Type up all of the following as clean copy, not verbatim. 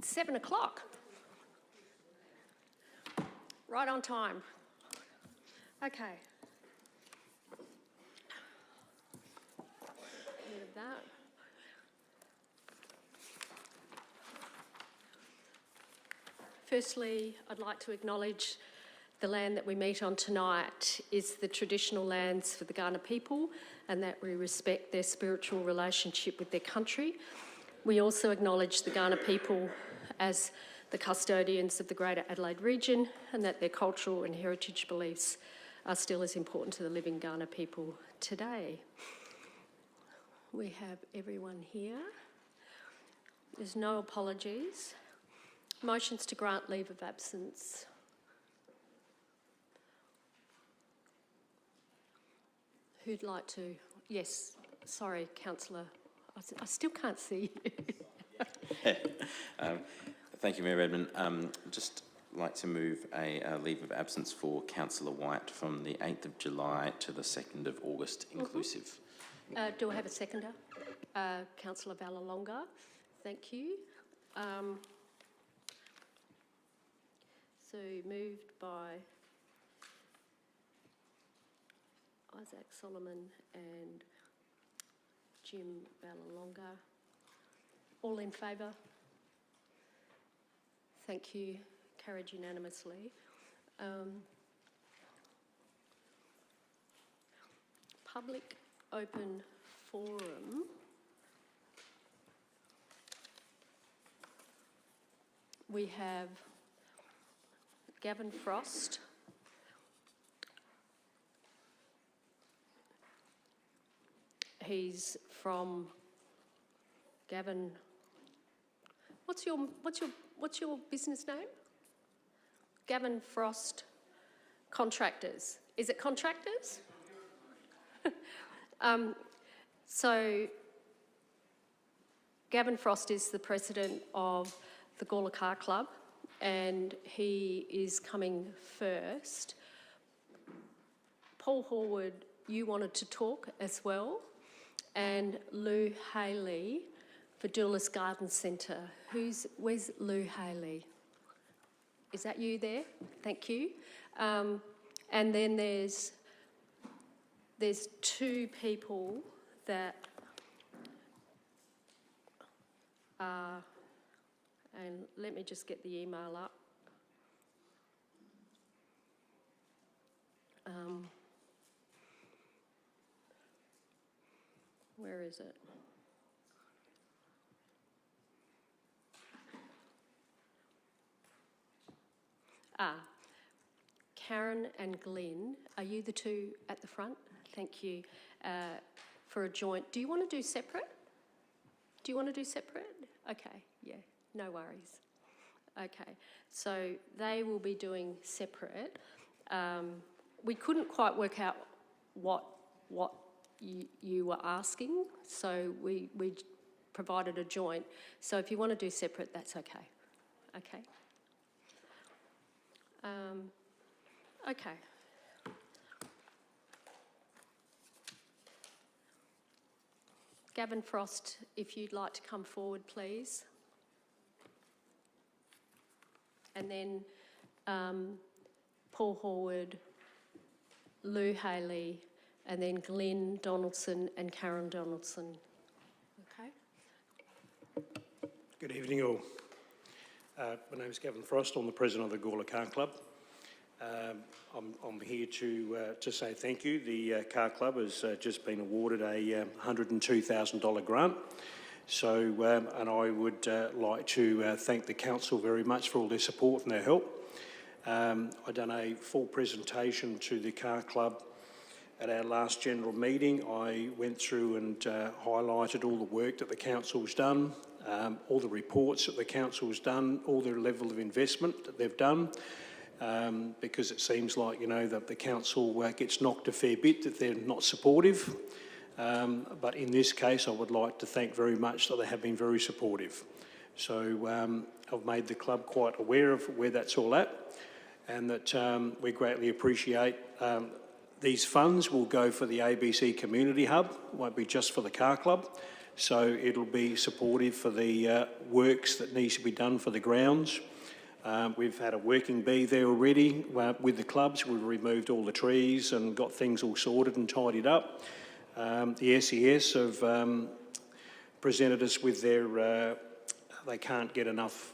It's 7 o'clock. Right on time. Okay. Bit of that. Firstly, I'd like to acknowledge the land that we meet on tonight is the traditional lands for the Kaurna people, and that we respect their spiritual relationship with their country. We also acknowledge the Kaurna people as the custodians of the Greater Adelaide region, and that their cultural and heritage beliefs are still as important to the living Kaurna people today. We have everyone here. There's no apologies. Motions to grant leave of absence. Who'd like to? Yes, sorry, Councillor. I still can't see you. Thank you, Mayor Redman. Just like to move a leave of absence for Councillor White from the 8th of July to the 2nd of August inclusive. Do I have a seconder? Councillor Vallelonga. Thank you. So moved by Isaac Solomon and Jim Vallelonga. All in favour? Thank you. Carried unanimously. Public open forum. We have Gavin Frost. He's from Gavin. What's your business name? Gavin Frost Contractors. Is it Contractors? So Gavin Frost is the president of the Gawler Car Club, and he is coming first. Paul Horwood, you wanted to talk as well, and Lou Haley for Doulis Garden Centre. Where's Lou Haley? Is that you there? Thank you. And then there's two people that are, and let me just get the email up. Where is it? Karen and Glenn, are you the two at the front? Thank you. For a joint. Do you want to do separate? Do you want to do separate? Okay, yeah, no worries. Okay, so they will be doing separate. We couldn't quite work out what you were asking, so we provided a joint. So if you want to do separate, that's okay. Okay. Okay. Gavin Frost, if you'd like to come forward, please. And then Paul Horwood, Lou Haley, and then Glenn Donaldson and Karen Donaldson. Okay. Good evening all. My name is Gavin Frost. I'm the president of the Gawler Car Club. I'm here to say thank you. The car club has just been awarded a $102,000 grant. So, and I would like to thank the council very much for all their support and their help. I've done a full presentation to the car club at our last general meeting. I went through and highlighted all the work that the council's done, all the reports that the council's done, all the level of investment that they've done. Because it seems like, you know, that the council gets knocked a fair bit, that they're not supportive. But in this case, I would like to thank very much that they have been very supportive. So I've made the club quite aware of where that's all at, and that we greatly appreciate these funds will go for the ABC Community Hub. It won't be just for the car club. So it'll be supportive for the works that needs to be done for the grounds. We've had a working bee there already with the clubs. We've removed all the trees and got things all sorted and tidied up. The SES have presented us with their, they can't get enough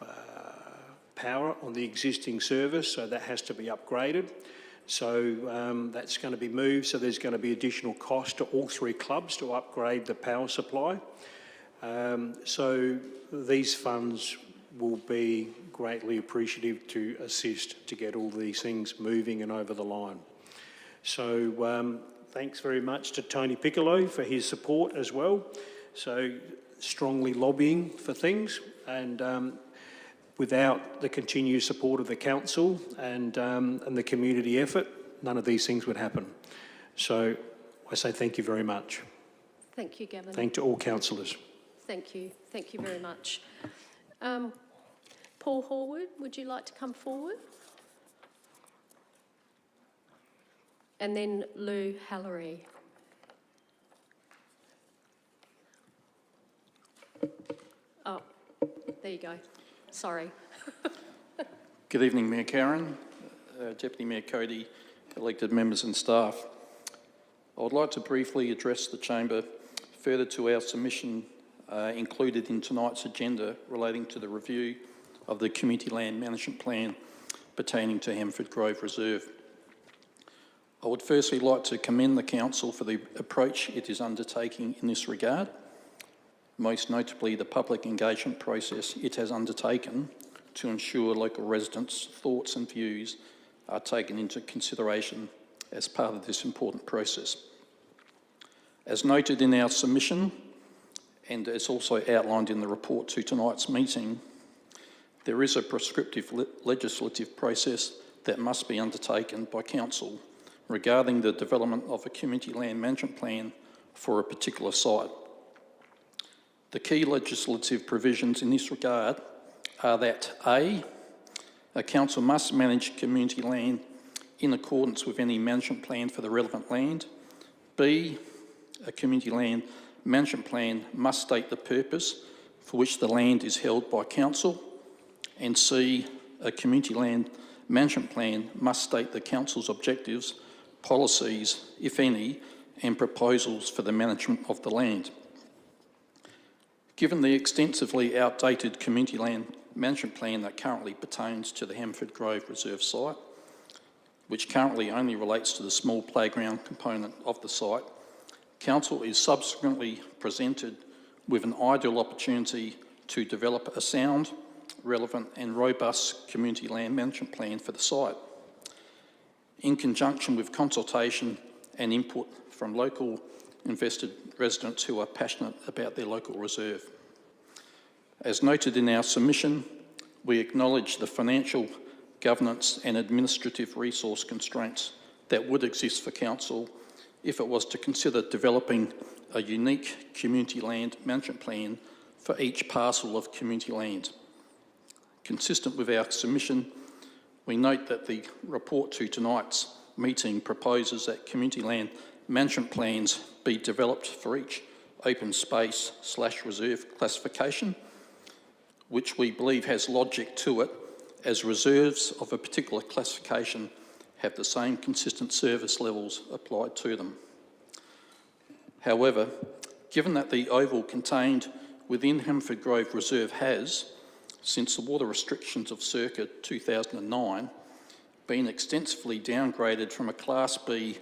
power on the existing service, so that has to be upgraded. So that's going to be moved, so there's going to be additional cost to all three clubs to upgrade the power supply. So these funds will be greatly appreciative to assist to get all these things moving and over the line. So thanks very much to Tony Piccolo for his support as well. So strongly lobbying for things, and without the continued support of the council and the community effort, none of these things would happen. So I say thank you very much. Thank you, Gavin. Thank to all councillors. Thank you. Thank you very much. Paul Horwood, would you like to come forward? And then Lou Hallery. Oh, there you go. Sorry. Good evening, Mayor Karen, Deputy Mayor Cody, elected members and staff. I would like to briefly address the Chamber further to our submission included in tonight's agenda relating to the review of the Community Land Management Plan pertaining to Hemford Grove Reserve. I would firstly like to commend the Council for the approach it is undertaking in this regard, most notably the public engagement process it has undertaken to ensure local residents' thoughts and views are taken into consideration as part of this important process. As noted in our submission, and as also outlined in the report to tonight's meeting, there is a prescriptive legislative process that must be undertaken by Council regarding the development of a community land management plan for a particular site. The key legislative provisions in this regard are that A council must manage community land in accordance with any management plan for the relevant land. B, a community land management plan must state the purpose for which the land is held by council. And C, a community land management plan must state the council's objectives, policies, if any, and proposals for the management of the land. Given the extensively outdated community land management plan that currently pertains to the Hemford Grove Reserve site, which currently only relates to the small playground component of the site, Council is subsequently presented with an ideal opportunity to develop a sound, relevant and robust community land management plan for the site, in conjunction with consultation and input from local invested residents who are passionate about their local reserve. As noted in our submission, we acknowledge the financial, governance and administrative resource constraints that would exist for Council if it was to consider developing a unique community land management plan for each parcel of community land. Consistent with our submission, we note that the report to tonight's meeting proposes that community land management plans be developed for each open space/reserve classification, which we believe has logic to it, as reserves of a particular classification have the same consistent service levels applied to them. However, given that the oval contained within Hemford Grove Reserve has, since the water restrictions of circa 2009, been extensively downgraded from a Class B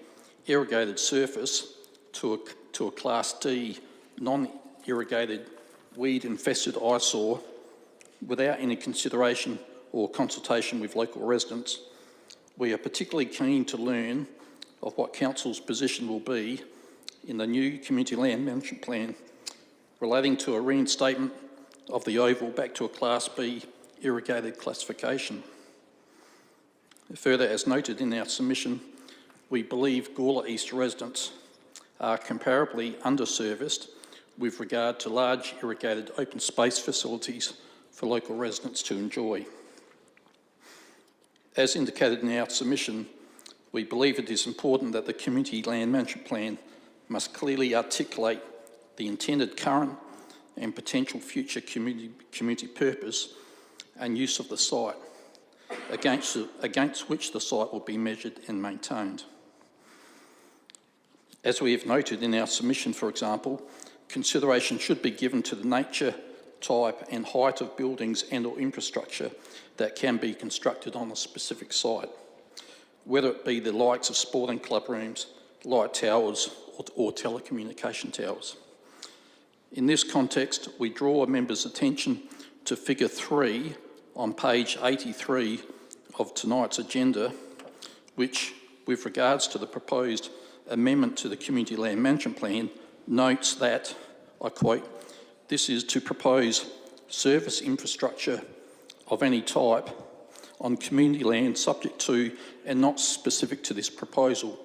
irrigated surface to a Class D non-irrigated weed-infested eyesore without any consideration or consultation with local residents, we are particularly keen to learn of what Council's position will be in the new Community Land Management Plan relating to a reinstatement of the oval back to a Class B irrigated classification. Further, as noted in our submission, we believe Gawler East residents are comparably underserviced with regard to large irrigated open space facilities for local residents to enjoy. As indicated in our submission, we believe it is important that the Community Land Management Plan must clearly articulate the intended current and potential future community purpose and use of the site, against which the site will be measured and maintained. As we have noted in our submission, for example, consideration should be given to the nature, type and height of buildings and or infrastructure that can be constructed on a specific site, whether it be the likes of sporting club rooms, light towers or telecommunication towers. In this context, we draw a member's attention to figure 3 on page 83 of tonight's agenda, which, with regards to the proposed amendment to the Community Land Management Plan, notes that, I quote, "This is to propose service infrastructure of any type on community land subject to and not specific to this proposal."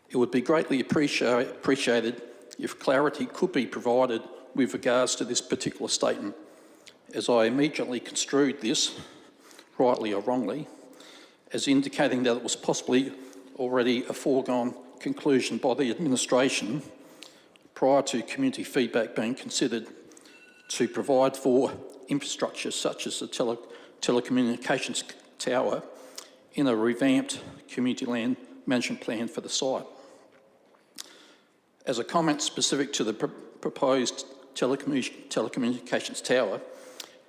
It would be greatly appreciated if clarity could be provided with regards to this particular statement, as I immediately construed this, rightly or wrongly, as indicating that it was possibly already a foregone conclusion by the administration prior to community feedback being considered to provide for infrastructure such as the telecommunications tower in a revamped community land management plan for the site. As a comment specific to the proposed telecommunications tower,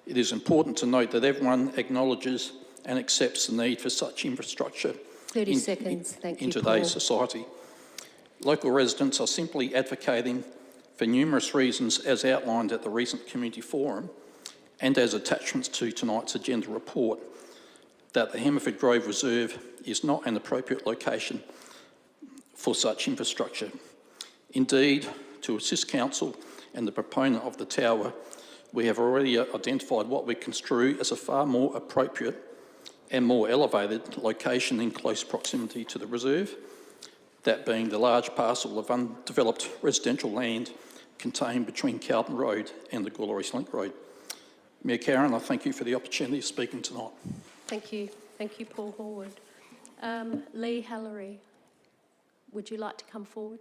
it is important to note that everyone acknowledges and accepts the need for such infrastructure 30 seconds, thank you, in today's Paul. society. Local residents are simply advocating for numerous reasons as outlined at the recent community forum and as attachments to tonight's agenda report that the Hemmerford Grove Reserve is not an appropriate location for such infrastructure. Indeed, to assist Council and the proponent of the tower, we have already identified what we construe as a far more appropriate and more elevated location in close proximity to the reserve, that being the large parcel of undeveloped residential land contained between Carlton Road and the Gawler Link Road. Mayor Karen, I thank you for the opportunity of speaking tonight. Thank you, Paul Horwood. Lee Hallery, would you like to come forward?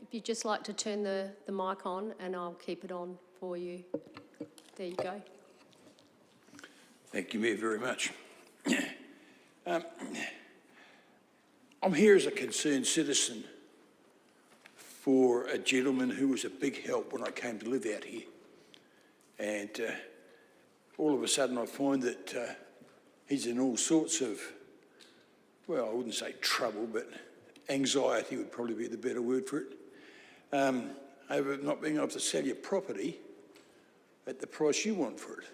If you'd just like to turn the mic on and I'll keep it on for you. There you go. Thank you, Mayor, very much. I'm here as a concerned citizen for a gentleman who was a big help when I came to live out here. And all of a sudden I find that he's in all sorts of, well, I wouldn't say trouble, but anxiety would probably be the better word for it, over not being able to sell your property at the price you want for it.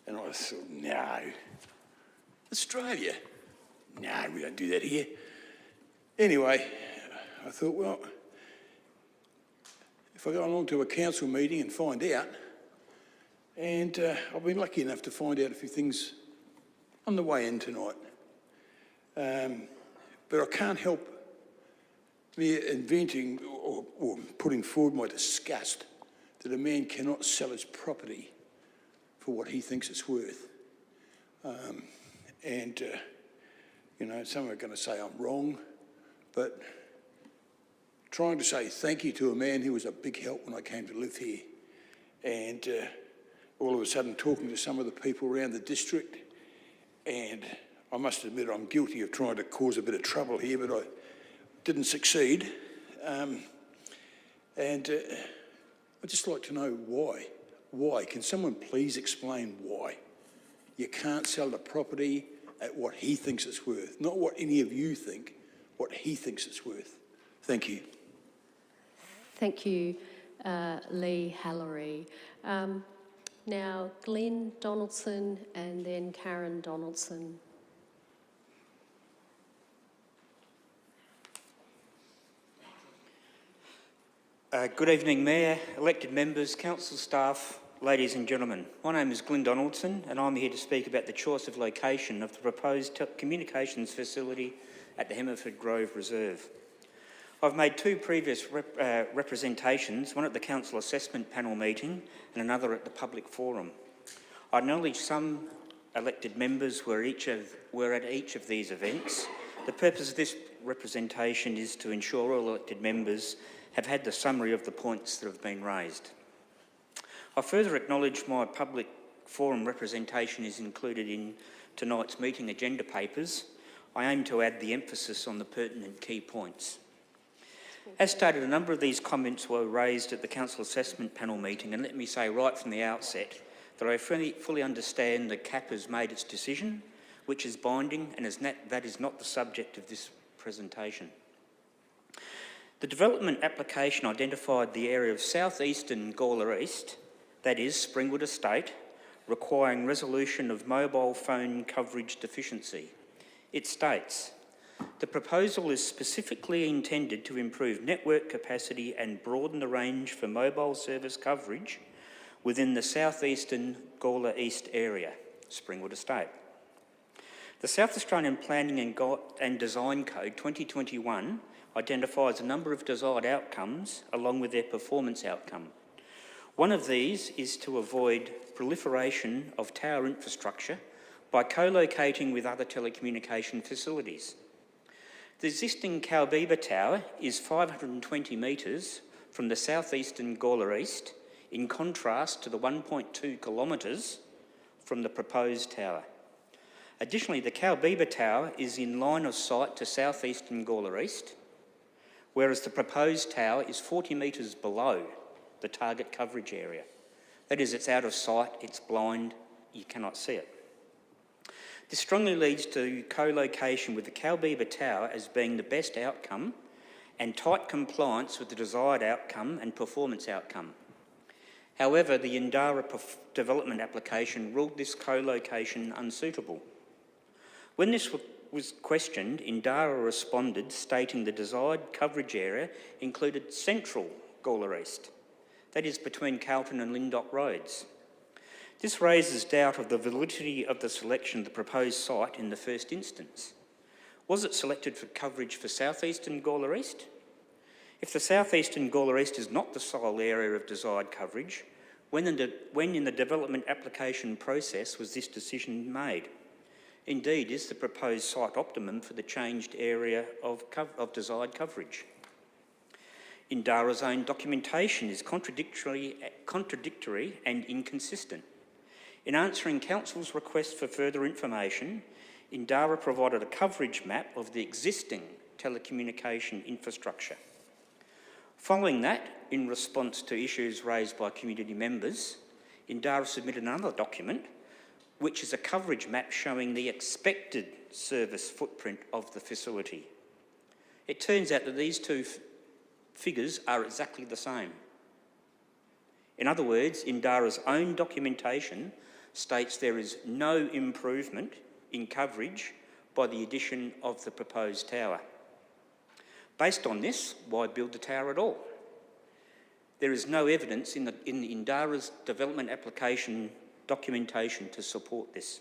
And I thought, no, Australia? No, we don't do that here. Anyway, I thought, well, if I go along to a council meeting and find out, and I've been lucky enough to find out a few things on the way in tonight. But I can't help me inventing or putting forward my disgust that a man cannot sell his property for what he thinks it's worth. You know, some are going to say I'm wrong, but trying to say thank you to a man who was a big help when I came to live here, and all of a sudden talking to some of the people around the district, and I must admit I'm guilty of trying to cause a bit of trouble here, but I didn't succeed. I'd just like to know why. Why? Can someone please explain why? You can't sell the property at what he thinks it's worth, not what any of you think, what he thinks it's worth. Thank you. Thank you, Lee Hallery. Now, Glenn Donaldson and then Karen Donaldson. Good evening, Mayor, elected members, council staff, ladies and gentlemen. My name is Glenn Donaldson and I'm here to speak about the choice of location of the proposed communications facility at the Hemmerford Grove Reserve. I've made two previous representations, one at the Council Assessment Panel meeting and another at the public forum. I acknowledge some elected members were at each of these events. The purpose of this representation is to ensure all elected members have had the summary of the points that have been raised. I further acknowledge my public forum representation is included in tonight's meeting agenda papers. I aim to add the emphasis on the pertinent key points. As stated, a number of these comments were raised at the Council Assessment Panel meeting, and let me say right from the outset that I fully understand the CAP has made its decision, which is binding, and that is not the subject of this presentation. The development application identified the area of southeastern Gawler East, that is Springwood Estate, requiring resolution of mobile phone coverage deficiency. It states, the proposal is specifically intended to improve network capacity and broaden the range for mobile service coverage within the southeastern Gawler East area, Springwood Estate. The South Australian Planning and Design Code 2021 identifies a number of desired outcomes along with their performance outcome. One of these is to avoid proliferation of tower infrastructure by co-locating with other telecommunication facilities. The existing Kalbiba Tower is 520 metres from the southeastern Gawler East, in contrast to the 1.2 kilometres from the proposed tower. Additionally, the Kalbiba Tower is in line of sight to southeastern Gawler East, whereas the proposed tower is 40 metres below the target coverage area. That is, it's out of sight, it's blind, you cannot see it. This strongly leads to co-location with the Kalbiba Tower as being the best outcome and tight compliance with the desired outcome and performance outcome. However, the Indara development application ruled this co-location unsuitable. When this was questioned, Indara responded stating the desired coverage area included central Gawler East, that is between Carlton and Lyndoch Roads. This raises doubt of the validity of the selection of the proposed site in the first instance. Was it selected for coverage for southeastern Gawler East? If the southeastern Gawler East is not the sole area of desired coverage, when in the development application process was this decision made? Indeed, is the proposed site optimum for the changed area of desired coverage? Indara's own documentation is contradictory and inconsistent. In answering Council's request for further information, Indara provided a coverage map of the existing telecommunication infrastructure. Following that, in response to issues raised by community members, Indara submitted another document, which is a coverage map showing the expected service footprint of the facility. It turns out that these two figures are exactly the same. In other words, Indara's own documentation states there is no improvement in coverage by the addition of the proposed tower. Based on this, why build the tower at all? There is no evidence in Indara's development application documentation to support this.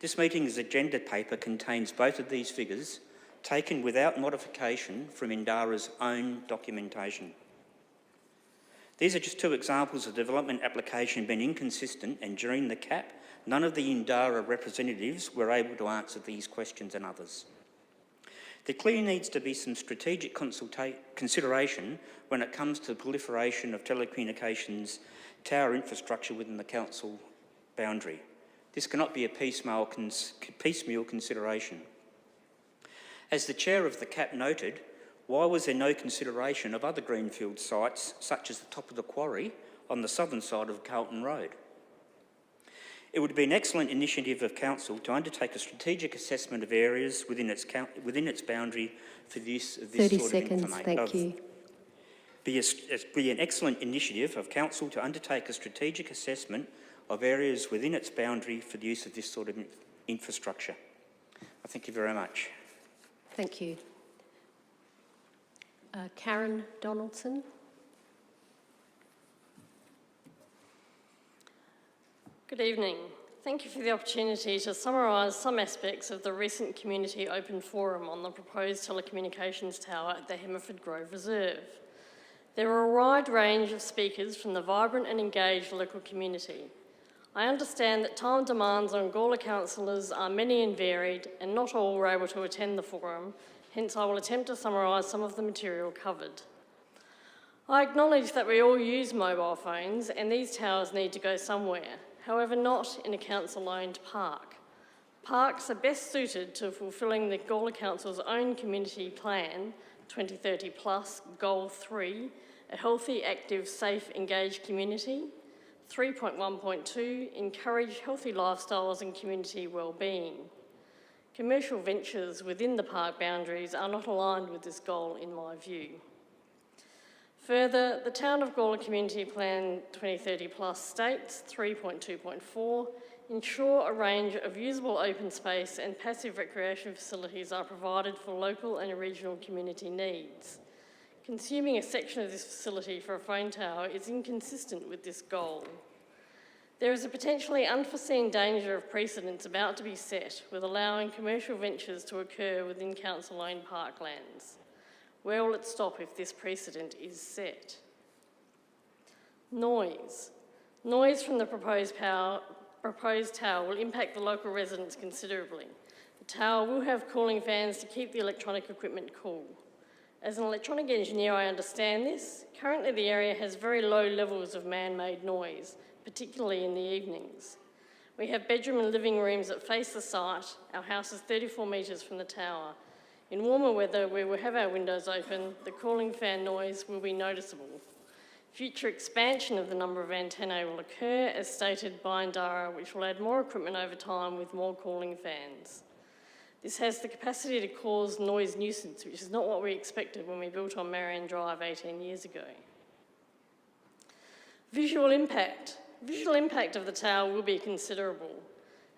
This meeting's agenda paper contains both of these figures taken without modification from Indara's own documentation. These are just two examples of development application being inconsistent, and during the CAP, none of the Indara representatives were able to answer these questions and others. There clearly needs to be some strategic consideration when it comes to the proliferation of telecommunications tower infrastructure within the council boundary. This cannot be a piecemeal consideration. As the chair of the CAP noted, why was there no consideration of other greenfield sites, such as the top of the quarry on the southern side of Carlton Road? It would be an excellent initiative of Council to undertake a strategic assessment of areas within its boundary for the use of this 30 sort seconds, of information. thank you. Be an excellent initiative of Council to undertake a strategic assessment of areas within its boundary for the use of this sort of infrastructure. I thank you very much. Thank you. Karen Donaldson. Good evening. Thank you for the opportunity to summarise some aspects of the recent community open forum on the proposed telecommunications tower at the Hemmerford Grove Reserve. There were a wide range of speakers from the vibrant and engaged local community. I understand that time demands on Gawler councillors are many and varied, and not all were able to attend the forum, hence I will attempt to summarise some of the material covered. I acknowledge that we all use mobile phones and these towers need to go somewhere, however not in a council-owned park. Parks are best suited to fulfilling the Gawler Council's own community plan, 2030 Plus, Goal 3, a healthy, active, safe, engaged community. 3.1.2, encourage healthy lifestyles and community wellbeing. Commercial ventures within the park boundaries are not aligned with this goal in my view. Further, the Town of Gawler Community Plan 2030 Plus states 3.2.4, ensure a range of usable open space and passive recreation facilities are provided for local and regional community needs. Consuming a section of this facility for a phone tower is inconsistent with this goal. There is a potentially unforeseen danger of precedents about to be set with allowing commercial ventures to occur within council-owned parklands. Where will it stop if this precedent is set? Noise. Noise from the proposed tower will impact the local residents considerably. The tower will have cooling fans to keep the electronic equipment cool. As an electronic engineer, I understand this. Currently, the area has very low levels of man-made noise, particularly in the evenings. We have bedroom and living rooms that face the site. Our house is 34 metres from the tower. In warmer weather, where we have our windows open, the cooling fan noise will be noticeable. Future expansion of the number of antennae will occur, as stated by Indara, which will add more equipment over time with more cooling fans. This has the capacity to cause noise nuisance, which is not what we expected when we built on Marion Drive 18 years ago. Visual impact. Visual impact of the tower will be considerable.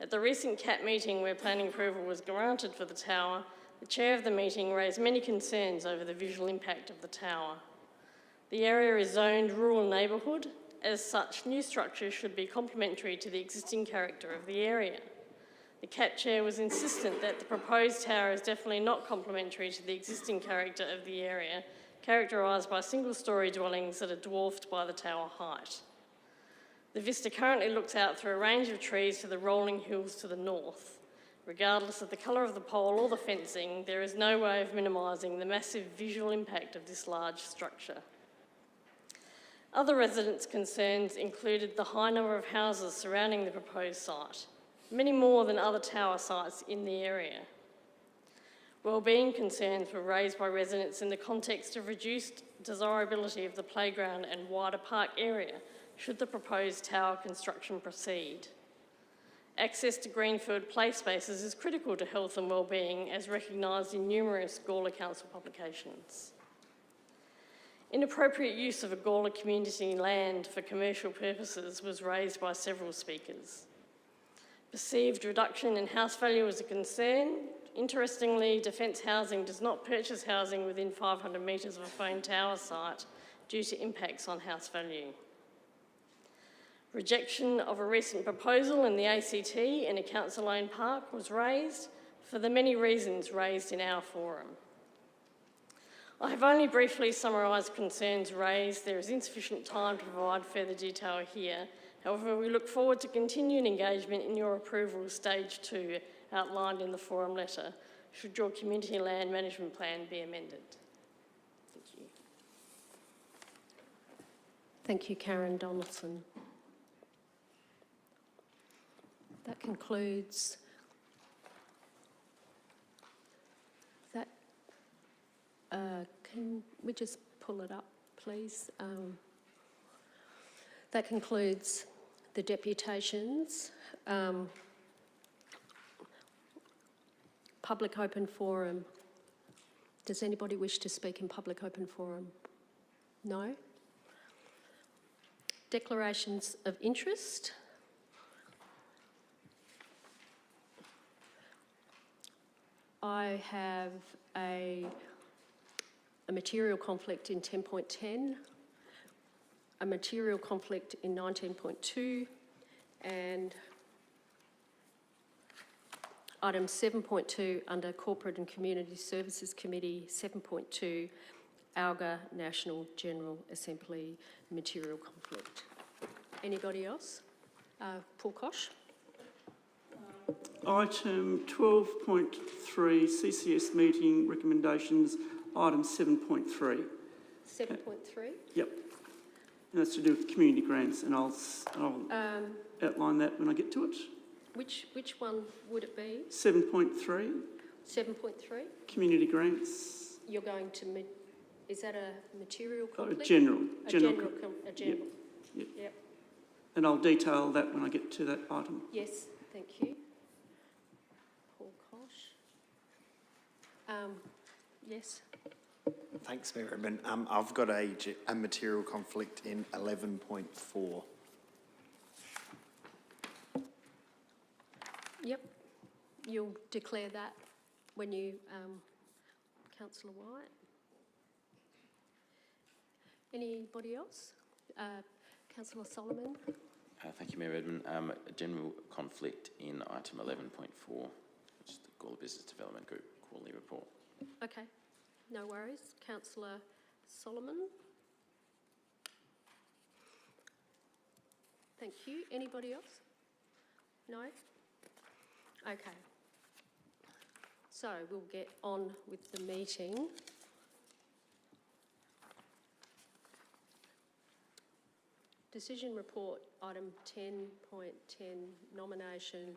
At the recent CAT meeting where planning approval was granted for the tower, the chair of the meeting raised many concerns over the visual impact of the tower. The area is zoned rural neighbourhood. As such, new structures should be complementary to the existing character of the area. The CAT chair was insistent that the proposed tower is definitely not complementary to the existing character of the area, characterised by single-storey dwellings that are dwarfed by the tower height. The vista currently looks out through a range of trees to the rolling hills to the north. Regardless of the colour of the pole or the fencing, there is no way of minimising the massive visual impact of this large structure. Other residents' concerns included the high number of houses surrounding the proposed site, many more than other tower sites in the area. Wellbeing concerns were raised by residents in the context of reduced desirability of the playground and wider park area should the proposed tower construction proceed. Access to greenfield play spaces is critical to health and wellbeing, as recognised in numerous Gawler Council publications. Inappropriate use of a Gawler community land for commercial purposes was raised by several speakers. Perceived reduction in house value was a concern. Interestingly, Defence Housing does not purchase housing within 500 metres of a phone tower site due to impacts on house value. Rejection of a recent proposal in the ACT in a council-owned park was raised for the many reasons raised in our forum. I have only briefly summarised concerns raised. There is insufficient time to provide further detail here. However, we look forward to continued engagement in your approval stage 2 outlined in the forum letter, should your community land management plan be amended. Thank you. Thank you, Karen Donaldson. That concludes that. Can we just pull it up, please? That concludes the deputations. Public open forum. Does anybody wish to speak in public open forum? No? Declarations of interest. I have a material conflict in 10.10, a material conflict in 19.2, and Item 7.2 under Corporate and Community Services Committee, 7.2 ALGA National General Assembly material conflict. Anybody else? Paul Kosh. Item 12.3 CCS meeting recommendations, item 7.3. 7.3. Yep. And that's to do with community grants, and I'll outline that when I get to it. Which one would it be? 7.3, 7.3? community grants. You're going to, is that a material conflict? General. A general. Yep. Yep. And I'll detail that when I get to that item. Yes, thank you. Paul Kosh. Yes. Thanks, Mayor Redmond. I've got a material conflict in 11.4. Yep. You'll declare that when you, Councillor White. Anybody else? Councillor Solomon. Thank you, Mayor Redmond. A general conflict in item 11.4, which is the Gawler Business Development Group quarterly report. Okay, no worries. Councillor Solomon. Thank you. Anybody else? No? Okay. So we'll get on with the meeting. Decision report, item 10.10, nomination.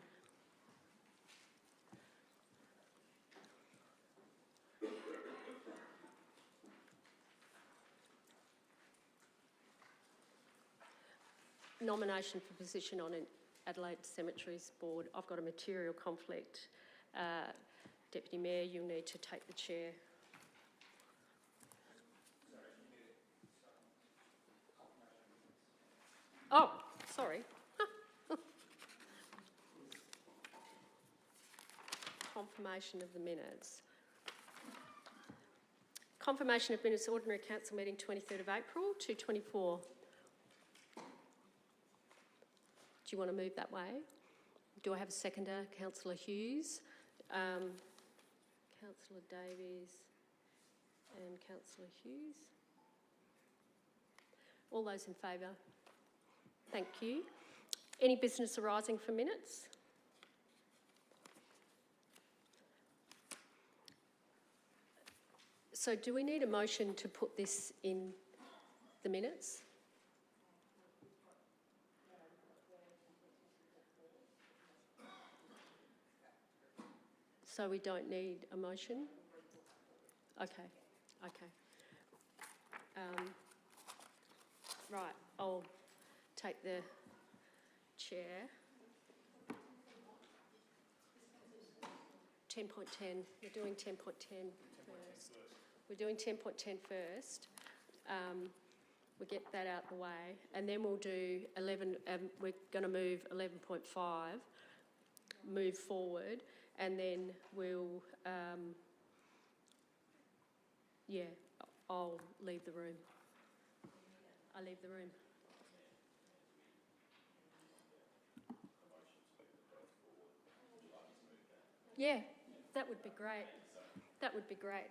Nomination for position on an Adelaide Cemeteries Board. I've got a material conflict. Deputy Mayor, you'll need to take the chair. Oh, sorry. Confirmation of the minutes. Confirmation of minutes, ordinary council meeting 23rd of April to 24. Do you want to move that way? Do I have a seconder? Councillor Hughes, Councillor Davies and Councillor Hughes. All those in favour? Thank you. Any business arising from minutes? So do we need a motion to put this in the minutes? So we don't need a motion? Okay, okay. Right, I'll take the chair. 10.10, we're doing 10.10 first. We're doing 10.10 first. We'll get that out of the way, and then we'll do 11, we're going to move 11.5, move forward, and then we'll, yeah, I'll leave the room. I leave the room. Yeah, that would be great. That would be great.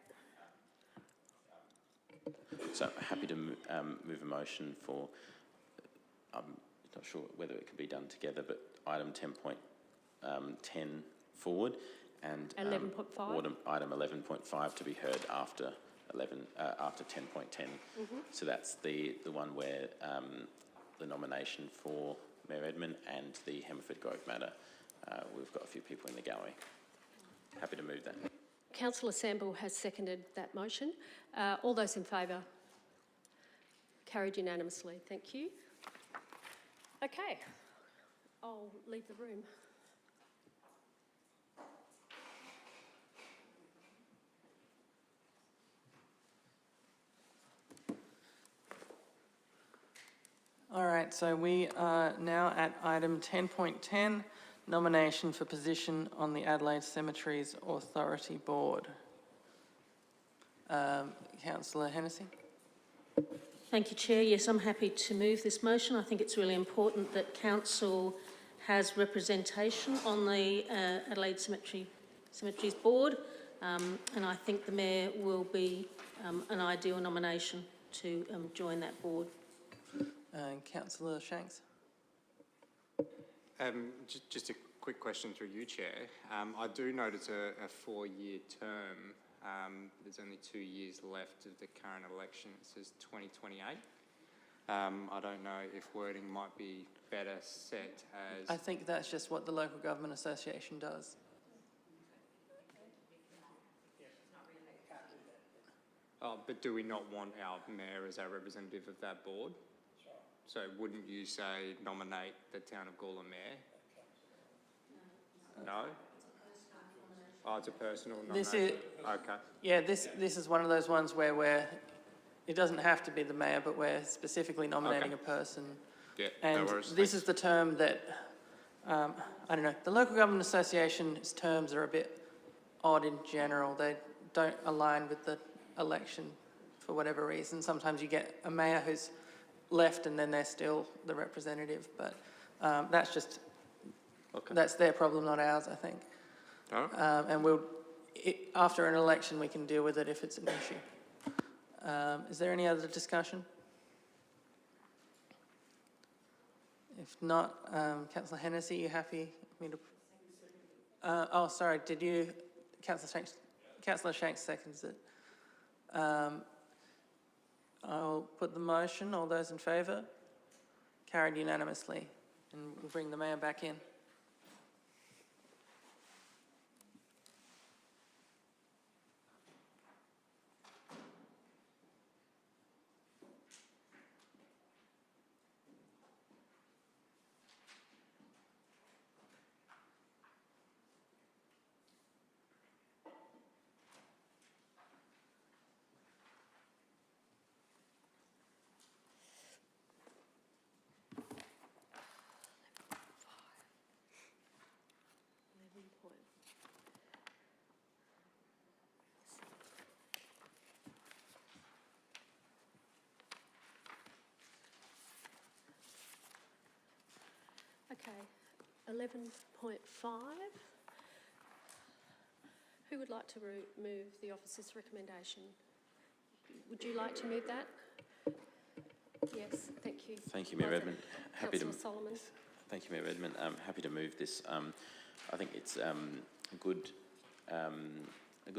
So happy to move a motion for, I'm not sure whether it can be done together, but item 10.10 forward and 11.5? Item 11.5 to be heard after 10.10. So that's the one where the nomination for Mayor Edmund and the Hemmerford Grove matter. We've got a few people in the gallery. Happy to move that. Councillor Samble has seconded that motion. All those in favour? Carried unanimously. Thank you. Okay, I'll leave the room. All right, so we are now at item 10.10, nomination for position on the Adelaide Cemeteries Authority Board. Councillor Hennessy. Thank you, Chair. Yes, I'm happy to move this motion. I think it's really important that Council has representation on the Adelaide Cemeteries Board, and I think the Mayor will be an ideal nomination to join that board. Councillor Shanks. Just a quick question through you, Chair. I do note it's a 4-year term. There's only 2 years left of the current election. It says 2028. I don't know if wording might be better set as... I think that's just what the Local Government Association does. Oh, but do we not want our Mayor as our representative of that board? So wouldn't you say nominate the Town of Gawler Mayor? No? Oh, it's a personal nomination. Okay. Yeah, this is one of those ones where it doesn't have to be the Mayor, but we're specifically nominating a person. Yeah, and no worries. This is the term that, I don't know, the Local Government Association's terms are a bit odd in general. They don't align with the election for whatever reason. Sometimes you get a Mayor who's left and then they're still the representative, but that's just, that's their problem, not ours, I think. And after an election, we can deal with it if it's an issue. Is there any other discussion? If not, Councillor Hennessy, are you happy for me to... oh, sorry, did you... Councillor Shanks seconds it. I'll put the motion. All those in favour? Carried unanimously. And we'll bring the Mayor back in. Okay, 11.5. Who would like to move the officer's recommendation? Would you like to move that? Yes, thank you. Thank you, Mayor Redmond. Councillor Solomon. Thank you, Mayor Redmond. I'm happy to move this. I think it's a good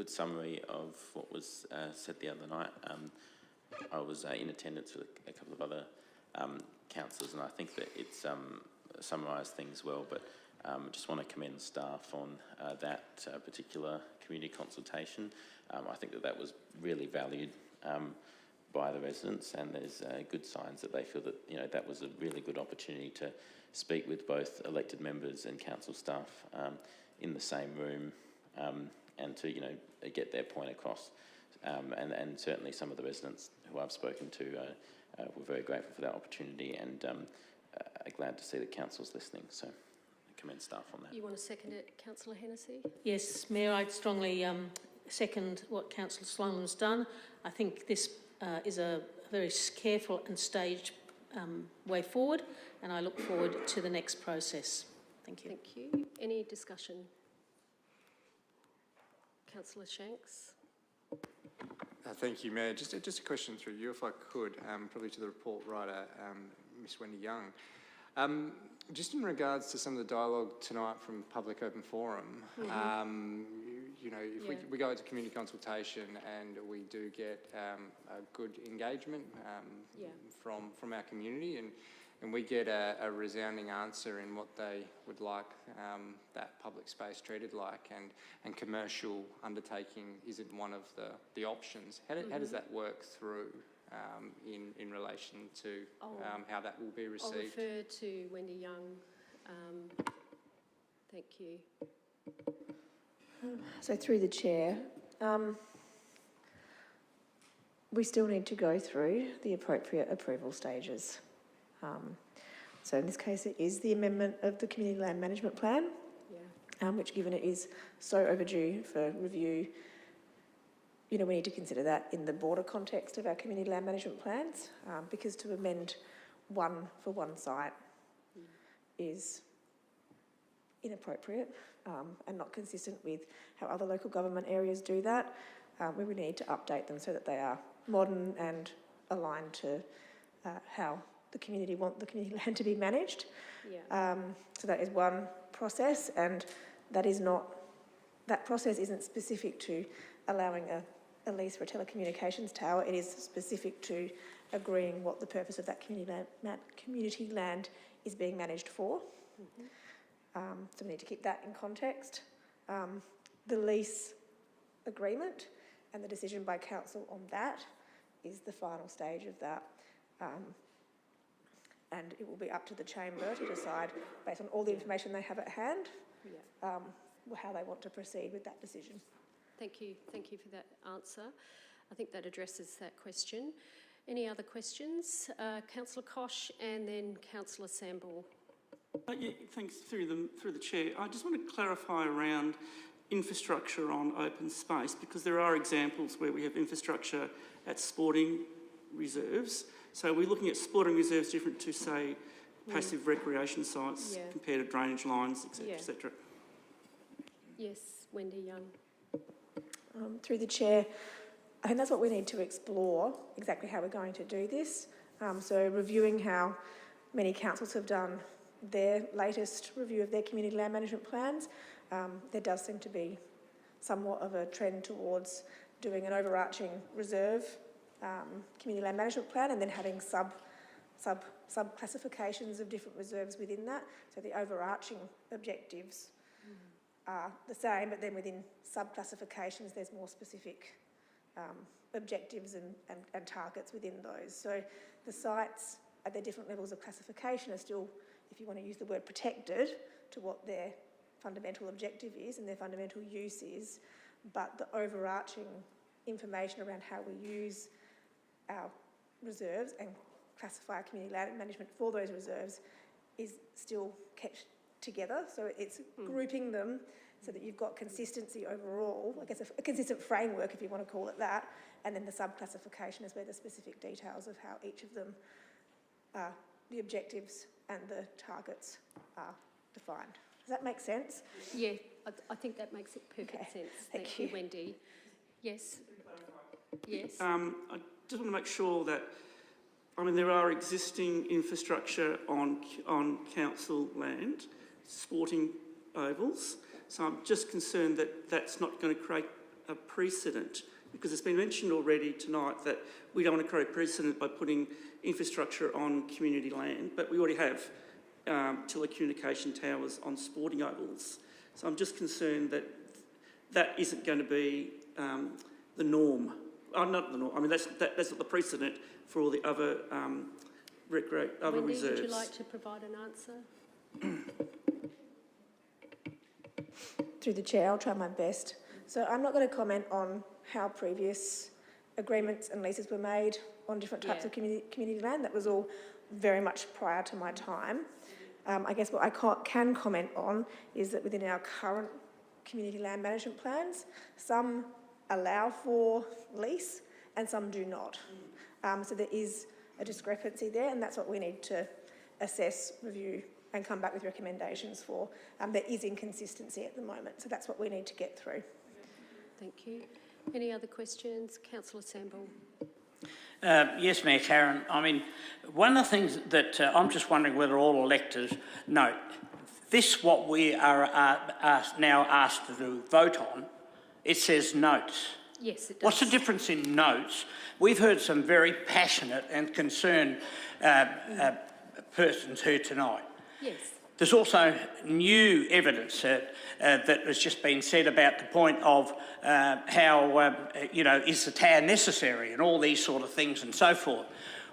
summary of what was said the other night. I was in attendance with a couple of other councillors, and I think that it's summarised things well, but I just want to commend staff on that particular community consultation. I think that was really valued by the residents, and there's good signs that they feel that that was a really good opportunity to speak with both elected members and council staff in the same room, and to get their point across. And certainly some of the residents who I've spoken to were very grateful for that opportunity, and glad to see that council's listening. So I commend staff on that. You want to second it, Councillor Hennessy? Yes, Mayor, I'd strongly second what Councillor Solomon's done. I think this is a very careful and staged way forward, and I look forward to the next process. Thank you. Thank you. Any discussion? Councillor Shanks. Thank you, Mayor. Just a question through you, if I could, probably to the report writer, Ms Wendy Young. Just in regards to some of the dialogue tonight from Public Open Forum, if we go to community consultation and we do get a good engagement from our community, and we get a resounding answer in what they would like that public space treated like, and commercial undertaking isn't one of the options. How does that work through in relation to how that will be received? I'll refer to Wendy Young. Thank you. So through the chair, we still need to go through the appropriate approval stages. So in this case, it is the amendment of the Community Land Management Plan, which, given it is so overdue for review, we need to consider that in the broader context of our community land management plans, because to amend one for one site is inappropriate and not consistent with how other local government areas do that. We really need to update them so that they are modern and aligned to how the community want the community land to be managed. Yeah. So that is one process, and that process isn't specific to allowing a lease for a telecommunications tower. It is specific to agreeing what the purpose of that community land is being managed for. Mm-hmm. So we need to keep that in context. The lease agreement and the decision by council on that is the final stage of that. And it will be up to the chamber to decide, based on all the information they have at hand, how they want to proceed with that decision. Thank you for that answer. I think that addresses that question. Any other questions? Councillor Koch and then Councillor Samble. Yeah, thanks, through the chair. I just want to clarify around infrastructure on open space, because there are examples where we have infrastructure at sporting reserves. So we're looking at sporting reserves different to, say, passive recreation sites compared to drainage lines, etc., etc. Yes, Wendy Young. Through the chair, I think that's what we need to explore, exactly how we're going to do this. So reviewing how many councils have done their latest review of their community land management plans, there does seem to be somewhat of a trend towards doing an overarching reserve community land management plan and then having sub classifications of different reserves within that. So the overarching objectives are the same, but then within sub classifications there's more specific objectives and targets within those. So the sites at their different levels of classification are still, if you want to use the word, protected to what their fundamental objective is and their fundamental use is, but the overarching information around how we use our reserves and classify our community land management for those reserves is still kept together. So it's grouping them so that you've got consistency overall, I guess a consistent framework, if you want to call it that, and then the sub-classification is where the specific details of how each of them, the objectives and the targets are defined. Does that make sense? Yeah, I think that makes it perfect sense. Thank you, Wendy. Yes? Yes? I just want to make sure that, I mean, there are existing infrastructure on council land, sporting ovals, so I'm just concerned that that's not going to create a precedent, because it's been mentioned already tonight that we don't want to create a precedent by putting infrastructure on community land, but we already have telecommunication towers on sporting ovals. So I'm just concerned that that isn't going to be the norm. Not the norm. I mean, that's not the precedent for all the other other Wendy, reserves. would you like to provide an answer? Through the chair, I'll try my best. So I'm not going to comment on how previous agreements and leases were made on different types of community land. That was all very much prior to my time. I guess what I can comment on is that within our current community land management plans, some allow for lease and some do not. So there is a discrepancy there, and that's what we need to assess, review and come back with recommendations for. There is inconsistency at the moment, so that's what we need to get through. Thank you. Any other questions? Councillor Samble. Yes, Mayor Karen. I mean, one of the things that I'm just wondering whether all electors note, this what we are now asked to vote on, it says notes. Yes, it does. What's the difference in notes? We've heard some very passionate and concerned persons here tonight. Yes. There's also new evidence that has just been said about the point of how, is the tower necessary and all these sort of things and so forth.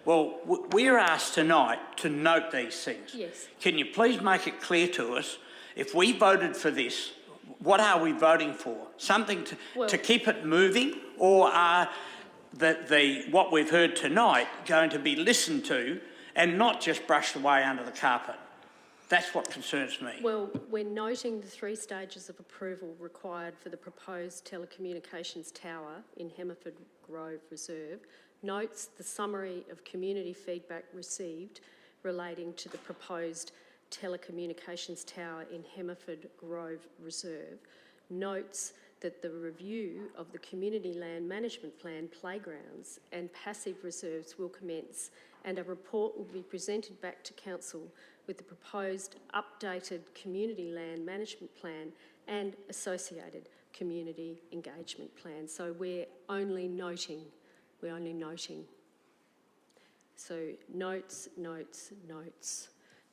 Well, we're asked tonight to note these things. Yes. Can you please make it clear to us, if we voted for this, what are we voting for? Something to keep it moving, or are what we've heard tonight going to be listened to and not just brushed away under the carpet? That's what concerns me. Well, we're noting the 3 stages of approval required for the proposed telecommunications tower in Hemmerford Grove Reserve, notes the summary of community feedback received relating to the proposed telecommunications tower in Hemmerford Grove Reserve, notes that the review of the Community Land Management Plan playgrounds and passive reserves will commence, and a report will be presented back to Council with the proposed updated Community Land Management Plan and associated community engagement plan. So we're only noting. So notes.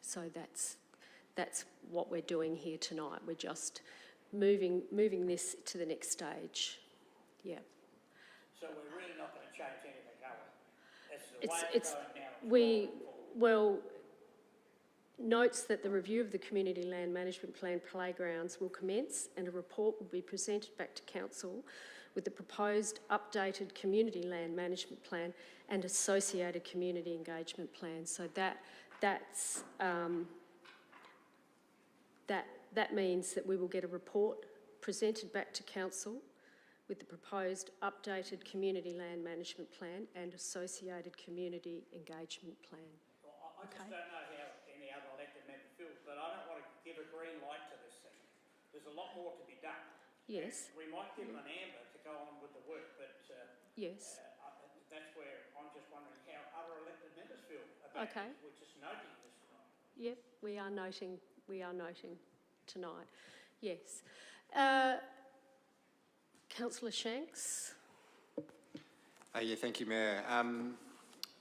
So that's what we're doing here tonight. We're just moving this to the next stage. Yeah. So we're really not going to change anything, are we? That's the way it's going now. Notes that the review of the Community Land Management Plan playgrounds will commence, and a report will be presented back to Council with the proposed updated Community Land Management Plan and associated community engagement plan. So that means that we will get a report presented back to Council with the proposed updated Community Land Management Plan and associated community engagement plan. Well, I just don't know how any other elected member feels, but I don't want to give a green light to this thing. There's a lot more to be done. Yes. And we might give them an amber to go on with the work, but yes. That's where I'm just wondering how other elected members feel about it. We're just noting this tonight. Yep, we are noting tonight. Yes. Councillor Shanks. Yeah, thank you, Mayor.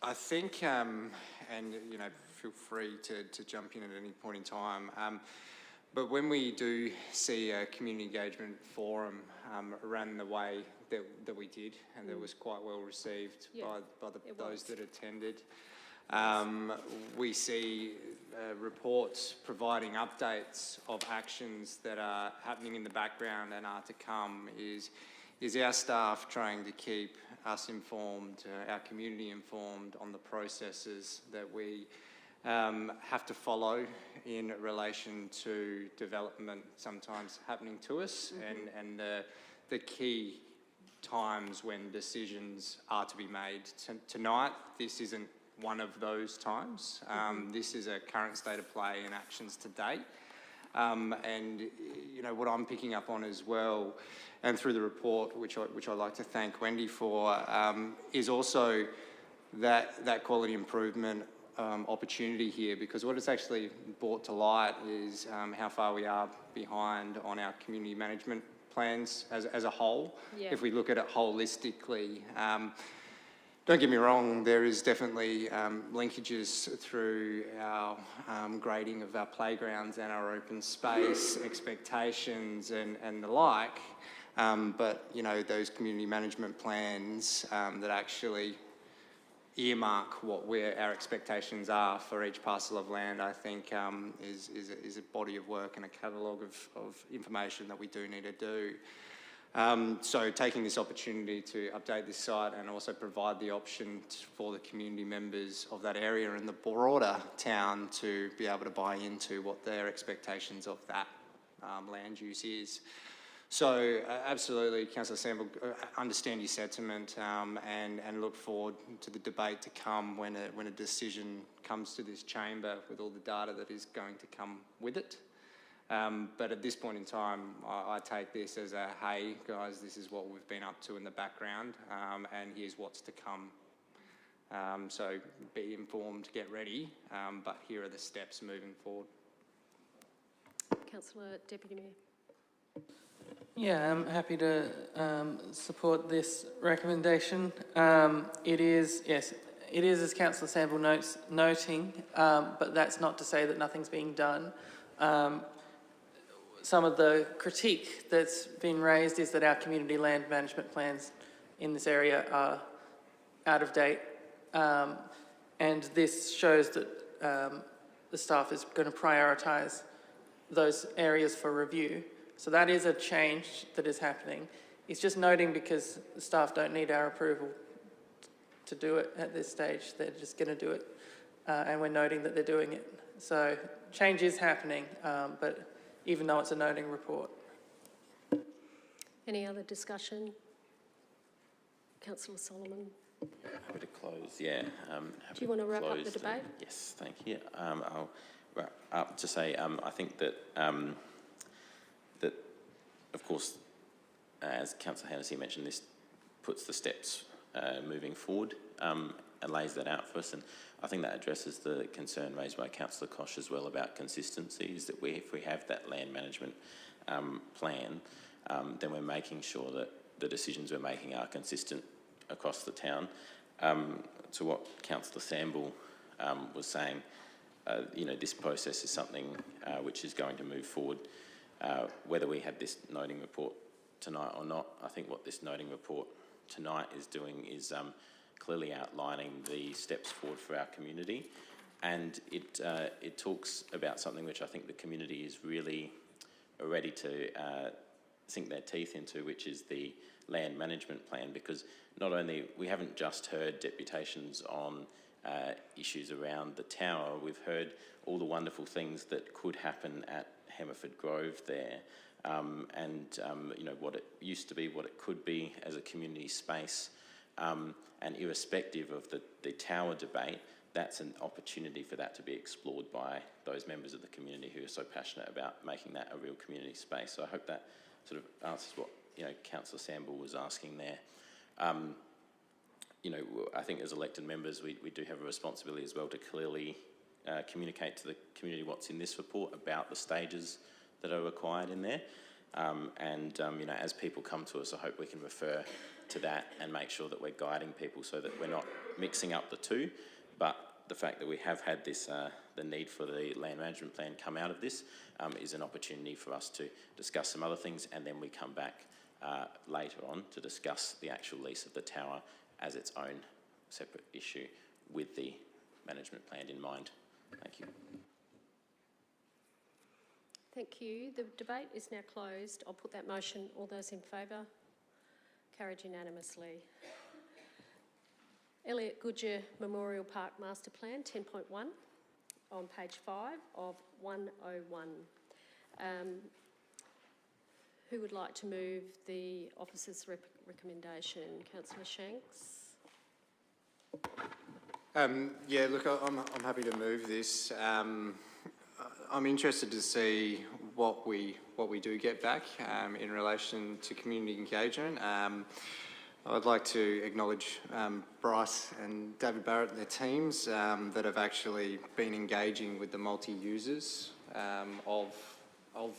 I think, and you know, feel free to jump in at any point in time. But when we do see a community engagement forum run the way that we did, and that was quite well received by those that attended, we see reports providing updates of actions that are happening in the background and are to come. Is our staff trying to keep us informed, our community informed on the processes that we have to follow in relation to development sometimes happening to us, and the key times when decisions are to be made. Tonight, this isn't one of those times. This is a current state of play and actions to date. And you know what I'm picking up on as well, and through the report, which I like to thank Wendy for, is also that quality improvement opportunity here, because what it's actually brought to light is how far we are behind on our community management plans as a whole. Yeah. If we look at it holistically. Don't get me wrong, there is definitely linkages through our grading of our playgrounds and our open space expectations and the like, but you know, those community management plans that actually earmark what our expectations are for each parcel of land, I think is a body of work and a catalogue of information that we do need to do. So taking this opportunity to update this site and also provide the option for the community members of that area and the broader town to be able to buy into what their expectations of that land use is. So absolutely, Councillor Sample, understand your sentiment and look forward to the debate to come when a decision comes to this chamber with all the data that is going to come with it. But at this point in time, I take this as a, hey, guys, this is what we've been up to in the background, and here's what's to come. So be informed, get ready, but here are the steps moving forward. Councillor Deputy Mayor. Yeah, I'm happy to support this recommendation. It is, as Councillor Sample noting, but that's not to say that nothing's being done. Some of the critique that's been raised is that our community land management plans in this area are out of date, and this shows that the staff is going to prioritise those areas for review. So that is a change that is happening. It's just noting because the staff don't need our approval to do it at this stage. They're just going to do it, and we're noting that they're doing it. So change is happening, but even though it's a noting report. Any other discussion? Councillor Solomon. Happy to close, yeah. Do you want to wrap up the debate? Yes, thank you. to say, I think that that, of course, as Councillor Hennessy mentioned, this puts the steps moving forward and lays that out for us. And I think that addresses the concern raised by Councillor Koch as well about consistency, is that if we have that land management plan, then we're making sure that the decisions we're making are consistent across the town. To what Councillor Samble was saying, this process is something which is going to move forward. Whether we have this noting report tonight or not, I think what this noting report tonight is doing is clearly outlining the steps forward for our community, and it talks about something which I think the community is really ready to sink their teeth into, which is the land management plan, because not only we haven't just heard deputations on issues around the tower, we've heard all the wonderful things that could happen at Hemmerford Grove there, and what it used to be, what it could be as a community space, and irrespective of the tower debate, that's an opportunity for that to be explored by those members of the community who are so passionate about making that a real community space. So I hope that sort of answers what Councillor Samble was asking there. I think as elected members, we do have a responsibility as well to clearly communicate to the community what's in this report about the stages that are required in there. As people come to us, I hope we can refer to that and make sure that we're guiding people so that we're not mixing up the two. But the fact that we have had this, the need for the land management plan come out of this, is an opportunity for us to discuss some other things, and then we come back later on to discuss the actual lease of the tower as its own separate issue with the management plan in mind. Thank you. Thank you. The debate is now closed. I'll put that motion. All those in favour? Carried unanimously. Elliott Goodyear Memorial Park Master Plan 10.1 on page 5 of 101. Who would like to move the officer's recommendation? Councillor Shanks. Look, I'm happy to move this. I'm interested to see what we do get back in relation to community engagement. I'd like to acknowledge Bryce and David Barrett and their teams that have actually been engaging with the multi-users of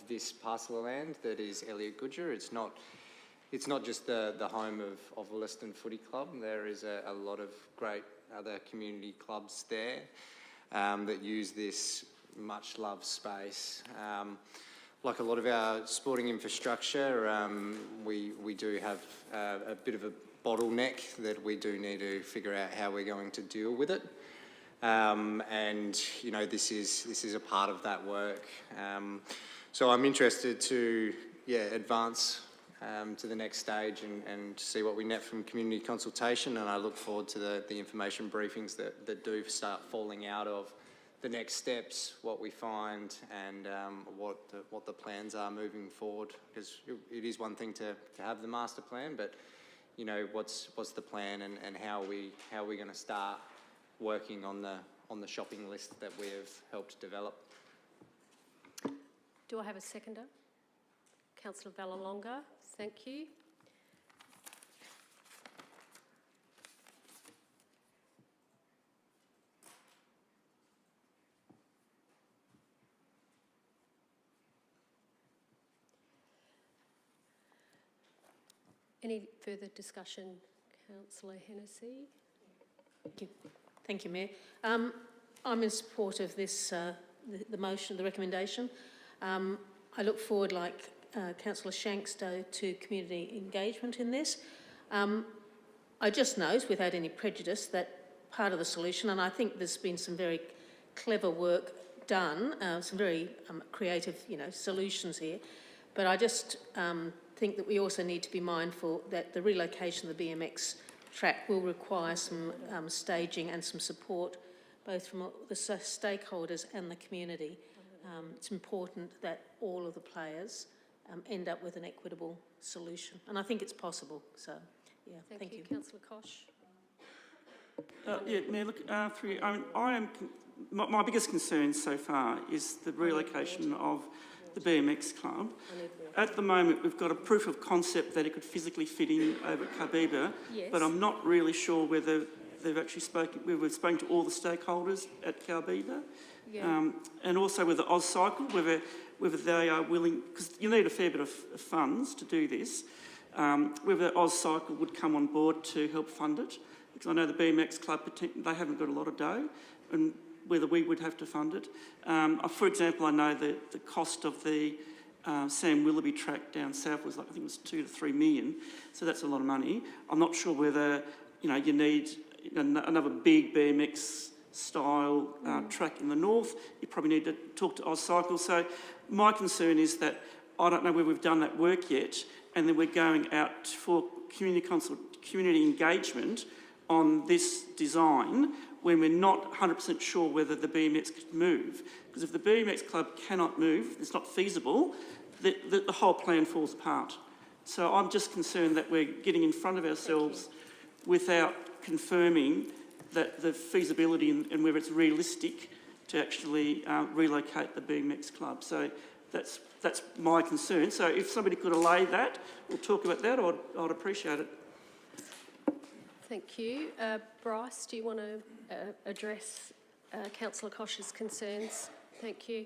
this parcel of land that is Elliott Goodyear. It's not just the home of Williston Footy Club. There is a lot of great other community clubs there that use this much loved space. Like a lot of our sporting infrastructure, we do have a bit of a bottleneck that we do need to figure out how we're going to deal with it. This is a part of that work. So I'm interested to advance to the next stage and see what we net from community consultation, and I look forward to the information briefings that do start falling out of the next steps, what we find, and what the plans are moving forward. Because it is one thing to have the master plan, but what's the plan and how are we going to start working on the shopping list that we have helped develop. Do I have a seconder? Councillor Vallelonga, thank you. Any further discussion, Councillor Hennessy? Thank you, Mayor. I'm in support of this, the motion, the recommendation. I look forward, like Councillor Shanks, to community engagement in this. I just note, without any prejudice, that part of the solution, and I think there's been some very clever work done, some very creative, solutions here, but I just think that we also need to be mindful that the relocation of the BMX track will require some staging and some support, both from the stakeholders and the community. It's important that all of the players end up with an equitable solution, and I think it's possible. So, thank you. Councillor Koch. Yeah, Mayor, look, my biggest concern so far is the relocation of the BMX club. At the moment, we've got a proof of concept that it could physically fit in over at Carbeba, but I'm not really sure whether they've actually spoken. We've spoken to all the stakeholders at Carbeba, and also with the AusCycle, whether they are willing, because you need a fair bit of funds to do this. Whether AusCycle would come on board to help fund it, because I know the BMX club, they haven't got a lot of dough, and whether we would have to fund it. For example, I know that the cost of the Sam Willoughby track down south was like, I think it was 2 to 3 million, so that's a lot of money. I'm not sure whether, you need another big BMX style track in the north. You probably need to talk to AusCycle. So my concern is that I don't know whether we've done that work yet, and then we're going out for community engagement on this design when we're not 100% sure whether the BMX could move. Because if the BMX club cannot move, it's not feasible, the whole plan falls apart. So I'm just concerned that we're getting in front of ourselves without confirming that the feasibility and whether it's realistic to actually relocate the BMX club. So that's my concern. So if somebody could allay that or talk about that, I'd appreciate it. Thank you. Bryce, do you want to address Councillor Koch's concerns? Thank you.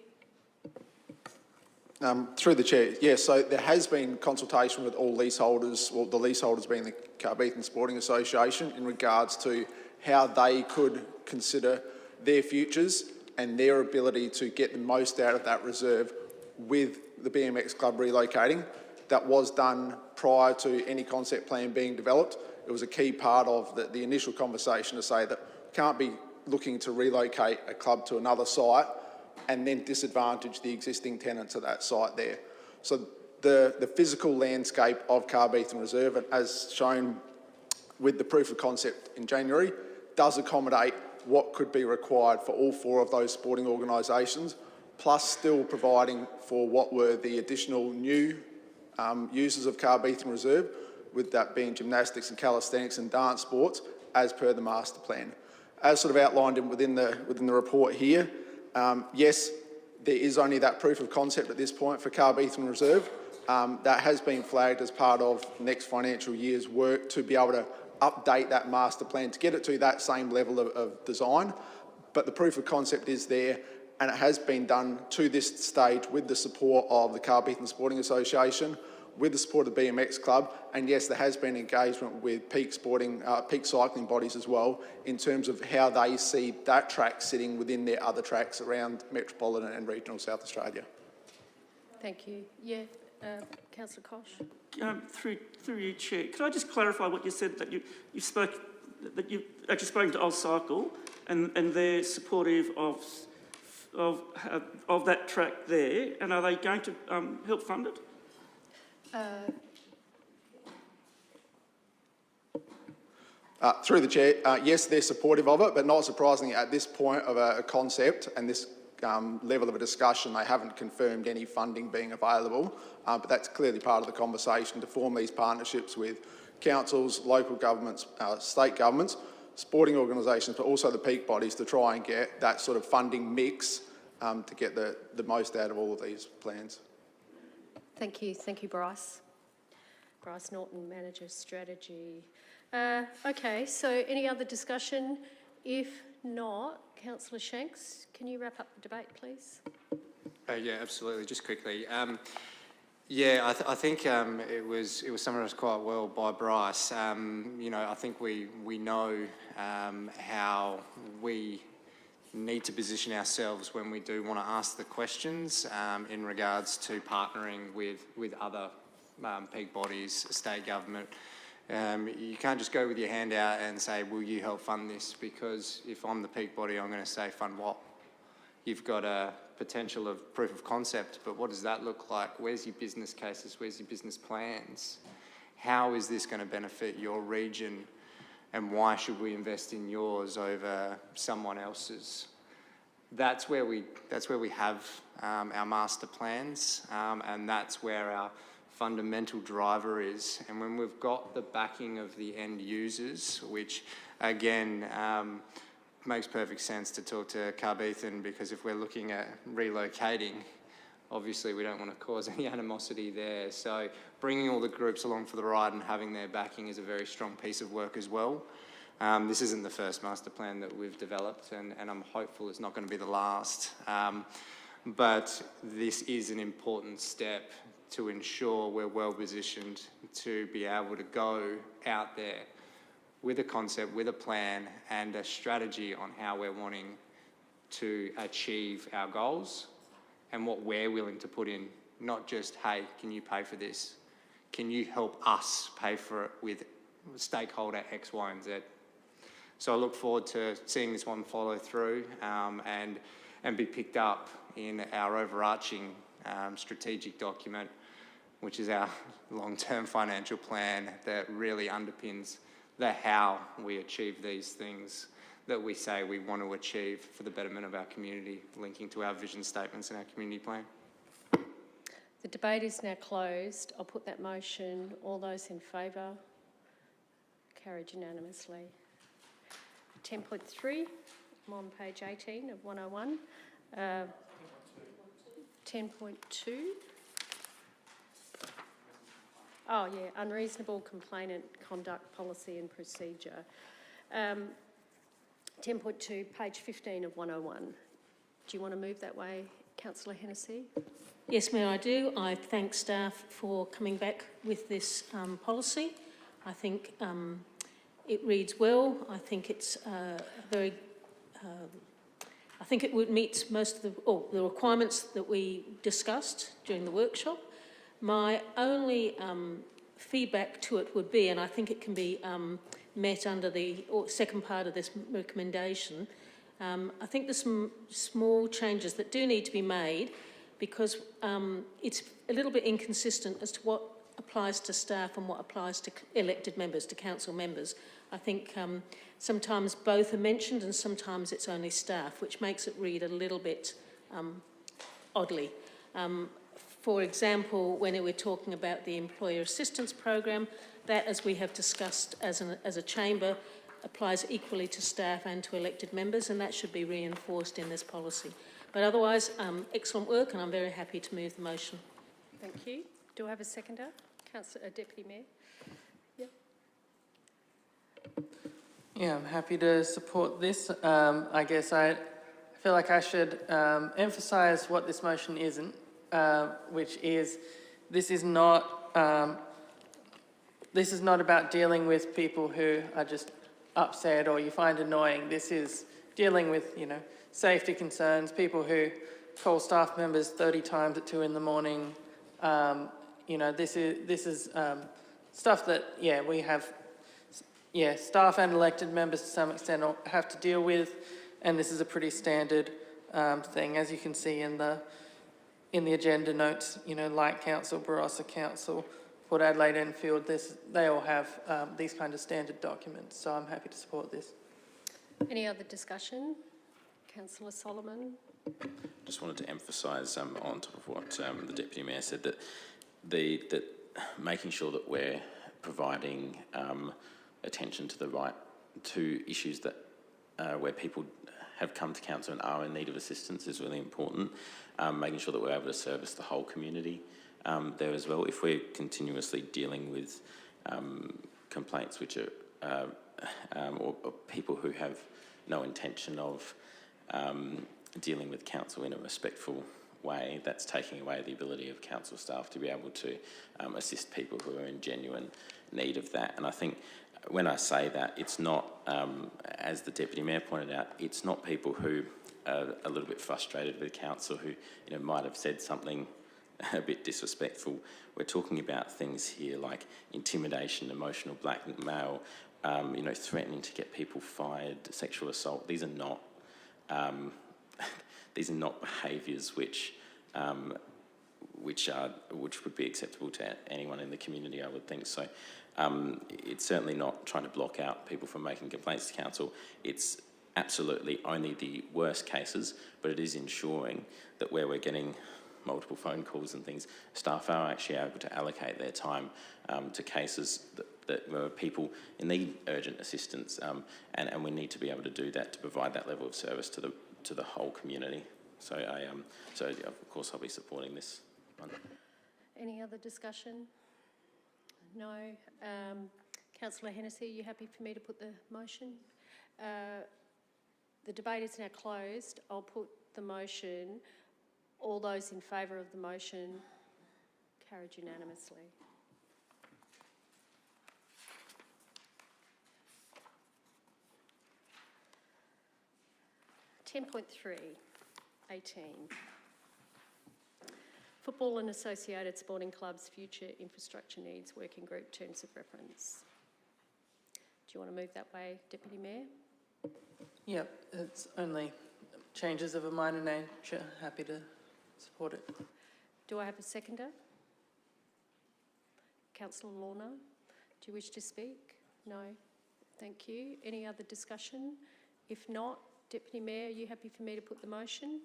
Through the chair, yes, so there has been consultation with all leaseholders, well, the leaseholders being the Carbethan Sporting Association, in regards to how they could consider their futures and their ability to get the most out of that reserve with the BMX club relocating. That was done prior to any concept plan being developed. It was a key part of the initial conversation to say that we can't be looking to relocate a club to another site and then disadvantage the existing tenants of that site there. So the physical landscape of Carbethan Reserve, as shown with the proof of concept in January, does accommodate what could be required for all 4 of those sporting organisations, plus still providing for what were the additional new users of Carbethan Reserve, with that being gymnastics and calisthenics and dance sports, as per the master plan. As sort of outlined within the report here, yes, there is only that proof of concept at this point for Carbethan Reserve. That has been flagged as part of next financial year's work to be able to update that master plan to get it to that same level of design. But the proof of concept is there, and it has been done to this stage with the support of the Carbethan Sporting Association, with the support of the BMX club, and yes, there has been engagement with peak cycling bodies as well, in terms of how they see that track sitting within their other tracks around metropolitan and regional South Australia. Thank you. Yeah, Councillor Koch. Through you, Chair, could I just clarify what you said, that you've actually spoken to AusCycle and they're supportive of that track there, and are they going to help fund it? Through the chair, yes, they're supportive of it, but not surprisingly at this point of a concept and this level of a discussion, they haven't confirmed any funding being available, but that's clearly part of the conversation to form these partnerships with councils, local governments, state governments, sporting organisations, but also the peak bodies to try and get that sort of funding mix to get the most out of all of these plans. Thank you. Thank you, Bryce. Bryce Norton, Manager Strategy. Okay, so any other discussion? If not, Councillor Shanks, can you wrap up the debate, please? Yeah, absolutely. Just quickly. Yeah, I think it was summarised quite well by Bryce. I think we know how we need to position ourselves when we do want to ask the questions in regards to partnering with other peak bodies, state government. You can't just go with your hand out and say, will you help fund this? Because if I'm the peak body, I'm going to say, fund what? You've got a potential of proof of concept, but what does that look like? Where's your business cases? Where's your business plans? How is this going to benefit your region? And why should we invest in yours over someone else's? That's where we have our master plans, and that's where our fundamental driver is. And when we've got the backing of the end users, which again makes perfect sense to talk to Carbeathan, because if we're looking at relocating, obviously we don't want to cause any animosity there. So bringing all the groups along for the ride and having their backing is a very strong piece of work as well. This isn't the first master plan that we've developed, and I'm hopeful it's not going to be the last. But this is an important step to ensure we're well positioned to be able to go out there with a concept, with a plan and a strategy on how we're wanting to achieve our goals and what we're willing to put in. Not just, hey, can you pay for this? Can you help us pay for it with stakeholder X, Y and Z? So I look forward to seeing this one follow through and be picked up in our overarching strategic document, which is our long-term financial plan that really underpins the how we achieve these things that we say we want to achieve for the betterment of our community, linking to our vision statements and our community plan. The debate is now closed. I'll put that motion. All those in favour? Carried unanimously. 10.3, I'm on page 18 of 101. 10.2. Oh, yeah, unreasonable complainant conduct policy and procedure. 10.2, page 15 of 101. Do you want to move that way, Councillor Hennessy? Yes, Mayor, I do. I thank staff for coming back with this policy. I think it reads well. I think it's very... I think it would meet most of the requirements that we discussed during the workshop. My only feedback to it would be, and I think it can be met under the second part of this recommendation, I think there's some small changes that do need to be made, because it's a little bit inconsistent as to what applies to staff and what applies to elected members, to council members. I think sometimes both are mentioned and sometimes it's only staff, which makes it read a little bit oddly. For example, when we're talking about the employer assistance program, that, as we have discussed as a chamber, applies equally to staff and to elected members, and that should be reinforced in this policy. But otherwise, excellent work, and I'm very happy to move the motion. Thank you. Do I have a seconder? Deputy Mayor? Yep. Yeah, I'm happy to support this. I guess I feel like I should emphasise what this motion isn't, which is this is not about dealing with people who are just upset or you find annoying. This is dealing with, safety concerns, people who call staff members 30 times at 2 in the morning. This is stuff that, we have, staff and elected members to some extent have to deal with, and this is a pretty standard thing. As you can see in the agenda notes, Light Council, Barossa Council, Port Adelaide Enfield, they all have these kind of standard documents, so I'm happy to support this. Any other discussion? Councillor Solomon? Just wanted to emphasise on top of what the Deputy Mayor said, that that making sure that we're providing attention to issues that where people have come to council and are in need of assistance is really important. Making sure that we're able to service the whole community there as well. If we're continuously dealing with complaints which are or people who have no intention of dealing with council in a respectful way, that's taking away the ability of council staff to be able to assist people who are in genuine need of that. And I think when I say that, it's not, as the Deputy Mayor pointed out, it's not people who are a little bit frustrated with council who might have said something a bit disrespectful. We're talking about things here like intimidation, emotional blackmail, threatening to get people fired, sexual assault. These are not behaviours which would be acceptable to anyone in the community, I would think. So it's certainly not trying to block out people from making complaints to council. It's absolutely only the worst cases, but it is ensuring that where we're getting multiple phone calls and things, staff are actually able to allocate their time to cases that people need urgent assistance, and we need to be able to do that to provide that level of service to the whole community. So yeah, of course I'll be supporting this one. Any other discussion? No. Councillor Hennessy, are you happy for me to put the motion? The debate is now closed. I'll put the motion. All those in favour of the motion, carried unanimously. (10.3) 18. Football and associated sporting clubs' future infrastructure needs working group terms of reference. Do you want to move that way, Deputy Mayor? Yep, it's only changes of a minor nature. Happy to support it. Do I have a seconder? Councillor Lorna, do you wish to speak? No. Thank you. Any other discussion? If not, Deputy Mayor, are you happy for me to put the motion?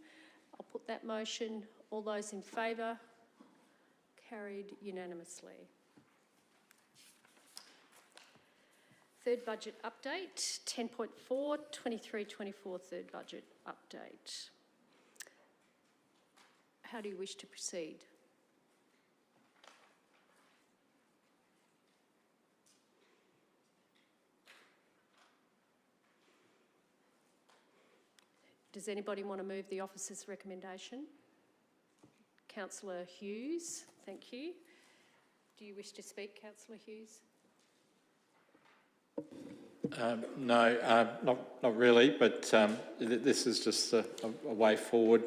I'll put that motion. All those in favour? Carried unanimously. Third budget update, 10.4, 23-24 third budget update. How do you wish to proceed? Does anybody want to move the officer's recommendation? Councillor Hughes, thank you. Do you wish to speak, Councillor Hughes? No, not really, but this is just a way forward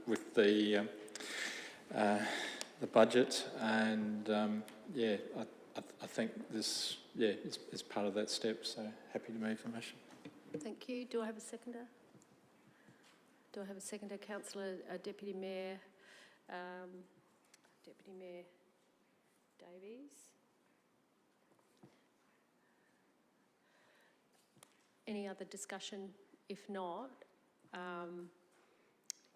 with the budget, and yeah, I think this is part of that step. So happy to move the motion. Thank you. Do I have a seconder? Do I have a seconder, Councillor Deputy Mayor Davies? Any other discussion? If not,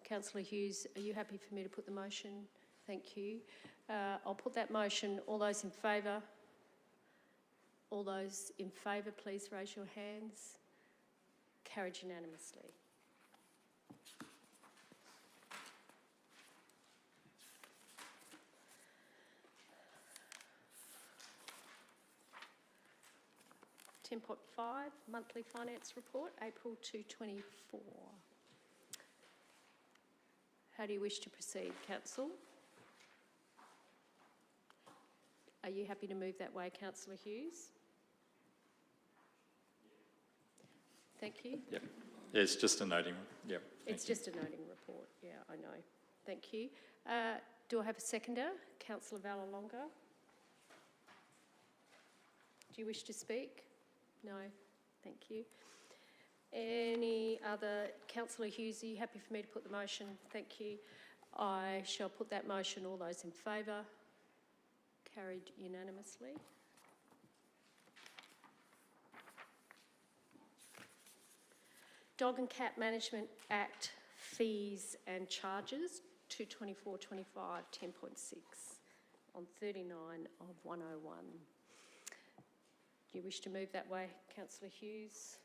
Councillor Hughes, are you happy for me to put the motion? Thank you. I'll put that motion. All those in favour? All those in favour, please raise your hands. Carried unanimously. (10.5) Monthly Finance Report, April 2024. How do you wish to proceed, Council? Are you happy to move that way, Councillor Hughes? Thank you. Yep. Yeah, it's just a noting. Yep. It's just a noting report. Yeah, I know. Thank you. Do I have a seconder? Councillor Vallelonga. Do you wish to speak? No. Thank you. Any other? Councillor Hughes, are you happy for me to put the motion? Thank you. I shall put that motion. All those in favour? Carried unanimously. Dog and Cat Management Act fees and charges, 224-25, 10.6 on 39 of 101. Do you wish to move that way, Councillor Hughes?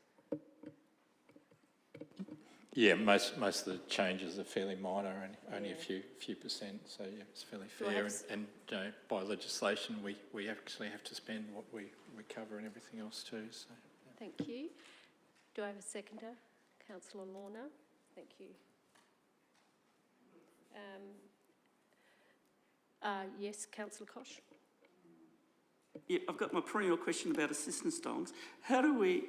Yeah, most of the changes are fairly minor, and only a few percent. So yeah, it's fairly fair. And you know, by legislation, we actually have to spend what we cover and everything else too. So. Yeah. Thank you. Do I have a seconder? Councillor Lorna. Thank you. Yes, Councillor Koch. Yeah, I've got my perennial question about assistance dogs. How do we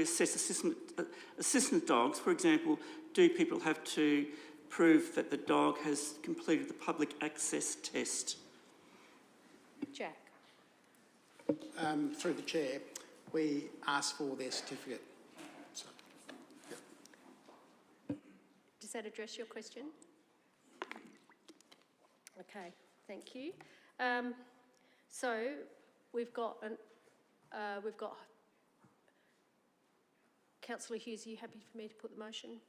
assess assistance dogs? For example, do people have to prove that the dog has completed the public access test? Jack. Through the chair, we ask for their certificate. So, yep. Does that address your question? Okay, thank you. So we've got Councillor Hughes. Are you happy for me to put the motion?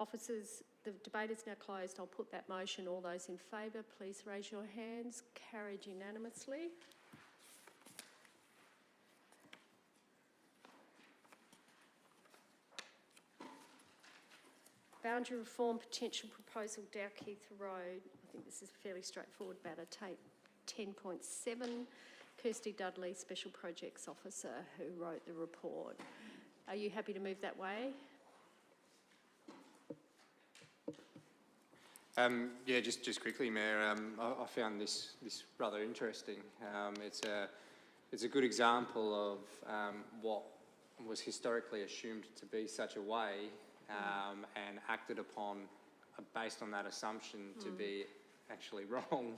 Officers, the debate is now closed. I'll put that motion. All those in favour, please raise your hands. Carried unanimously. Boundary reform potential proposal, Dalkeith Road. I think this is a fairly straightforward matter. Take 10.7. Kirsty Dudley, Special Projects Officer, who wrote the report. Are you happy to move that way? Yeah, just quickly, Mayor. I found this rather interesting. It's a good example of what was historically assumed to be such a way, and acted upon based on that assumption to be actually wrong.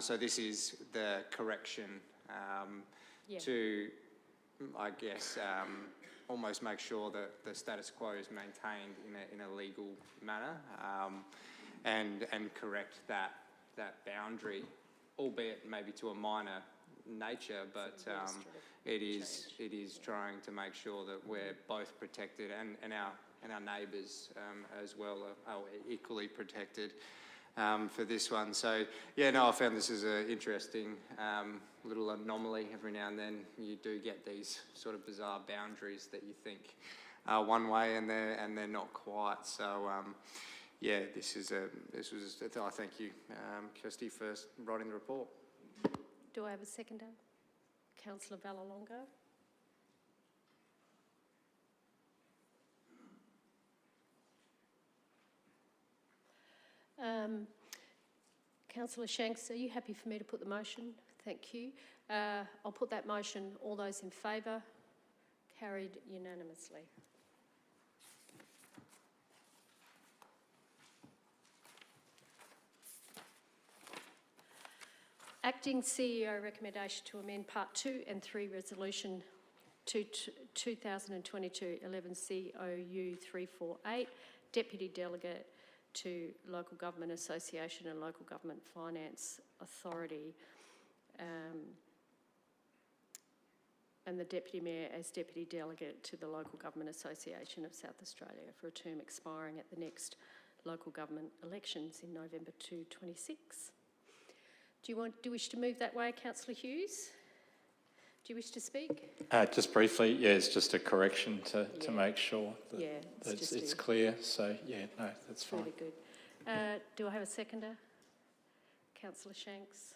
So this is the correction to, I guess, almost make sure that the status quo is maintained in a legal manner, and correct that boundary, albeit maybe to a minor nature, but it is trying to make sure that we're both protected and our neighbours as well are equally protected. For this one. So, yeah, no, I found this as an interesting little anomaly. Every now and then you do get these sort of bizarre boundaries that you think are one way and they're not quite. So, yeah, this was, I thank you, Kirsty, for writing the report. Do I have a seconder? Councillor Vallelonga. Councillor Shanks, are you happy for me to put the motion? Thank you. I'll put that motion. All those in favour? Carried unanimously. Acting CEO recommendation to amend Part 2 and 3 Resolution 2022-11 COU 348, Deputy Delegate to Local Government Association and Local Government Finance Authority, and the Deputy Mayor as Deputy Delegate to the Local Government Association of South Australia for a term expiring at the next local government elections in November 2026. Do you wish to move that way, Councillor Hughes? Do you wish to speak? Just briefly, yeah, it's just a correction to make sure that it's clear. So, yeah, no, that's fine. Really good. Do I have a seconder? Councillor Shanks.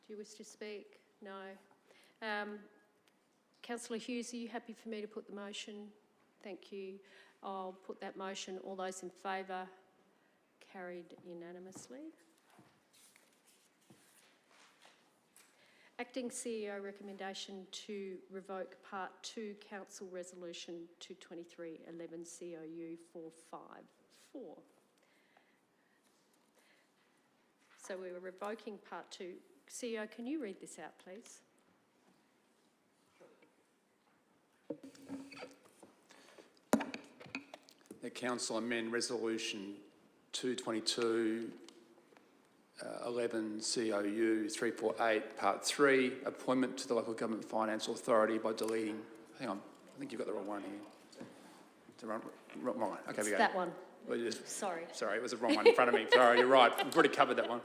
Do you wish to speak? No. Councillor Hughes, are you happy for me to put the motion? Thank you. I'll put that motion. All those in favour? Carried unanimously. Acting CEO recommendation to revoke Part 2 Council Resolution 223-11 COU 454. So we were revoking Part 2. CEO, can you read this out, please? The Council amend Resolution 222 11 COU 348 Part 3, appointment to the Local Government Finance Authority by deleting, hang on, I think you've got the wrong one here. The wrong one. Okay, we go. That one. Sorry, it was the wrong one in front of me. Sorry, you're right. We've already covered that one.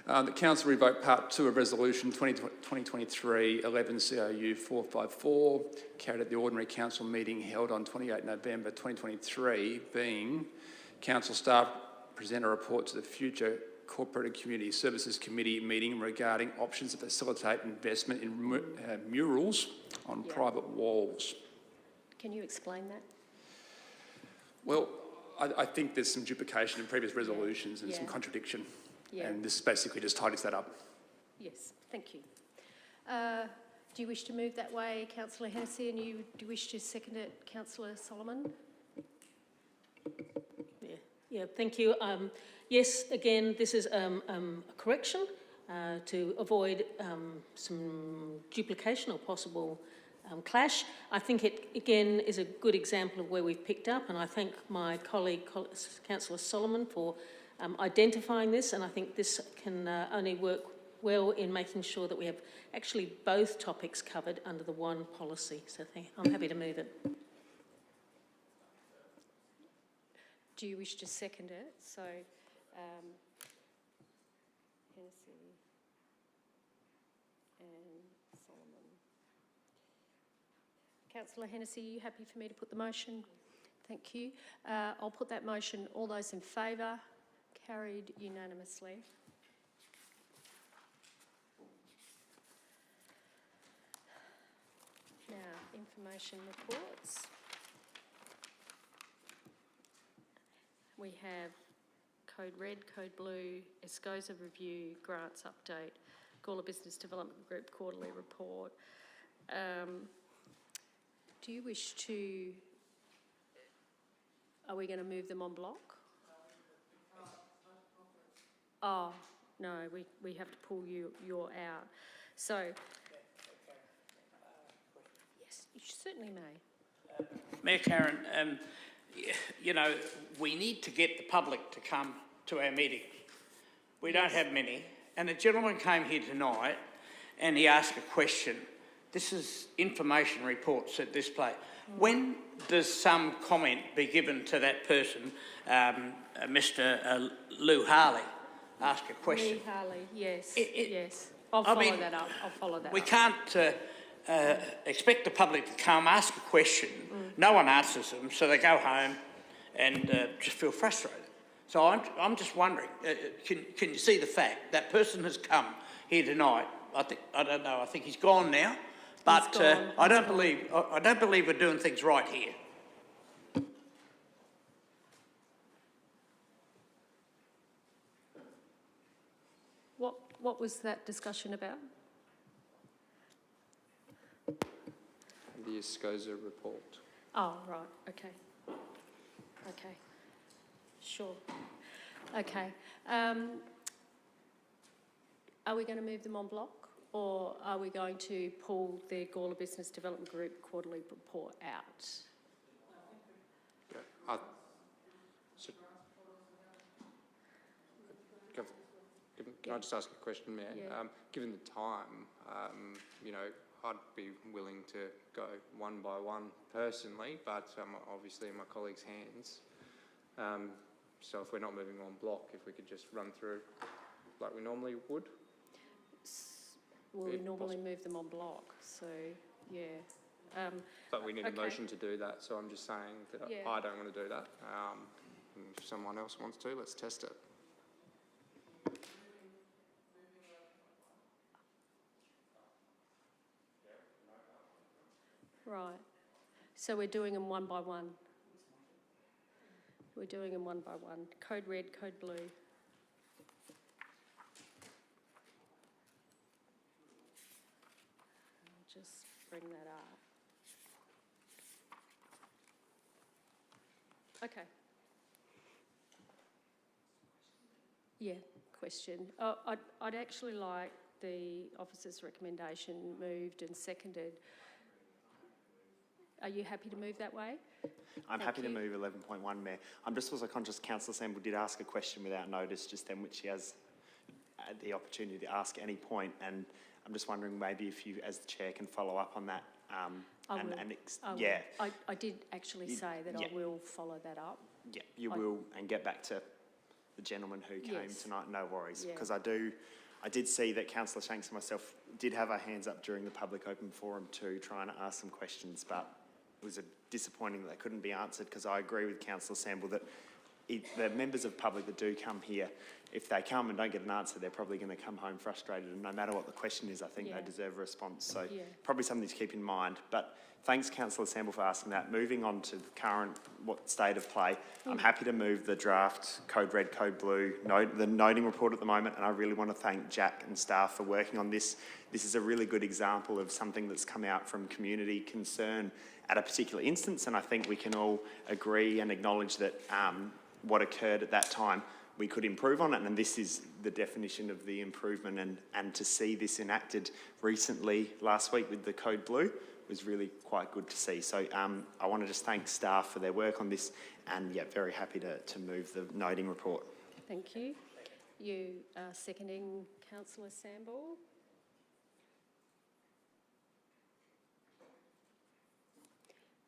The Council revoked Part 2 of Resolution 2023-11 COU 454, carried at the Ordinary Council meeting held on 28 November 2023, being Council staff present a report to the future Corporate and Community Services Committee meeting regarding options to facilitate investment in murals on private walls. Can you explain that? Well, I think there's some duplication in previous resolutions and some contradiction, and this basically just tidies that up. Yes, thank you. Do you wish to move that way, Councillor Hennessy, and do you wish to second it, Councillor Solomon? Yeah, thank you. Yes, again, this is a correction to avoid some duplication or possible clash. I think it, again, is a good example of where we've picked up, and I thank my colleague, Councillor Solomon, for identifying this, and I think this can only work well in making sure that we have actually both topics covered under the one policy. So I'm happy to move it. do you wish to second it? So, Hennessy and Solomon. Councillor Hennessy, are you happy for me to put the motion? Thank you. I'll put that motion. All those in favour? Carried unanimously. Now, information reports. We have Code Red, Code Blue, ESCOSA review, grants update, Gawler Business Development Group quarterly report. Do you wish to... Are we going to move them en bloc? Oh, no, we have to pull your out. So, yes, you certainly may. Mayor Karen, you know, we need to get the public to come to our meetings. We don't have many. And a gentleman came here tonight and he asked a question. This is information reports at this place. When does some comment be given to that person, Mr. Lou Harley, ask a question? Lou Harley, yes, yes. I'll follow that up. I'll follow that up. We can't expect the public to come, ask a question, no one answers them, so they go home and just feel frustrated. So I'm just wondering, can you see the fact that person has come here tonight? I don't know. I think he's gone now. But I don't believe we're doing things right here. What was that discussion about? The ESCOSA report. Oh, right, okay. Okay, sure. Okay. Are we going to move them en bloc? Or are we going to pull the Gawler Business Development Group quarterly report out? Yeah, can I just ask a question, Mayor? Yeah. Given the time, you know, I'd be willing to go one by one personally, but obviously in my colleagues' hands. So if we're not moving en bloc, if we could just run through like we normally would. Well, we normally move them en bloc, so yeah. But we need a motion to do that, so I'm just saying that I don't want to do that. If someone else wants to, let's test it. Right. So we're doing them one by one. We're doing them one by one. Code Red, Code Blue. Just bring that up. Okay. Yeah, question. Oh, I'd actually like the officer's recommendation moved and seconded. Are you happy to move that way? I'm happy to move 11.1, Mayor. I'm just also conscious Councillor Sample did ask a question without notice just then, which he has the opportunity to ask at any point, and I'm just wondering maybe if you, as the Chair, can follow up on that. I will. Yeah. I did actually say that I will follow that up. Yeah, you will, and get back to the gentleman who came tonight. No worries, because I did see that Councillor Shanks and myself did have our hands up during the public open forum too, trying to ask some questions, but it was disappointing that they couldn't be answered, because I agree with Councillor Sample that the members of public that do come here, if they come and don't get an answer, they're probably going to come home frustrated, and no matter what the question is, I think they deserve a response. So probably something to keep in mind. But thanks, Councillor Sample, for asking that. Moving on to the current state of play, I'm happy to move the draft Code Red, Code Blue, the noting report at the moment, and I really want to thank Jack and staff for working on this. This is a really good example of something that's come out from community concern at a particular instance, and I think we can all agree and acknowledge that what occurred at that time, we could improve on it, and this is the definition of the improvement, and to see this enacted recently last week with the Code Blue was really quite good to see. So I want to just thank staff for their work on this, and very happy to move the noting report. Thank you. You are seconding Councillor Sample.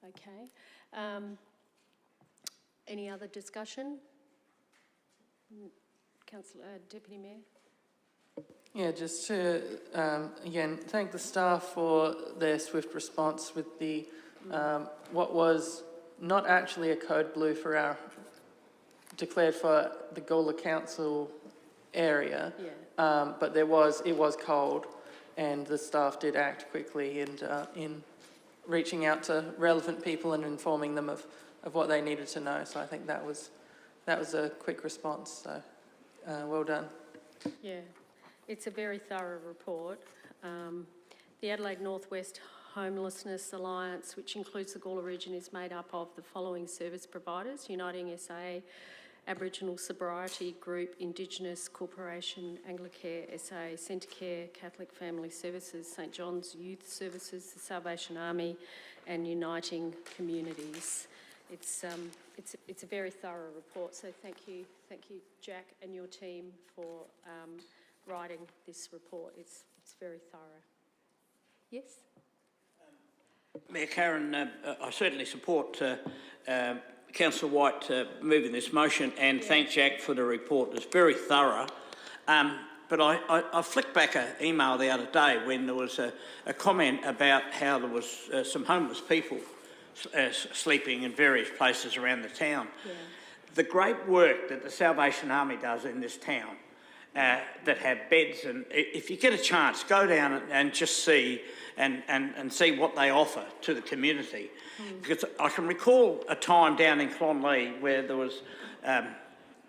Okay. Any other discussion? Councillor, Deputy Mayor. Yeah, just to, again, thank the staff for their swift response with the, what was not actually a code blue for our, declared for the Gawler Council area, but it was cold, and the staff did act quickly and in reaching out to relevant people and informing them of what they needed to know. So I think that was a quick response, so well done. Yeah. It's a very thorough report. The Adelaide Northwest Homelessness Alliance, which includes the Gawler region, is made up of the following service providers: Uniting SA, Aboriginal Sobriety Group, Indigenous Corporation, Anglicare SA, Centrecare, Catholic Family Services, St John's Youth Services, the Salvation Army, and Uniting Communities. It's a very thorough report, so thank you, Jack and your team for writing this report. It's very thorough. Yes? Mayor Karen, I certainly support Councillor White moving this motion, and thank Jack for the report. It's very thorough. But I flicked back an email the other day when there was a comment about how there was some homeless people sleeping in various places around the town. Yeah. The great work that the Salvation Army does in this town, that have beds, and if you get a chance, go down and just see and see what they offer to the community. Because I can recall a time down in Clonlee where there was, I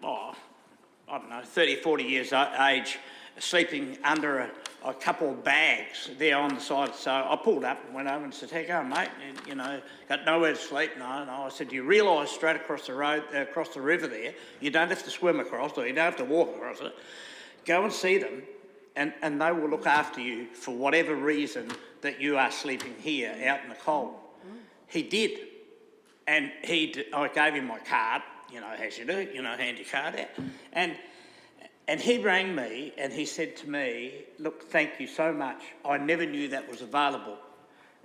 don't know, 30, 40 years age, sleeping under a couple of bags there on the side. So I pulled up and went over and said, "Hey, go on, mate, you know, got nowhere to sleep." No. I said, "Do you realise straight across the road, across the river there, you don't have to swim across, or you don't have to walk across it. Go and see them, and they will look after you for whatever reason that you are sleeping here out in the cold." He did. And I gave him my card, you know, as you do, you know, hand your card out. And he rang me and he said to me, "Look, thank you so much. I never knew that was available."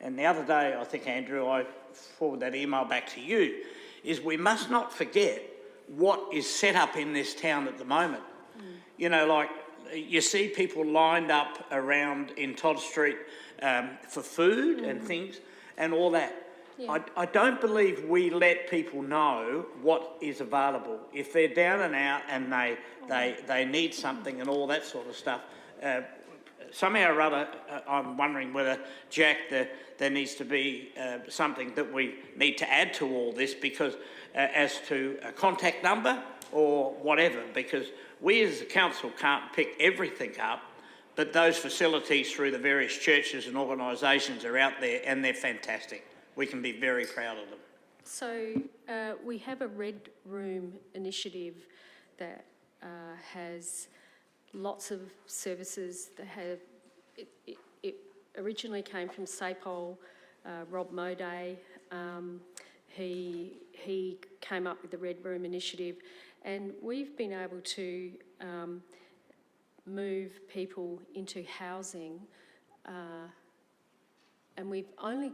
And the other day, I think, Andrew, I forwarded that email back to you, is we must not forget what is set up in this town at the moment. You know, like you see people lined up around in Todd Street for food and things and all that. Yeah. I don't believe we let people know what is available. If they're down and out and they need something and all that sort of stuff, somehow or other, I'm wondering whether, Jack, there needs to be something that we need to add to all this, because as to a contact number or whatever, because we as a council can't pick everything up, but those facilities through the various churches and organisations are out there, and they're fantastic. We can be very proud of them. So we have a Red Room initiative that has lots of services that have... It originally came from SAPOL, Rob Moday. He came up with the Red Room initiative, and we've been able to move people into housing, and we've only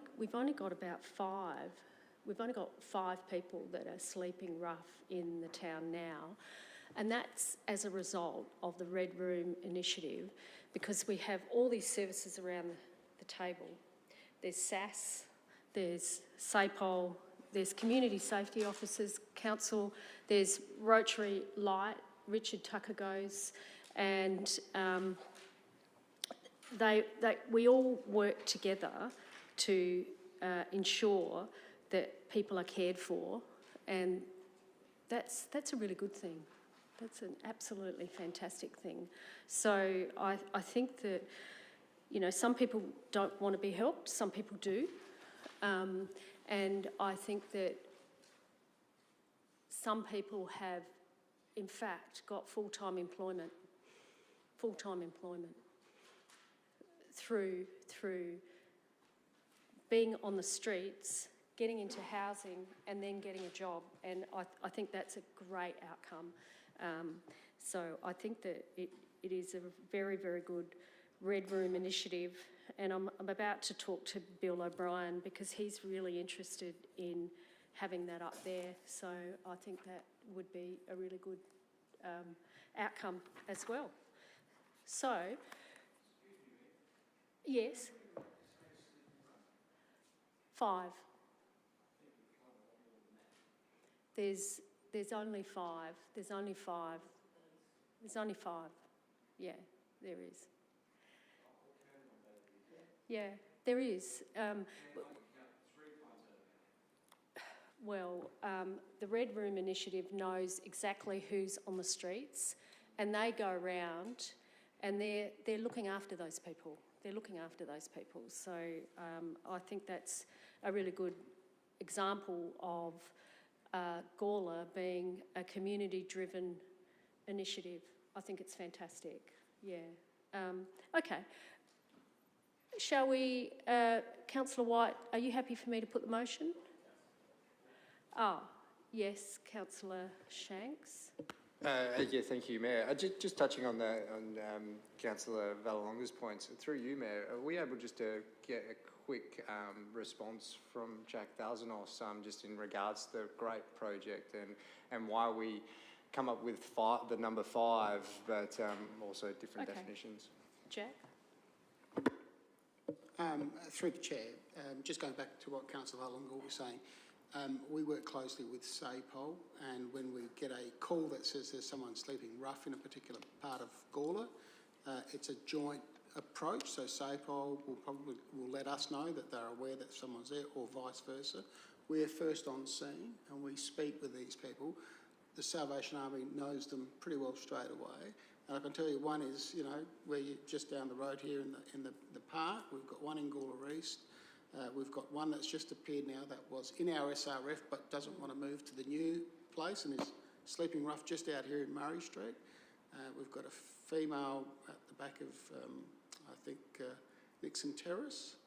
got about 5. We've only got 5 people that are sleeping rough in the town now, and that's as a result of the Red Room initiative, because we have all these services around the table. There's SAS, there's SAPOL, there's Community Safety Officers Council, there's Rotary Light, Richard Tucker goes, and we all work together to ensure that people are cared for, and that's a really good thing. That's an absolutely fantastic thing. So I think that, you know, some people don't want to be helped, some people do, and I think that some people have, in fact, got full-time employment through being on the streets, getting into housing, and then getting a job. And I think that's a great outcome. So I think that it is a very, very good Red Room initiative. And I'm about to talk to Bill O'Brien, because he's really interested in having that up there. So I think that would be a really good outcome as well. So, yes. 5. There's only 5. There's only 5. There's only 5. Yeah, there is. Yeah, there is. The Red Room Initiative knows exactly who's on the streets, and they go around and they're looking after those people. They're looking after those people. So I think that's a really good example of Gawler being a community-driven initiative. I think it's fantastic. Yeah. Okay. Shall we, Councillor White, are you happy for me to put the motion? Yes, Councillor Shanks. Yeah, thank you, Mayor. Just touching on Councillor Vallelonga's points, through you, Mayor, are we able just to get a quick response from Jack Thalzanos just in regards to the great project and why we come up with the number 5, but also different definitions? Jack? Through the Chair, just going back to what Councillor Vallelonga was saying, we work closely with SAPOL, and when we get a call that says there's someone sleeping rough in a particular part of Gawler, it's a joint approach. So SAPOL will let us know that they're aware that someone's there, or vice versa. We're first on scene and we speak with these people. The Salvation Army knows them pretty well straight away. And I can tell you one is, you know, where you're just down the road here in the park. We've got one in Gawler East. We've got one that's just appeared now that was in our SRF but doesn't want to move to the new place and is sleeping rough just out here in Murray Street. We've got a female at the back of, I think, Nixon Terrace.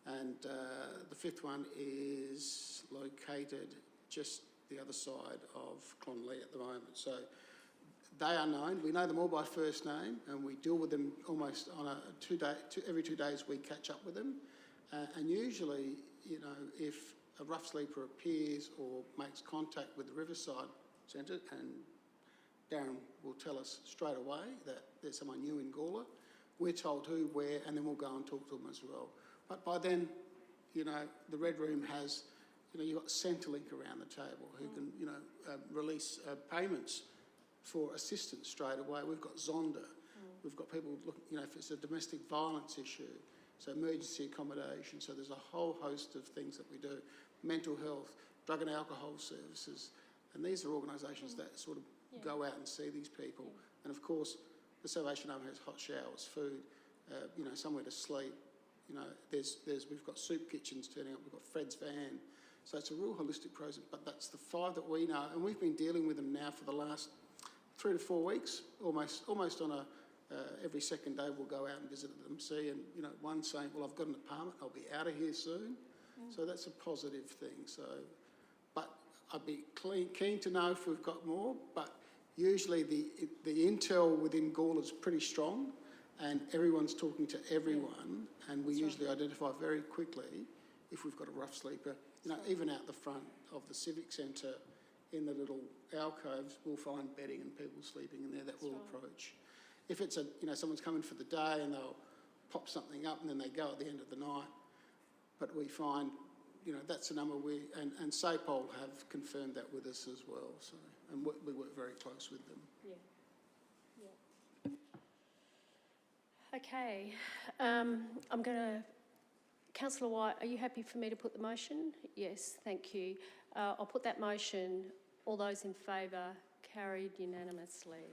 And the 5th one is located just the other side of Clonlea at the moment. So they are known. We know them all by first name, and we deal with them almost on a every 2 days we catch up with them. And usually, you know, if a rough sleeper appears or makes contact with the Riverside Centre, and Darren will tell us straight away that there's someone new in Gawler, we're told who, where, and then we'll go and talk to them as well. But by then, you know, the Red Room has, you know, you've got Centrelink around the table who can, you know, release payments for assistance straight away. We've got Zonda. We've got people looking, you know, if it's a domestic violence issue, so emergency accommodation. So there's a whole host of things that we do. Mental health, drug and alcohol services. And these are organisations that sort of go out and see these people. And of course, the Salvation Army has hot showers, food, you know, somewhere to sleep. You know, we've got soup kitchens turning up. We've got Fred's van. So it's a real holistic process. But that's the 5 that we know, and we've been dealing with them now for the last 3 to 4 weeks, almost on a every second day we'll go out and visit them, see, and you know, one saying, well, I've got an apartment, I'll be out of here soon. So that's a positive thing. So, but I'd be keen to know if we've got more, but usually the intel within Gawler is pretty strong, and everyone's talking to everyone, and we usually identify very quickly if we've got a rough sleeper. You know, even out the front of the Civic Centre, in the little alcoves, we'll find bedding and people sleeping in there that we'll approach. If it's someone's coming for the day and they'll pop something up and then they go at the end of the night, but we find, you know, that's the number and SAPOL have confirmed that with us as well. So, and we work very close with them. Yeah. Okay. I'm going to... Councillor White, are you happy for me to put the motion? Yes, thank you. I'll put that motion. All those in favour? Carried unanimously.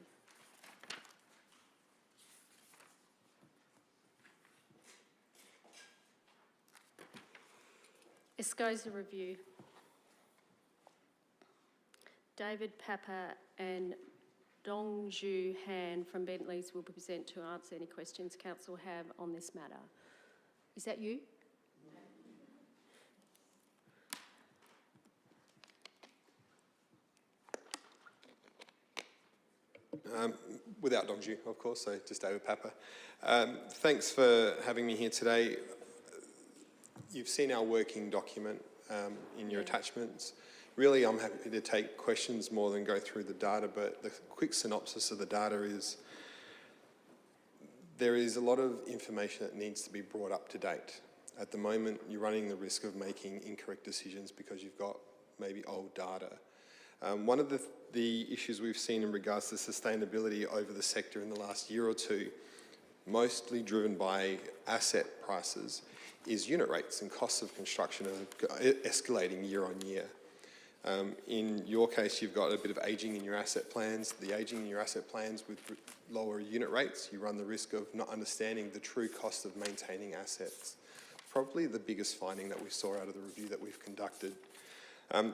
Escosa review. David Papa and Dongju Han from Bentleys will be present to answer any questions Council have on this matter. Is that you? Without Dongju, of course, so just David Papa. Thanks for having me here today. You've seen our working document. in your attachments. Really, I'm happy to take questions more than go through the data, but the quick synopsis of the data is there is a lot of information that needs to be brought up to date. At the moment, you're running the risk of making incorrect decisions because you've got maybe old data. One of the issues we've seen in regards to sustainability over the sector in the last year or two, mostly driven by asset prices, is unit rates and costs of construction are escalating year on year. In your case, you've got a bit of ageing in your asset plans. The ageing in your asset plans with lower unit rates, you run the risk of not understanding the true cost of maintaining assets. Probably the biggest finding that we saw out of the review that we've conducted.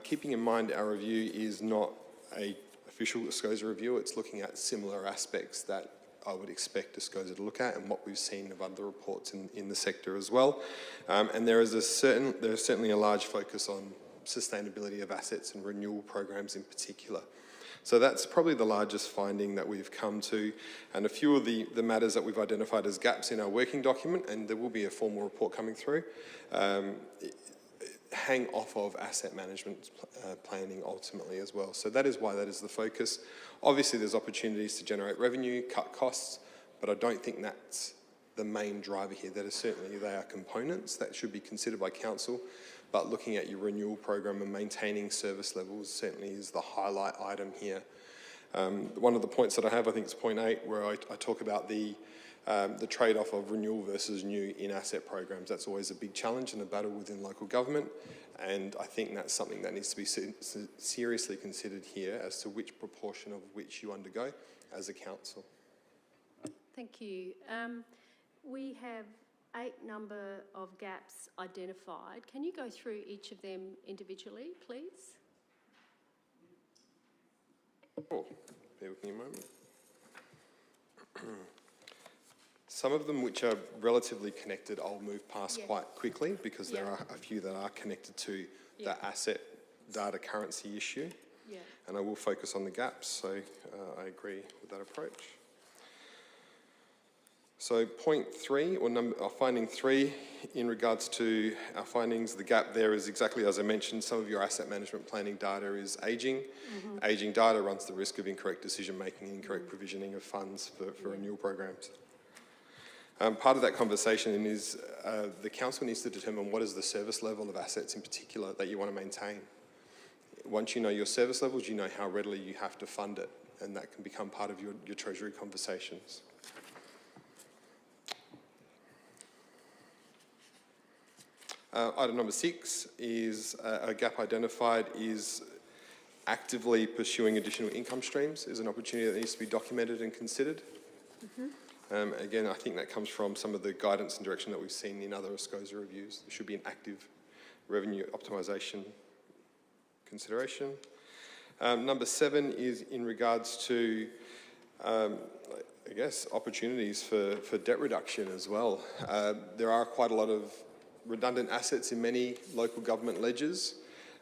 Keeping in mind our review is not an official disclosure review, it's looking at similar aspects that I would expect disclosure to look at and what we've seen of other reports in the sector as well. And there is certainly a large focus on sustainability of assets and renewal programs in particular. So that's probably the largest finding that we've come to, and a few of the matters that we've identified as gaps in our working document, and there will be a formal report coming through, hang off of asset management planning ultimately as well. So that is why that is the focus. Obviously there's opportunities to generate revenue, cut costs, but I don't think that's the main driver here. That is certainly, they are components that should be considered by council, but looking at your renewal program and maintaining service levels certainly is the highlight item here. One of the points that I have, I think it's point 8, where I talk about the trade-off of renewal versus new in asset programs. That's always a big challenge and a battle within local government, and I think that's something that needs to be seriously considered here as to which proportion of which you undergo as a council. Thank you. We have 8 number of gaps identified. Can you go through each of them individually, please? Oh, bear with me a moment. Some of them which are relatively connected, I'll move past quite quickly because there are a few that are connected to the asset data currency issue. And I will focus on the gaps, so I agree with that approach. So point 3, or finding 3, in regards to our findings, the gap there is exactly as I mentioned, some of your asset management planning data is ageing. Ageing data runs the risk of incorrect decision making, incorrect provisioning of funds for renewal programs. Part of that conversation is the council needs to determine what is the service level of assets in particular that you want to maintain. Once you know your service levels, you know how readily you have to fund it, and that can become part of your treasury conversations. Item number 6 is a gap identified is actively pursuing additional income streams is an opportunity that needs to be documented and considered. Again, I think that comes from some of the guidance and direction that we've seen in other SCOSA reviews. There should be an active revenue optimisation consideration. Number 7 is in regards to, I guess, opportunities for debt reduction as well. There are quite a lot of redundant assets in many local government ledgers,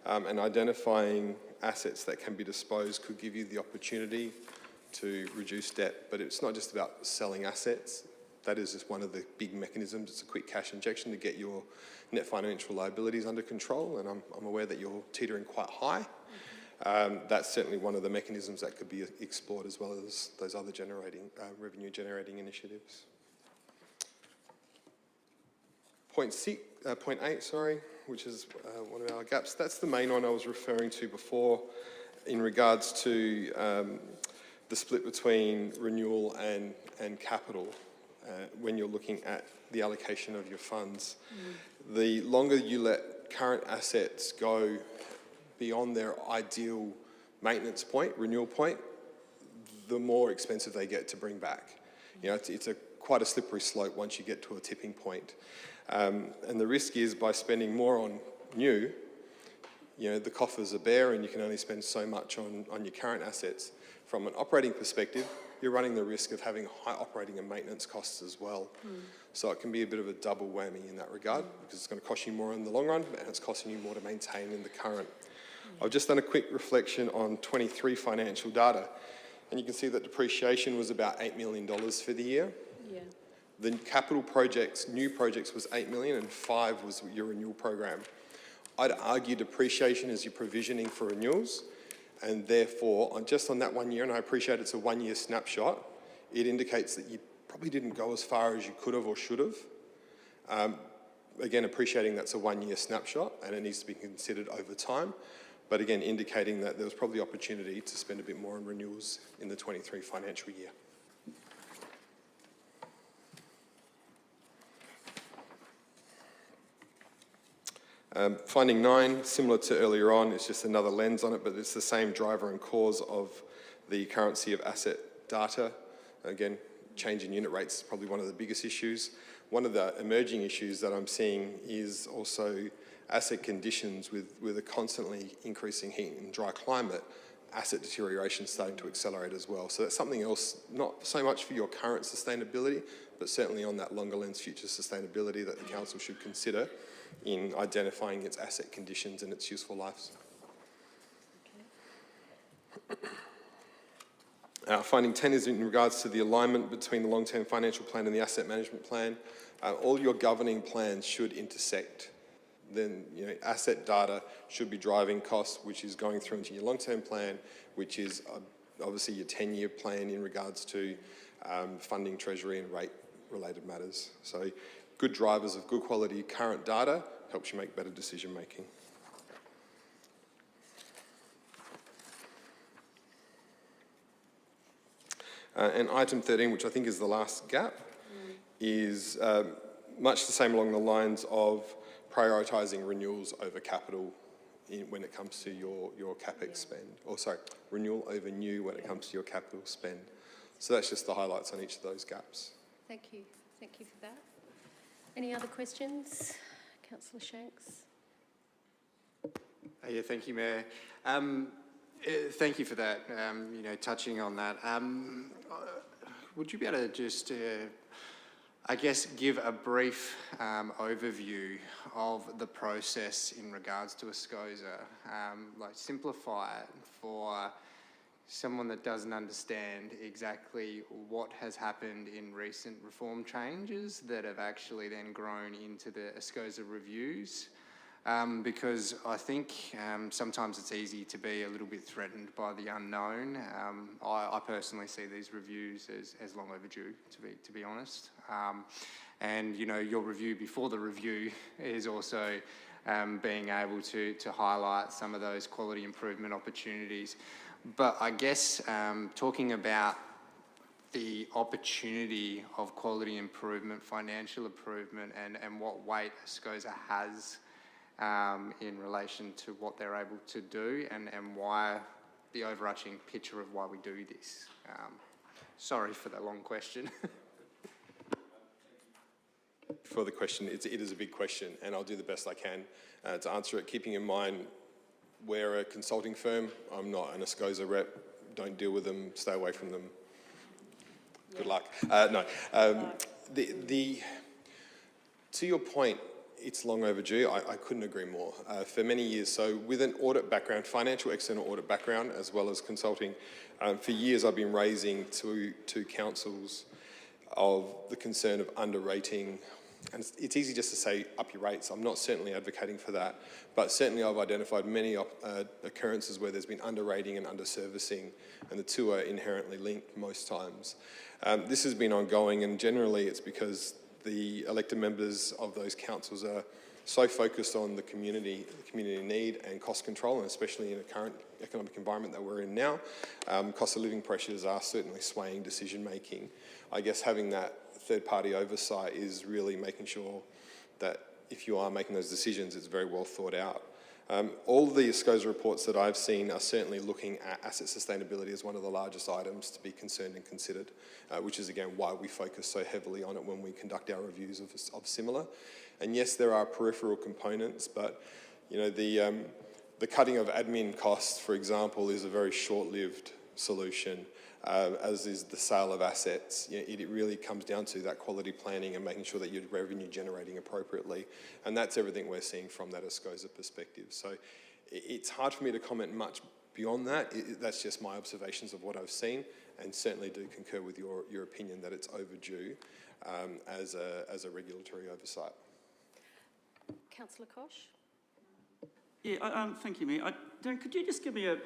and identifying assets that can be disposed could give you the opportunity to reduce debt. But it's not just about selling assets. That is just one of the big mechanisms. It's a quick cash injection to get your net financial liabilities under control, and I'm aware that you're teetering quite high. That's certainly one of the mechanisms that could be explored, as well as those other revenue generating initiatives. Point 8, which is one of our gaps. That's the main one I was referring to before in regards to the split between renewal and capital when you're looking at the allocation of your funds. The longer you let current assets go beyond their ideal maintenance point, renewal point, the more expensive they get to bring back. You know, it's quite a slippery slope once you get to a tipping point. And the risk is by spending more on new, you know, the coffers are bare and you can only spend so much on your current assets. From an operating perspective, you're running the risk of having high operating and maintenance costs as well. So it can be a bit of a double whammy in that regard, because it's going to cost you more in the long run and it's costing you more to maintain in the current. I've just done a quick reflection on 23 financial data, and you can see that depreciation was about $8 million for the year. The capital projects, new projects, was $8 million, and 5 was your renewal program. I'd argue depreciation is your provisioning for renewals, and therefore, just on that 1 year, and I appreciate it's a 1 year snapshot, it indicates that you probably didn't go as far as you could have or should have. Again, appreciating that's a 1 year snapshot and it needs to be considered over time, but again, indicating that there was probably opportunity to spend a bit more on renewals in the 23 financial year. Finding 9, similar to earlier on, it's just another lens on it, but it's the same driver and cause of the currency of asset data. Again, change in unit rates is probably one of the biggest issues. One of the emerging issues that I'm seeing is also asset conditions with a constantly increasing heat and dry climate, asset deterioration starting to accelerate as well. So that's something else, not so much for your current sustainability, but certainly on that longer lens future sustainability that the council should consider in identifying its asset conditions and its useful lives. Finding 10 is in regards to the alignment between the long-term financial plan and the asset management plan. All your governing plans should intersect. Then, asset data should be driving costs, which is going through into your long-term plan, which is obviously your 10-year plan in regards to funding, treasury and rate-related matters. So good drivers of good quality current data helps you make better decision making. And item 13, which I think is the last gap, is much the same along the lines of prioritising renewals over capital when it comes to your CapEx spend. Or sorry, renewal over new when it comes to your capital spend. So that's just the highlights on each of those gaps. Thank you. Thank you for that. Any other questions? Councillor Shanks. Yeah, thank you, Mayor. Thank you for that, touching on that. Would you be able to just, I guess, give a brief overview of the process in regards to a SCOSA? Like simplify it for someone that doesn't understand exactly what has happened in recent reform changes that have actually then grown into the SCOSA reviews. Because I think sometimes it's easy to be a little bit threatened by the unknown. I personally see these reviews as long overdue, to be honest. And your review before the review is also being able to highlight some of those quality improvement opportunities. But I guess talking about the opportunity of quality improvement, financial improvement, and what weight SCOSA has in relation to what they're able to do and why the overarching picture of why we do this. Sorry for the long question. For the question, it is a big question, and I'll do the best I can to answer it, keeping in mind we're a consulting firm. I'm not an SCOSA rep. Don't deal with them. Stay away from them. Good luck. No. To your point, it's long overdue. I couldn't agree more. For many years, so with an audit background, financial external audit background, as well as consulting, for years I've been raising to councils of the concern of underrating. And it's easy just to say up your rates. I'm not certainly advocating for that, but certainly I've identified many occurrences where there's been underrating and underservicing, and the two are inherently linked most times. This has been ongoing, and generally it's because the elected members of those councils are so focused on the community need and cost control, and especially in the current economic environment that we're in now, cost of living pressures are certainly swaying decision making. I guess having that third-party oversight is really making sure that if you are making those decisions, it's very well thought out. All the SCOSA reports that I've seen are certainly looking at asset sustainability as one of the largest items to be concerned and considered, which is again why we focus so heavily on it when we conduct our reviews of similar. And yes, there are peripheral components, but the cutting of admin costs, for example, is a very short-lived solution. As is the sale of assets. It really comes down to that quality planning and making sure that you're revenue generating appropriately. And that's everything we're seeing from that SCOSA perspective. So it's hard for me to comment much beyond that. That's just my observations of what I've seen, and certainly do concur with your opinion that it's overdue as a regulatory oversight. Councillor Koch. Yeah, thank you, Mayor. Dan, could you just give me a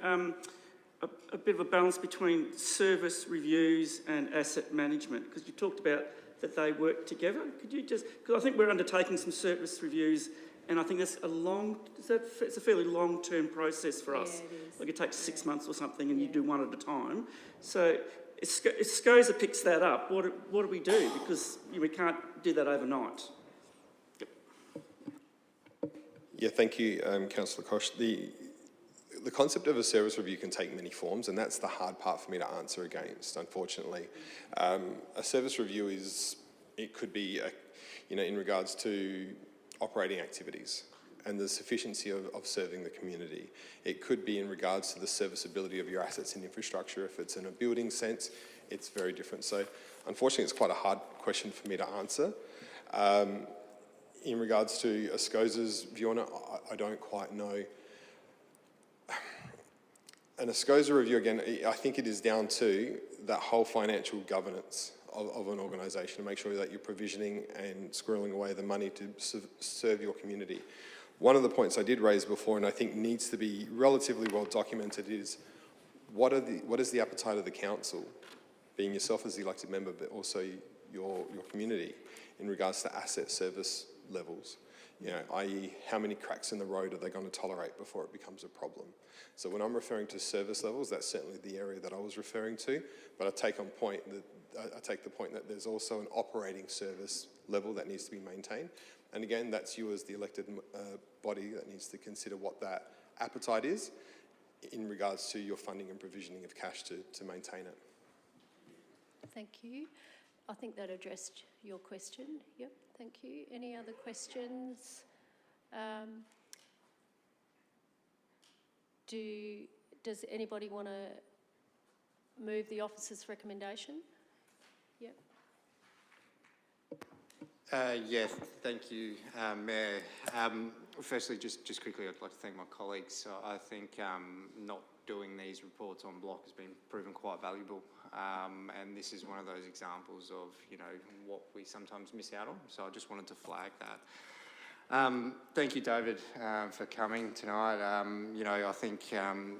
bit of a balance between service reviews and asset management? Because you talked about that they work together. Could you just, because I think we're undertaking some service reviews, and I think that's it's a fairly long-term process for us. It is. Like it takes 6 months or something, and you do one at a time. So if SCOSA picks that up, what do we do? Because we can't do that overnight. Yeah, thank you, Councillor Koch. The concept of a service review can take many forms, and that's the hard part for me to answer against, unfortunately. A service review could be, in regards to operating activities and the sufficiency of serving the community. It could be in regards to the serviceability of your assets and infrastructure. If it's in a building sense, it's very different. So, unfortunately, it's quite a hard question for me to answer. In regards to SCOSA's view on it, I don't quite know. And a SCOSA review, again, I think it is down to that whole financial governance of an organisation to make sure that you're provisioning and squirreling away the money to serve your community. One of the points I did raise before, and I think needs to be relatively well documented, is what is the appetite of the council, being yourself as the elected member, but also your community, in regards to asset service levels, i.e. how many cracks in the road are they going to tolerate before it becomes a problem. So when I'm referring to service levels, that's certainly the area that I was referring to, but I take the point that there's also an operating service level that needs to be maintained. And again, that's you as the elected body that needs to consider what that appetite is in regards to your funding and provisioning of cash to maintain it. Thank you. I think that addressed your question. Yep, thank you. Any other questions? Does anybody want to move the officer's recommendation? Yep. Yes, thank you, Mayor. Firstly, just quickly, I'd like to thank my colleagues. I think not doing these reports en bloc has been proven quite valuable, and this is one of those examples of what we sometimes miss out on. So I just wanted to flag that. Thank you, David, for coming tonight. I think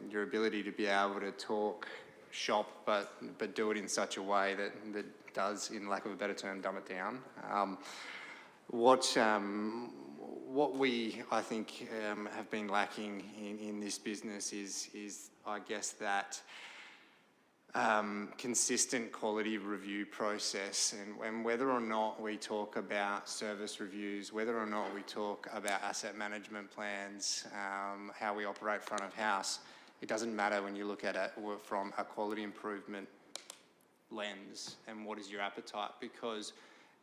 your ability to be able to talk shop, but do it in such a way that does, in lack of a better term, dumb it down. What we, I think, have been lacking in this business is I guess, that consistent quality review process, and whether or not we talk about service reviews, whether or not we talk about asset management plans, how we operate front of house, it doesn't matter when you look at it from a quality improvement lens and what is your appetite, because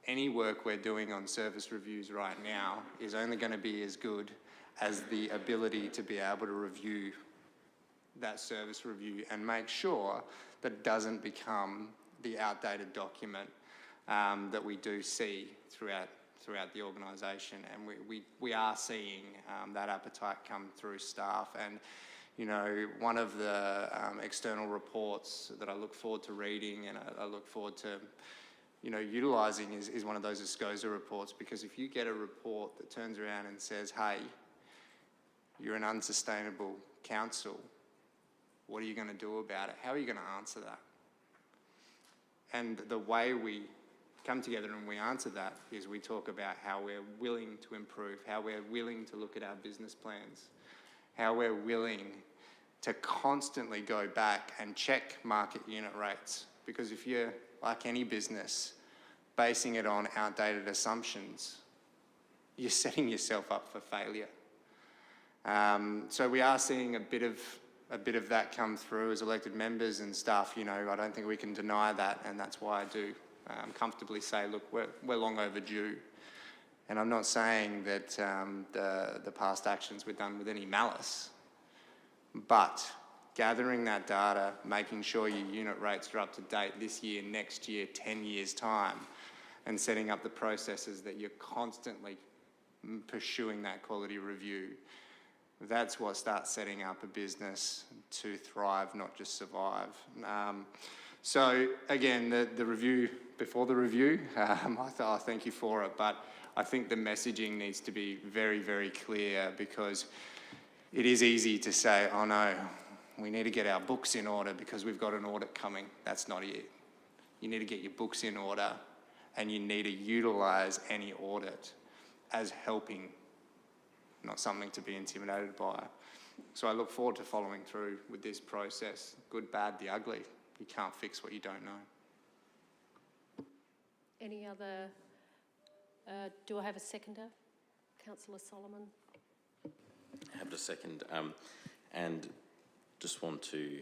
any work we're doing on service reviews right now is only going to be as good as the ability to be able to review that service review and make sure that it doesn't become the outdated document that we do see throughout the organisation. And we are seeing that appetite come through staff. And one of the external reports that I look forward to reading and I look forward to utilising is one of those SCOSA reports, because if you get a report that turns around and says, hey, you're an unsustainable council, what are you going to do about it? How are you going to answer that? And the way we come together and we answer that is we talk about how we're willing to improve, how we're willing to look at our business plans, how we're willing to constantly go back and check market unit rates. Because if you're, like any business, basing it on outdated assumptions, you're setting yourself up for failure. So we are seeing a bit of that come through as elected members and staff. I don't think we can deny that, and that's why I do comfortably say, look, we're long overdue. And I'm not saying that the past actions were done with any malice, but gathering that data, making sure your unit rates are up to date this year, next year, 10 years' time, and setting up the processes that you're constantly pursuing that quality review. That's what starts setting up a business to thrive, not just survive. So again, the review, before the review, I thank you for it, but I think the messaging needs to be very, very clear, because it is easy to say, oh no, we need to get our books in order because we've got an audit coming. That's not it. You need to get your books in order and you need to utilise any audit as helping, not something to be intimidated by. So I look forward to following through with this process. Good, bad, the ugly. You can't fix what you don't know. Any other, do I have a seconder? Councillor Solomon. I have a second, and just want to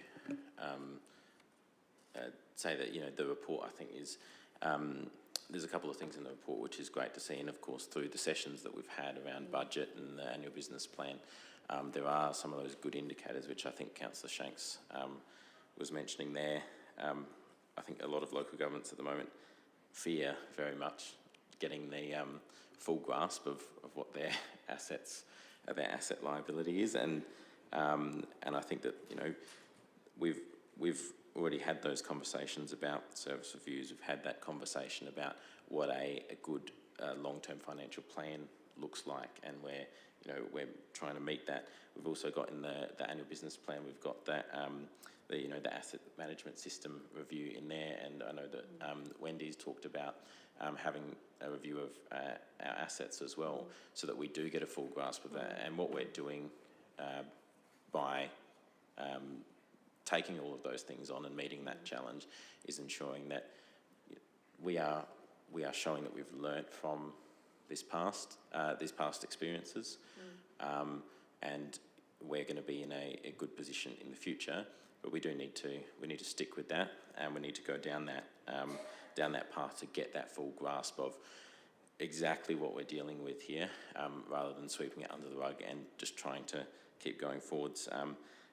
say that, you know, the report, I think, is, there's a couple of things in the report which is great to see, and of course through the sessions that we've had around budget and the annual business plan, there are some of those good indicators which I think Councillor Shanks was mentioning there. I think a lot of local governments at the moment fear very much getting the full grasp of what their assets, their asset liability is, and I think that, you know, we've already had those conversations about service reviews. We've had that conversation about what a good long-term financial plan looks like, and we're trying to meet that. We've also got in the annual business plan, we've got that the asset management system review in there, and I know that Wendy's talked about having a review of our assets as well, so that we do get a full grasp of that. And what we're doing by taking all of those things on and meeting that challenge is ensuring that we are showing that we've learnt from these past experiences, and we're going to be in a good position in the future. But we need to stick with that, and we need to go down that path to get that full grasp of exactly what we're dealing with here, rather than sweeping it under the rug and just trying to keep going forwards.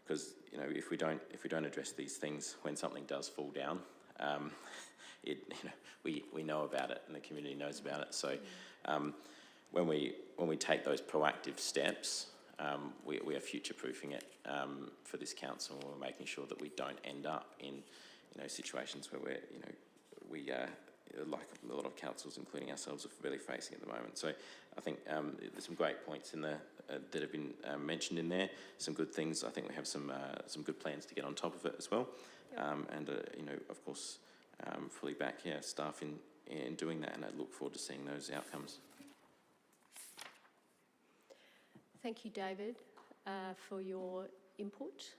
Because you know, if we don't address these things when something does fall down, we know about it and the community knows about it. So when we take those proactive steps, we are future-proofing it for this council. We're making sure that we don't end up in situations where we like a lot of councils, including ourselves, are really facing at the moment. So I think there's some great points in there that have been mentioned in there. Some good things. I think we have some good plans to get on top of it as well. And of course, fully back staff in doing that, and I look forward to seeing those outcomes. Thank you, David, for your input.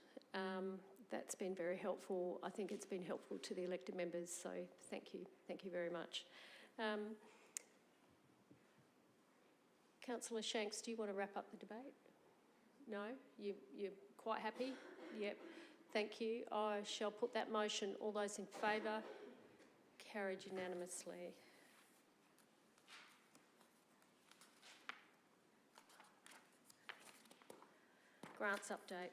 That's been very helpful. I think it's been helpful to the elected members, so thank you. Thank you very much. Councillor Shanks, do you want to wrap up the debate? No? You're quite happy? Yep. Thank you. I shall put that motion. All those in favour? Carried unanimously. Grants update.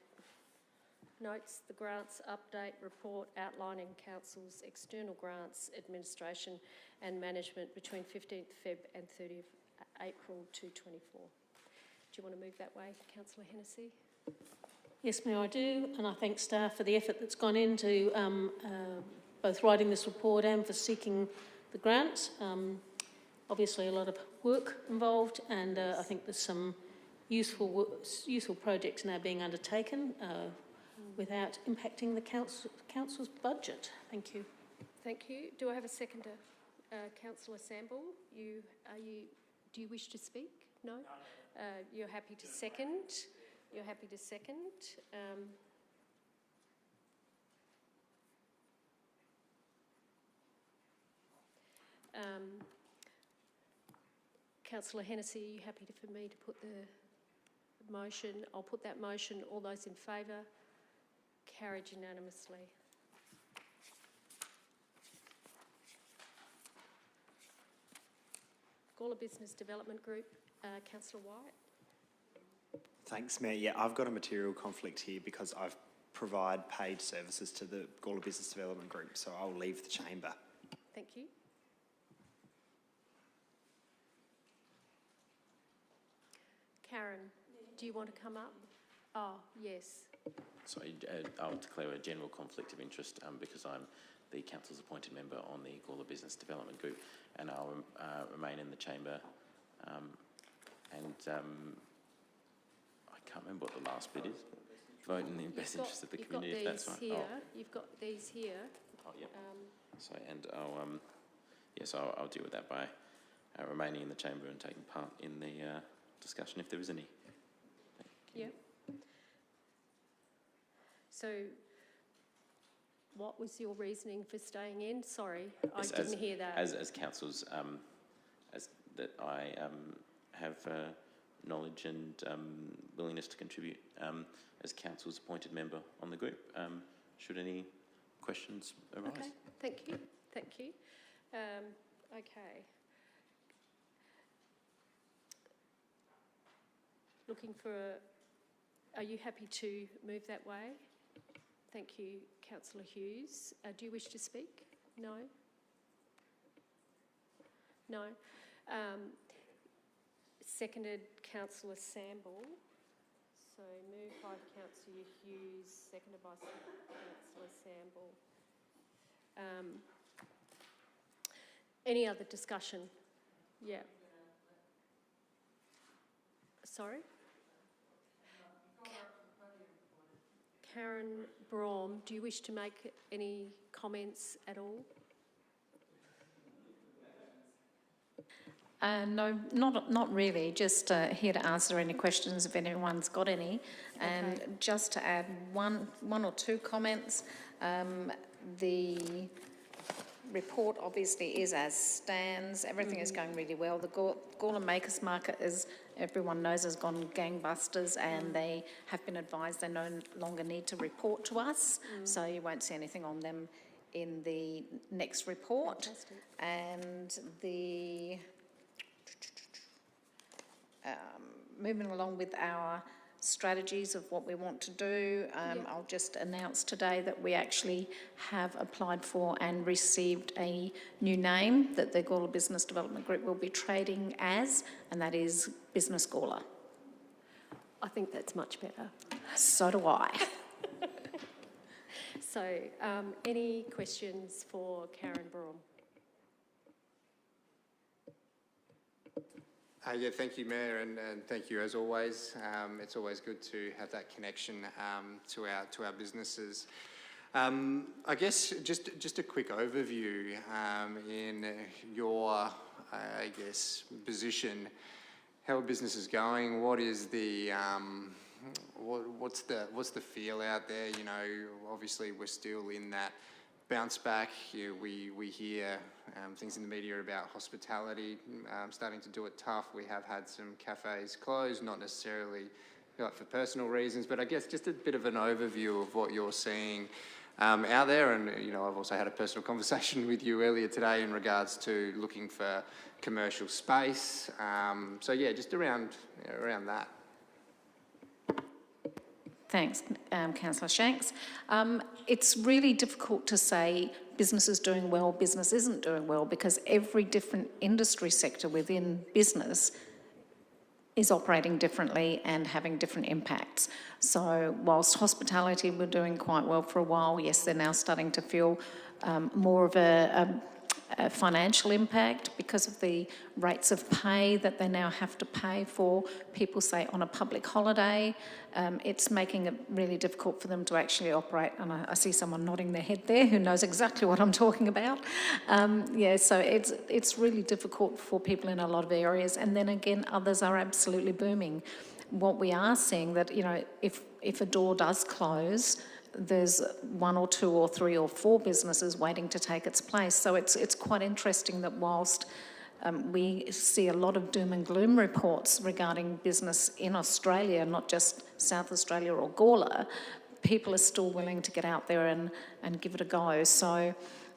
Notes the grants update report outlining Council's external grants administration and management between 15th Feb and 30th April 2024. Do you want to move that way, Councillor Hennessy? Yes, Mayor, I do, and I thank staff for the effort that's gone into both writing this report and for seeking the grants. Obviously a lot of work involved, and I think there's some useful projects now being undertaken without impacting the council's budget. Thank you. Thank you. Do I have a seconder? Councillor Samble, do you wish to speak? No? You're happy to second? You're happy to second? Councillor Hennessy, are you happy for me to put the motion? I'll put that motion. All those in favour? Carried unanimously. Gawler Business Development Group, Councillor White. Thanks, Mayor. Yeah, I've got a material conflict here because I've provide paid services to the Gawler Business Development Group, so I'll leave the chamber. Thank you. Karen, do you want to come up? Oh, yes. Sorry, I'll declare a general conflict of interest because I'm the council's appointed member on the Gawler Business Development Group, and I'll remain in the chamber. I can't remember what the last bit is. Vote in the best interest of the community, if that's right. You've got these here. Oh, yep. So, and I'll, yes, I'll deal with that by remaining in the chamber and taking part in the discussion if there is any. Yep. So, what was your reasoning for staying in? Sorry, I didn't hear that. As councillors, as that I have knowledge and willingness to contribute as council's appointed member on the group. Should any questions arise? Okay, thank you. Thank you. Okay. Looking for are you happy to move that way? Thank you, Councillor Hughes. Do you wish to speak? No? No. Seconded, Councillor Samble. So moved by Councillor Hughes, seconded by Councillor Samble. Any other discussion? Yeah. Sorry? Karen Braum, do you wish to make any comments at all? No, not really. Just here to answer any questions if anyone's got any. And Okay. just to add one or two comments, the report obviously is as stands. Everything is going really well. The Gawler Makers Market, as everyone knows, has gone gangbusters, and they have been advised they no longer need to report to us, so you won't see anything on them in the next report. Fantastic. And the moving along with our strategies of what we want to do, I'll just announce today that we actually have applied for and received a new name that the Gawler Business Development Group will be trading as, and that is Business Gawler. I think that's much better. So do I. So, any questions for Karen Braum? Yeah, thank you, Mayor, and thank you as always. It's always good to have that connection to our businesses. I guess just a quick overview in your position. How are businesses going? What is the what's the feel out there? You know, obviously we're still in that bounce back. We hear things in the media about hospitality starting to do it tough. We have had some cafes close, not necessarily for personal reasons, but I guess just a bit of an overview of what you're seeing out there. And, you know, I've also had a personal conversation with you earlier today in regards to looking for commercial space. So, yeah, just around that. Thanks, Councillor Shanks. It's really difficult to say business is doing well, business isn't doing well, because every different industry sector within business is operating differently and having different impacts. So whilst hospitality were doing quite well for a while, yes, they're now starting to feel more of a financial impact because of the rates of pay that they now have to pay for people, say, on a public holiday. It's making it really difficult for them to actually operate, and I see someone nodding their head there who knows exactly what I'm talking about. Yeah, so it's really difficult for people in a lot of areas, and then again, others are absolutely booming. What we are seeing that, you know, if a door does close, there's 1 or 2 or 3 or 4 businesses waiting to take its place. So it's quite interesting that whilst we see a lot of doom and gloom reports regarding business in Australia, not just South Australia or Gawler, people are still willing to get out there and give it a go. So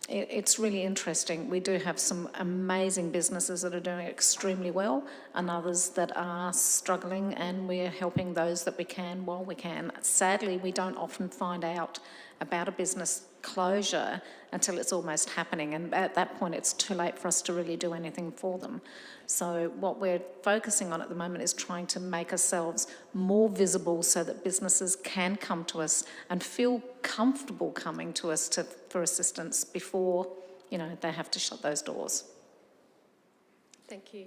it's really interesting. We do have some amazing businesses that are doing extremely well and others that are struggling, and we're helping those that we can while we can. Sadly, we don't often find out about a business closure until it's almost happening, and at that point it's too late for us to really do anything for them. So what we're focusing on at the moment is trying to make ourselves more visible so that businesses can come to us and feel comfortable coming to us for assistance before, you know, they have to shut those doors. Thank you.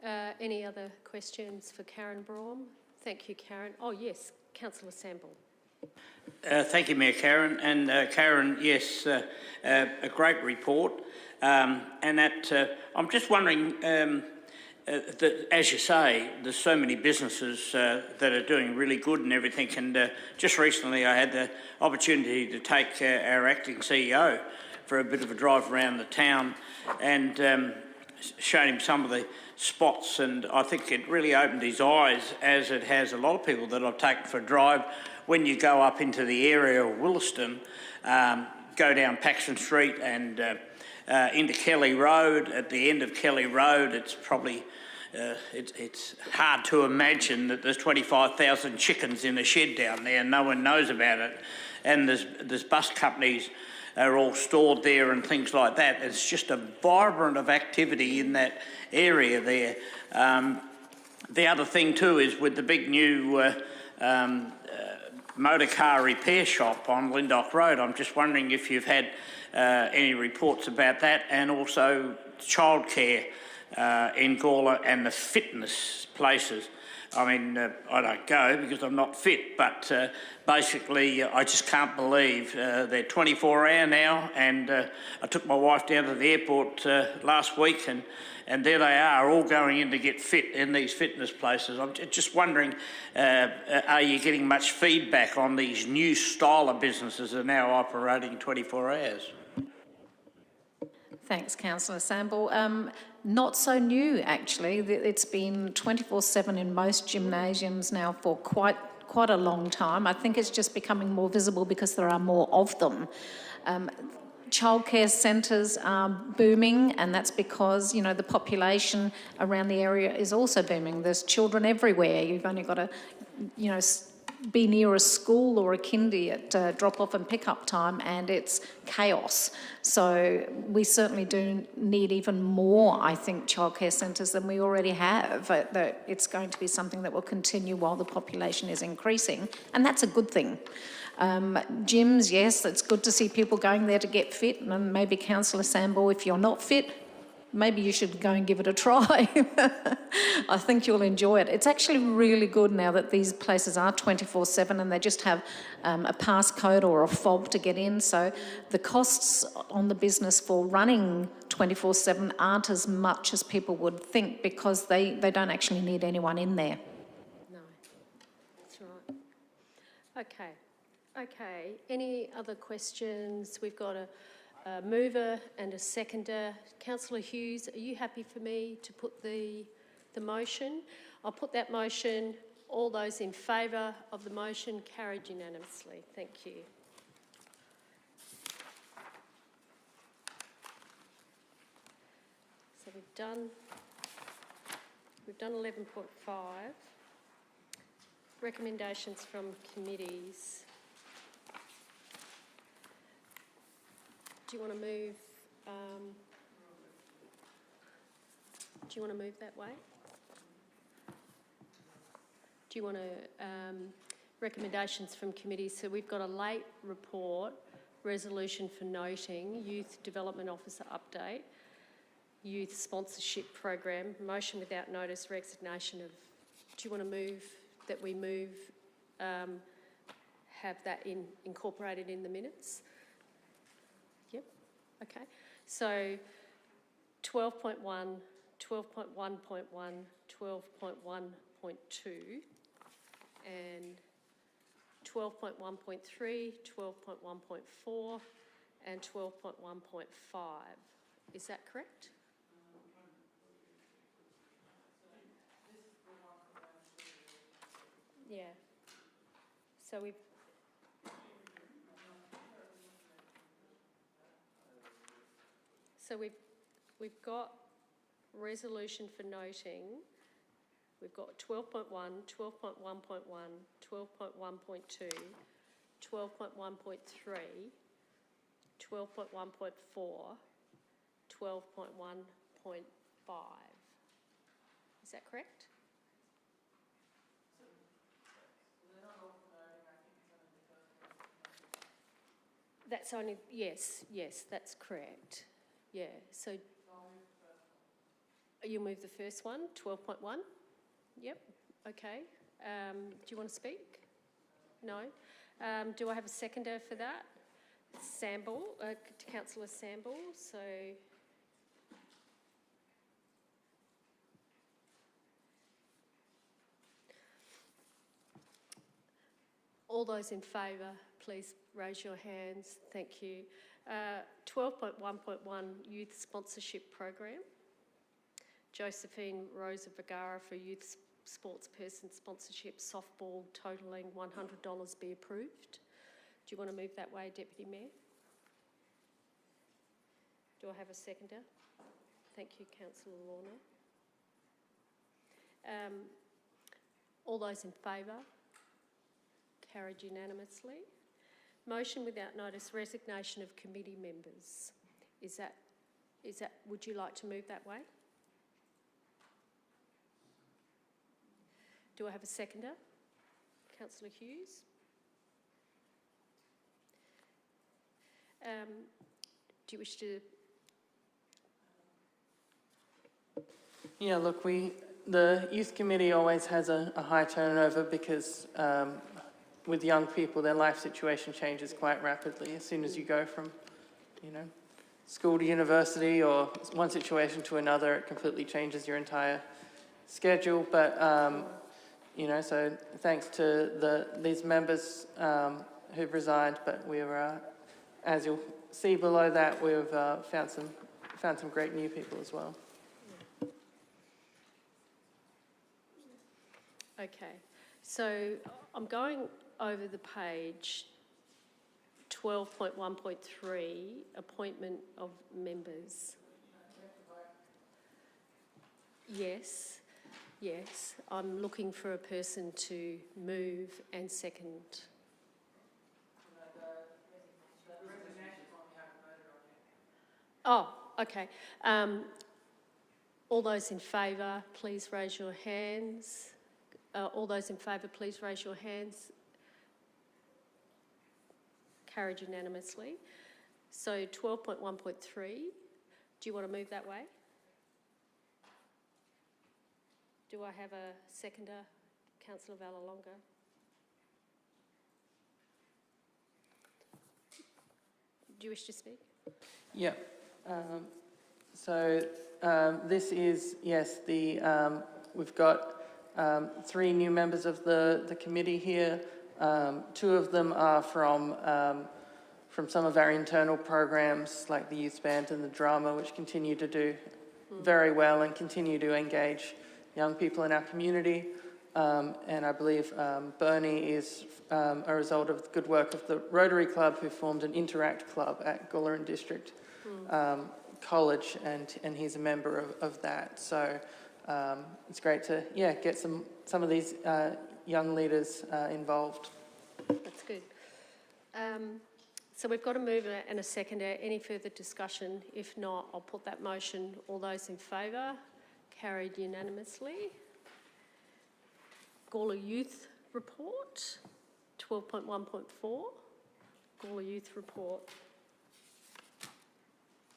Any other questions for Karen Braum? Thank you, Karen. Oh, yes, Councillor Sample. Thank you, Mayor Karen. And Karen, yes, a great report. And that I'm just wondering, that, as you say, there's so many businesses that are doing really good and everything. And just recently, I had the opportunity to take our acting CEO for a bit of a drive around the town and showed him some of the spots, and I think it really opened his eyes, as it has a lot of people that I've taken for a drive. When you go up into the area of Williston, go down Paxton Street and into Kelly Road. At the end of Kelly Road, it's probably it's hard to imagine that there's 25,000 chickens in a shed down there and no one knows about it. And there's bus companies are all stored there and things like that. It's just a vibrant of activity in that area there. The other thing too is with the big new motor car repair shop on Lindock Road, I'm just wondering if you've had any reports about that, and also childcare in Gawler and the fitness places. I mean, I don't go because I'm not fit, but basically I just can't believe they're 24-hour now, and I took my wife down to the airport last week, and there they are, all going in to get fit in these fitness places. I'm just wondering, are you getting much feedback on these new style of businesses that are now operating 24 hours? Thanks, Councillor Sample. Not so new, actually. It's been 24/7 in most gymnasiums now for quite a long time. I think it's just becoming more visible because there are more of them. Childcare centres are booming, and that's because, you know, the population around the area is also booming. There's children everywhere. You've only got to, you know, be near a school or a kindy at drop-off and pick-up time, and it's chaos. So we certainly do need even more, I think, childcare centres than we already have. It's going to be something that will continue while the population is increasing, and that's a good thing. Gyms, yes, it's good to see people going there to get fit, and maybe Councillor Sample, if you're not fit, maybe you should go and give it a try. I think you'll enjoy it. It's actually really good now that these places are 24/7 and they just have a passcode or a fob to get in. So the costs on the business for running 24/7 aren't as much as people would think, because they don't actually need anyone in there. No, that's right. Okay. Any other questions? We've got a mover and a seconder. Councillor Hughes, are you happy for me to put the motion? I'll put that motion. All those in favour of the motion, carried unanimously. Thank you. So we've done 11.5. Recommendations from committees. Do you want to move? Do you want to move that way? Do you want to recommendations from committees? So we've got a late report, resolution for noting, Youth Development Officer update, Youth Sponsorship Program, motion without notice, resignation of. Do you want to move that we move? Have that incorporated in the minutes? Yep, okay. So 12.1, 12.1.1, 12.1.2 and 12.1.3, 12.1.4 and 12.1.5. Is that correct? Yeah. So we've got resolution for noting. We've got 12.1, 12.1.1, 12.1.2, 12.1.3, 12.1.4, 12.1.5. Is that correct? That's only, yes, that's correct. Yeah, so you'll move the first one, 12.1? Yep, okay. Do you want to speak? No? Do I have a seconder for that? Samble, Councillor Samble. So, all those in favour, please raise your hands. Thank you. 12.1.1 Youth Sponsorship Program. Josephine Rosa Vergara for Youth Sportsperson Sponsorship Softball totalling $100 be approved. Do you want to move that way, Deputy Mayor? Do I have a seconder? Thank you, Councillor Lorna. All those in favour? Carried unanimously. Motion without notice, resignation of committee members. Is that, would you like to move that way? Do I have a seconder? Councillor Hughes. Do you wish to? Yeah, look, the youth committee always has a high turnover because with young people, their life situation changes quite rapidly. As soon as you go from, school to university or one situation to another, it completely changes your entire schedule. But so thanks to these members who've resigned, but we're, as you'll see below that, we've found some great new people as well. Okay, so I'm going over the page. 12.1.3, appointment of members. Yes, I'm looking for a person to move and second. Oh, okay. All those in favour, please raise your hands. All those in favour, please raise your hands. Carried unanimously. So 12.1.3, do you want to move that way? Do I have a seconder? Councillor Vallelonga. Do you wish to speak? Yeah. This is, yes, we've got 3 new members of the committee here. 2 of them are from some of our internal programs like the youth band and the drama, which continue to do very well and continue to engage young people in our community. And I believe Bernie is a result of the good work of the Rotary Club, who formed an Interact Club at Gularin District College, and he's a member of that. So it's great to get some of these young leaders involved. That's good. So we've got a mover and a seconder. Any further discussion? If not, I'll put that motion. All those in favour? Carried unanimously. Gawler Youth Report, 12.1.4. Gawler Youth Report.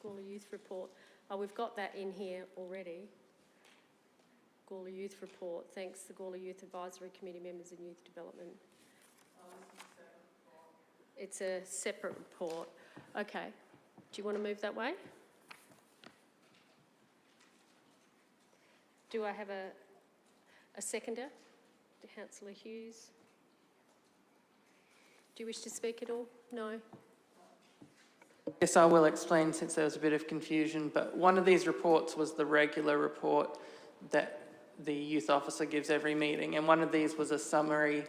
Gawler Youth Report. Oh, we've got that in here already. Gawler Youth Report. Thanks, the Gawler Youth Advisory Committee members and Youth Development. It's a separate report. Okay. Do you want to move that way? Do I have a seconder? Councillor Hughes. Do you wish to speak at all? No? Yes, I will explain since there was a bit of confusion, but one of these reports was the regular report that the youth officer gives every meeting, and one of these was a summary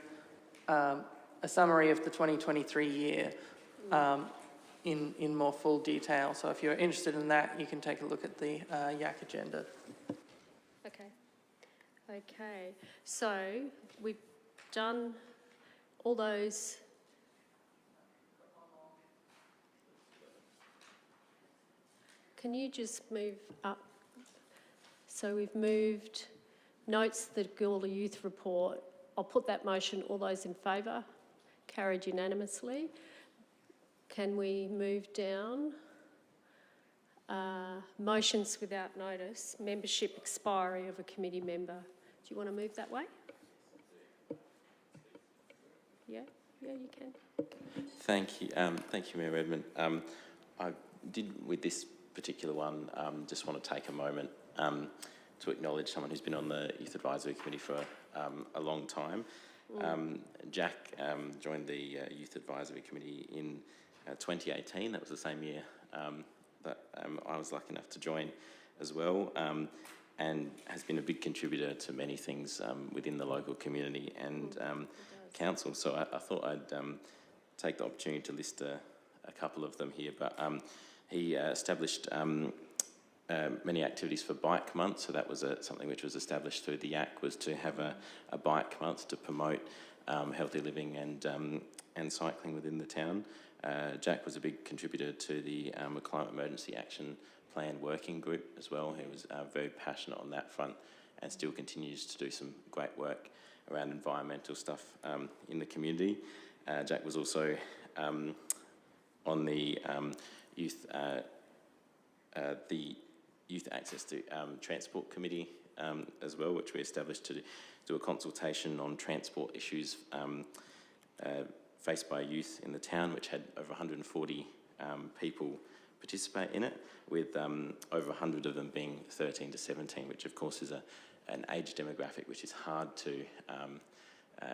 of the 2023 year in more full detail. So if you're interested in that, you can take a look at the YAC agenda. Okay, so we've done all those. Can you just move up? So we've moved notes the Gawler Youth Report. I'll put that motion. All those in favour? Carried unanimously. Can we move down? Motions without notice. Membership expiry of a committee member. Do you want to move that way? Yeah, you can. Thank you, Mayor Redmond. I did, with this particular one, just want to take a moment to acknowledge someone who's been on the Youth Advisory Committee for a long time. Jack joined the Youth Advisory Committee in 2018. That was the same year that I was lucky enough to join as well, and has been a big contributor to many things within the local community and council. So I thought I'd take the opportunity to list a couple of them here. But he established many activities for Bike Month. So that was something which was established through the ACT, was to have a Bike Month to promote healthy living and cycling within the town. Jack was a big contributor to the Climate Emergency Action Plan Working Group as well. He was very passionate on that front and still continues to do some great work around environmental stuff in the community. Jack was also on the Youth Access to Transport Committee as well, which we established to do a consultation on transport issues faced by youth in the town, which had over 140 people participate in it, with over 100 of them being 13 to 17, which of course is an age demographic which is hard to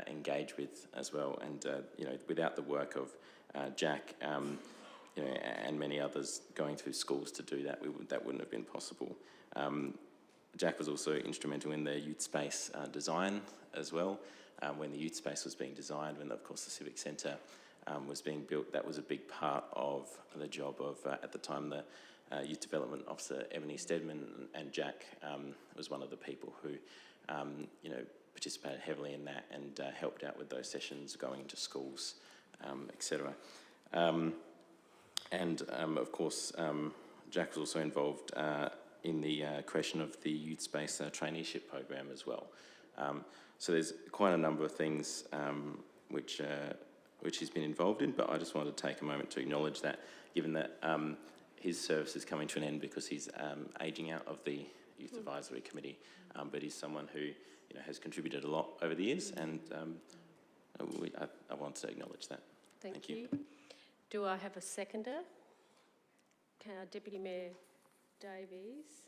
engage with as well. And you know, without the work of Jack, you know, and many others going through schools to do that, that wouldn't have been possible. Jack was also instrumental in the youth space design as well. When the youth space was being designed, when of course the Civic Centre was being built, that was a big part of the job of, at the time, the Youth Development Officer, Ebony Stedman, and Jack was one of the people who, you know, participated heavily in that and helped out with those sessions, going into schools, etc. And of course, Jack was also involved in the creation of the Youth Space Traineeship Program as well. So there's quite a number of things which he's been involved in, but I just wanted to take a moment to acknowledge that, given that his service is coming to an end because he's ageing out of the Youth Advisory Committee, but he's someone who, you know, has contributed a lot over the years, and I want to acknowledge that. Thank you. Do I have a seconder? Deputy Mayor Davies.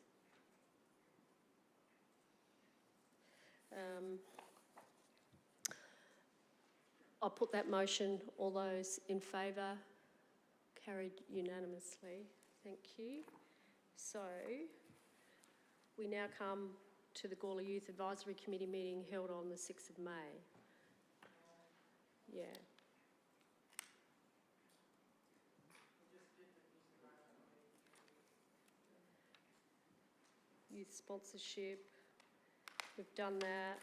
I'll put that motion. All those in favour? Carried unanimously. Thank you. So we now come to the Gawler Youth Advisory Committee meeting held on the 6th of May. Yeah. Youth sponsorship, we've done that.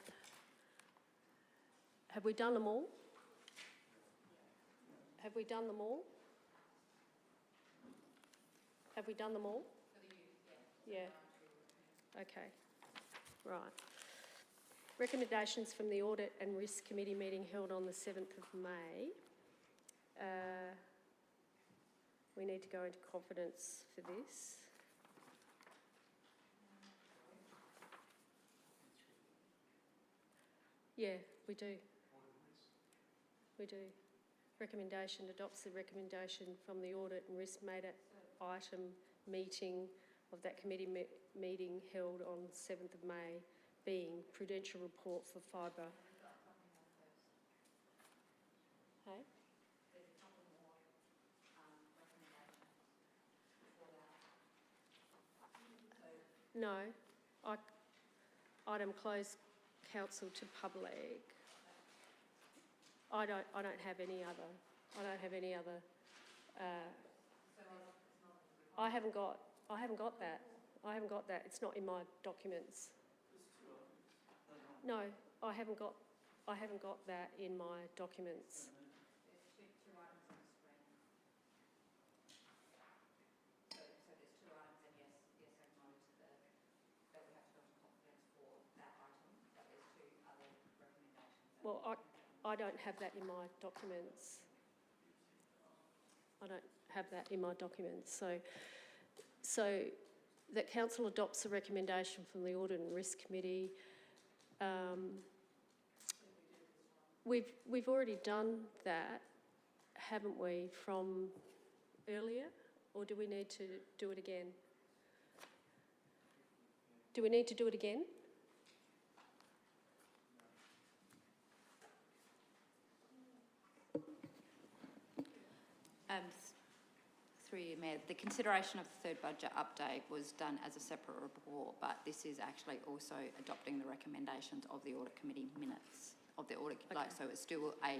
Have we done them all? Have we done them all? Have we done them all? Yeah. Okay. Right. Recommendations from the Audit and Risk Committee meeting held on the 7th of May. We need to go into confidence for this. Yeah, we do. We do. Recommendation adopts the recommendation from the Audit and Risk made at item meeting of that committee meeting held on 7th of May, being prudential report for fibre. Hey? No, item closed council to public. I don't have any other. I don't have any other. I haven't got that. I haven't got that. It's not in my documents. No, I haven't got that in my documents. Well, I don't have that in my documents. I don't have that in my documents. So that council adopts a recommendation from the Audit and Risk Committee. We've already done that, haven't we, from earlier? Or do we need to do it again? Do we need to do it again? Through you, Mayor, the consideration of the third budget update was done as a separate report, but this is actually also adopting the recommendations of the Audit Committee minutes of the Audit, Okay. so it's still a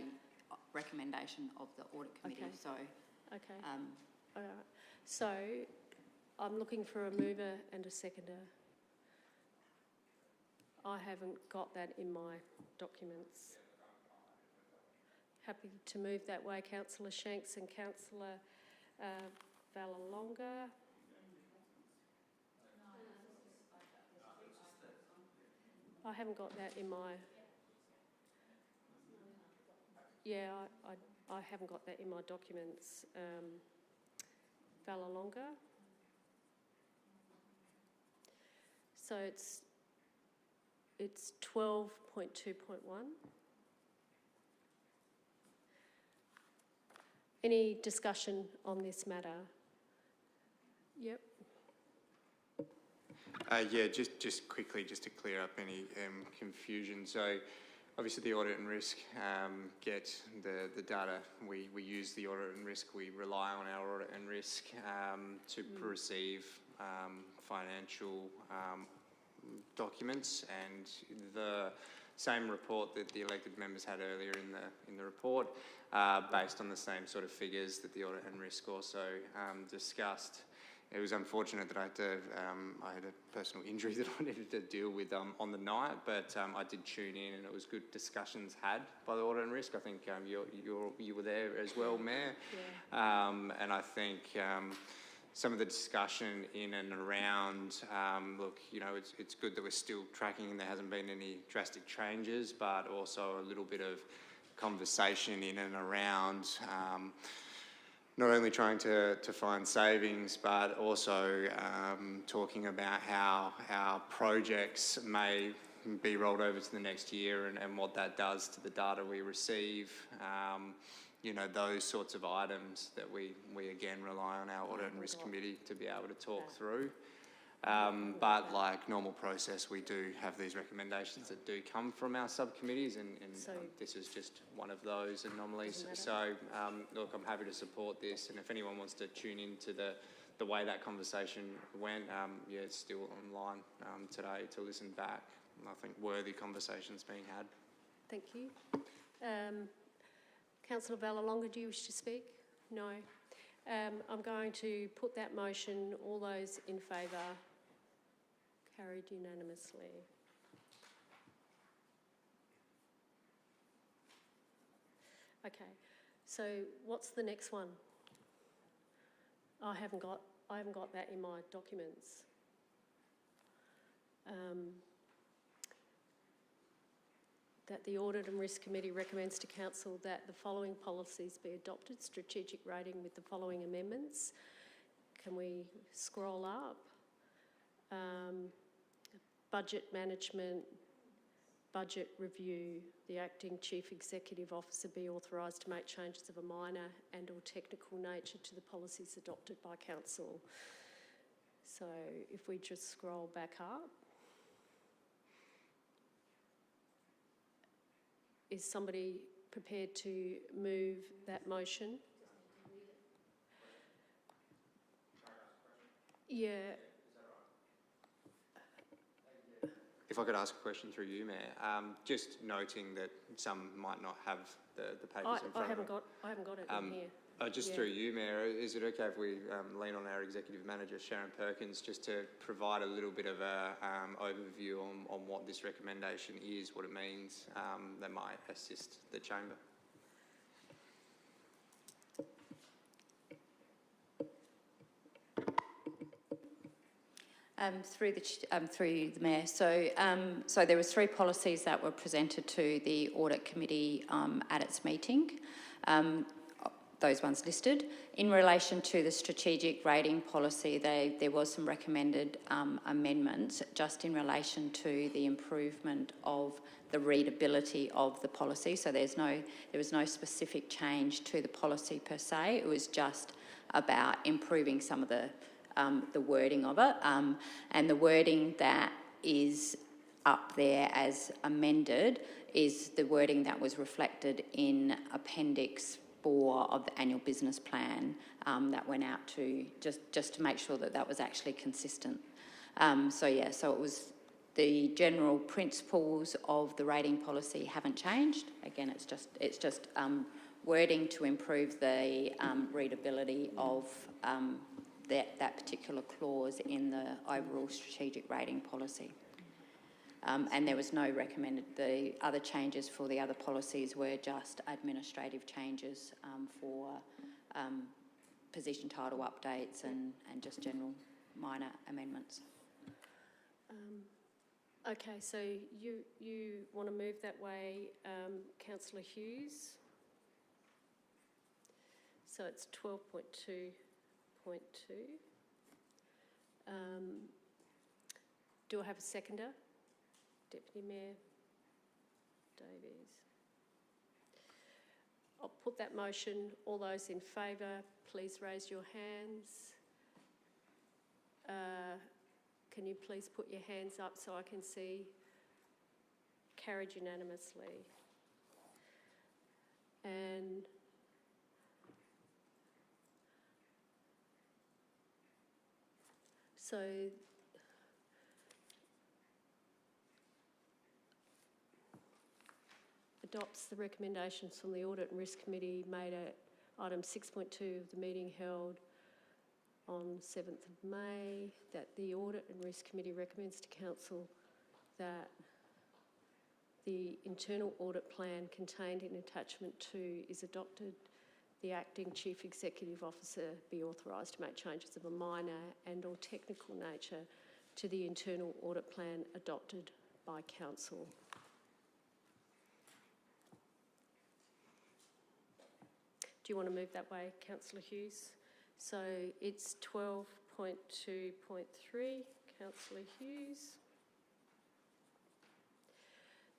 recommendation of the Audit Committee, Okay. so. Okay. All right. So I'm looking for a mover and a seconder. I haven't got that in my documents. Happy to move that way, Councillor Shanks and Councillor Valalonga. I haven't got that in my... Yeah, I haven't got that in my documents. Valalonga. So it's 12.2.1. Any discussion on this matter? Yep. Yeah, just quickly, just to clear up any confusion. So, obviously, the audit and risk get the data. We use the audit and risk. We rely on our audit and risk to receive financial documents, and the same report that the elected members had earlier in the report, based on the same sort of figures that the audit and risk also discussed. It was unfortunate that I had a personal injury that I needed to deal with on the night, but I did tune in, and it was good discussions had by the audit and risk. I think you were there as well, Mayor. Yeah. And I think some of the discussion in and around, look, you know, it's good that we're still tracking and there hasn't been any drastic changes, but also a little bit of conversation in and around not only trying to find savings, but also talking about how our projects may be rolled over to the next year and what that does to the data we receive. You know, those sorts of items that we again rely on our Audit and Risk Committee to be able to talk through. But like normal process, we do have these recommendations that do come from our subcommittees, and this is just one of those anomalies. So look, I'm happy to support this, and if anyone wants to tune into the way that conversation went, yeah, it's still online today to listen back. I think worthy conversations being had. Thank you. Councillor Valalonga, do you wish to speak? No. I'm going to put that motion. All those in favour? Carried unanimously. Okay. So what's the next one? I haven't got that in my documents. That the Audit and Risk Committee recommends to Council that the following policies be adopted. Strategic rating with the following amendments. Can we scroll up? Budget management, budget review. The Acting Chief Executive Officer be authorised to make changes of a minor and or technical nature to the policies adopted by Council. So if we just scroll back up. Is somebody prepared to move that motion? Yeah. If I could ask a question through you, Mayor, just noting that some might not have the papers in front of them. I haven't got it in here. Just through you, Mayor, is it okay if we lean on our Executive Manager, Sharon Perkins, just to provide a little bit of a overview on what this recommendation is, what it means, that might assist the Chamber? Through the Mayor. So there was 3 policies that were presented to the Audit Committee at its meeting. those ones listed. In relation to the strategic rating policy, there was some recommended amendments just in relation to the improvement of the readability of the policy. So there was no specific change to the policy per se. It was just about improving some of the wording of it. And the wording that is up there as amended is the wording that was reflected in Appendix 4 of the annual business plan that went out to, just to make sure that that was actually consistent. So it was the general principles of the rating policy haven't changed. Again, it's just wording to improve the readability of that particular clause in the overall strategic rating policy. And there was no recommended. The other changes for the other policies were just administrative changes for position title updates and just general minor amendments. Okay, so you want to move that way, Councillor Hughes? So it's 12.2.2. Do I have a seconder? Deputy Mayor Davies. I'll put that motion. All those in favour, please raise your hands. Can you please put your hands up so I can see? Carried unanimously. And so adopts the recommendations from the Audit and Risk Committee made at item 6.2 of the meeting held on 7th of May, that the Audit and Risk Committee recommends to Council that the internal audit plan contained in attachment 2 is adopted. The acting Chief Executive Officer be authorised to make changes of a minor and or technical nature to the internal audit plan adopted by Council. Do you want to move that way, Councillor Hughes? So it's 12.2.3, Councillor Hughes.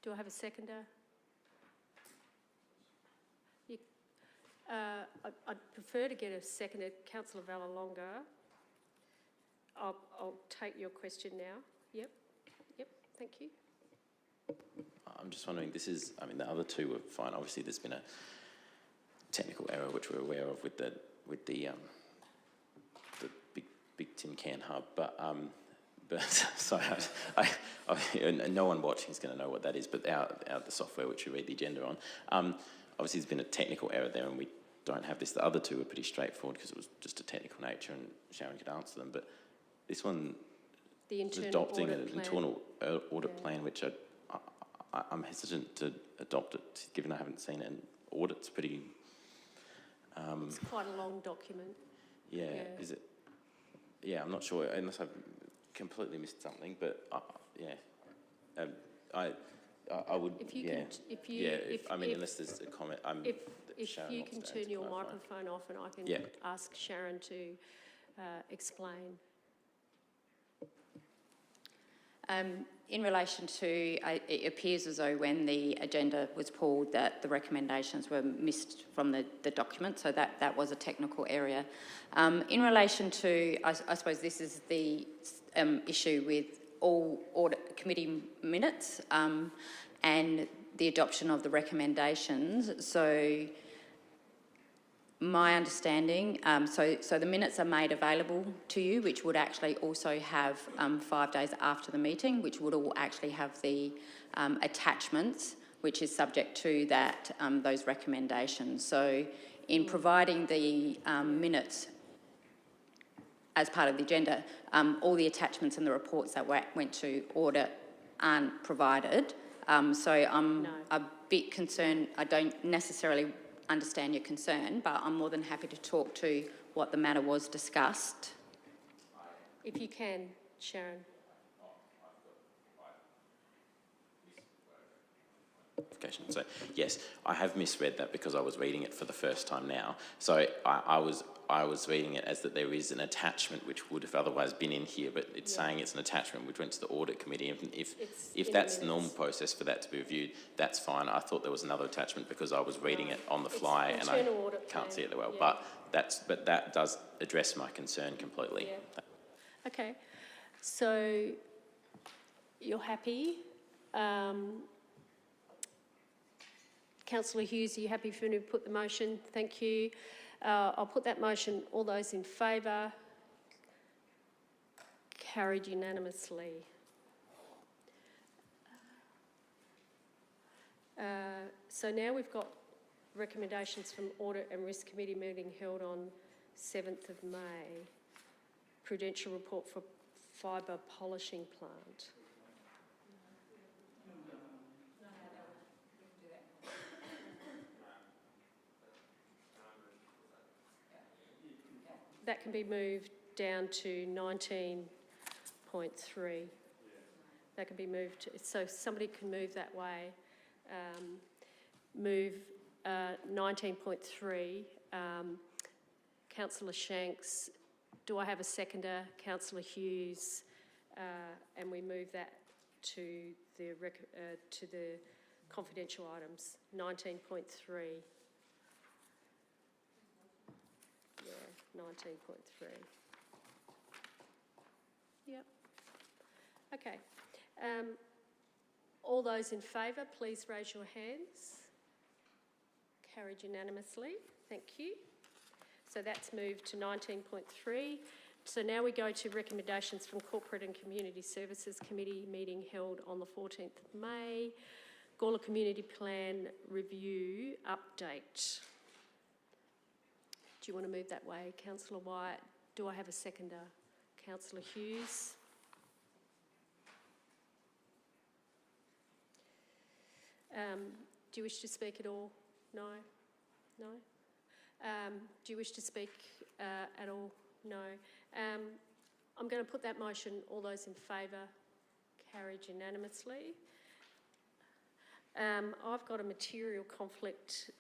Do I have a seconder? I'd prefer to get a seconder. Councillor Vallelonga. I'll take your question now. Yep, thank you. I'm just wondering, the other two were fine. Obviously there's been a technical error which we're aware of with the big tin can hub, but sorry, no one watching is going to know what that is, but the software which we read the agenda on, obviously there's been a technical error there and we don't have this. The other two were pretty straightforward because it was just a technical nature and Sharon could answer them, but this one is adopting an internal audit plan, which I'm hesitant to adopt it, given I haven't seen it, and audit's pretty... it's quite a long document. Yeah, is it? Yeah, I'm not sure, unless I've completely missed something, but I would, unless there's a comment. If you can turn your microphone off and I can ask Sharon to explain. In relation to, it appears as though when the agenda was pulled that the recommendations were missed from the document, so that was a technical area. In relation to, I suppose this is the issue with all audit committee minutes and the adoption of the recommendations. So my understanding, so the minutes are made available to you, which would actually also have 5 days after the meeting, which would all actually have the attachments, which is subject to that those recommendations. So in providing the minutes as part of the agenda, all the attachments and the reports that went to audit aren't provided. So I'm a bit concerned. I don't necessarily understand your concern, but I'm more than happy to talk to what the matter was discussed. If you can, Sharon. clarification. So yes, I have misread that because I was reading it for the first time now. So I was reading it as that there is an attachment which would have otherwise been in here, but it's saying it's an attachment which went to the audit committee. If that's the normal process for that to be reviewed, that's fine. I thought there was another attachment because I was reading it on the fly and I can't see it that well. Yeah. But that does address my concern completely. Yeah. Okay, so you're happy. Councillor Hughes, are you happy for me to put the motion? Thank you. I'll put that motion. All those in favour? Carried unanimously. So now we've got recommendations from Audit and Risk Committee meeting held on 7th of May. Prudential report for fibre polishing plant. That can be moved down to 19.3. That can be moved, so somebody can move that way. Move 19.3. Councillor Shanks, do I have a seconder? Councillor Hughes, and we move that to the confidential items. 19.3. Yeah, 19.3. Yep. Okay. All those in favour, please raise your hands. Carried unanimously. Thank you. So that's moved to 19.3. So now we go to recommendations from Corporate and Community Services Committee meeting held on the 14th of May. Gawler Community Plan Review Update. Do you want to move that way, Councillor White? Do I have a seconder? Councillor Hughes. Do you wish to speak at all? No? No? Do you wish to speak at all? No. I'm going to put that motion. All those in favour? Carried unanimously. I've got a material conflict.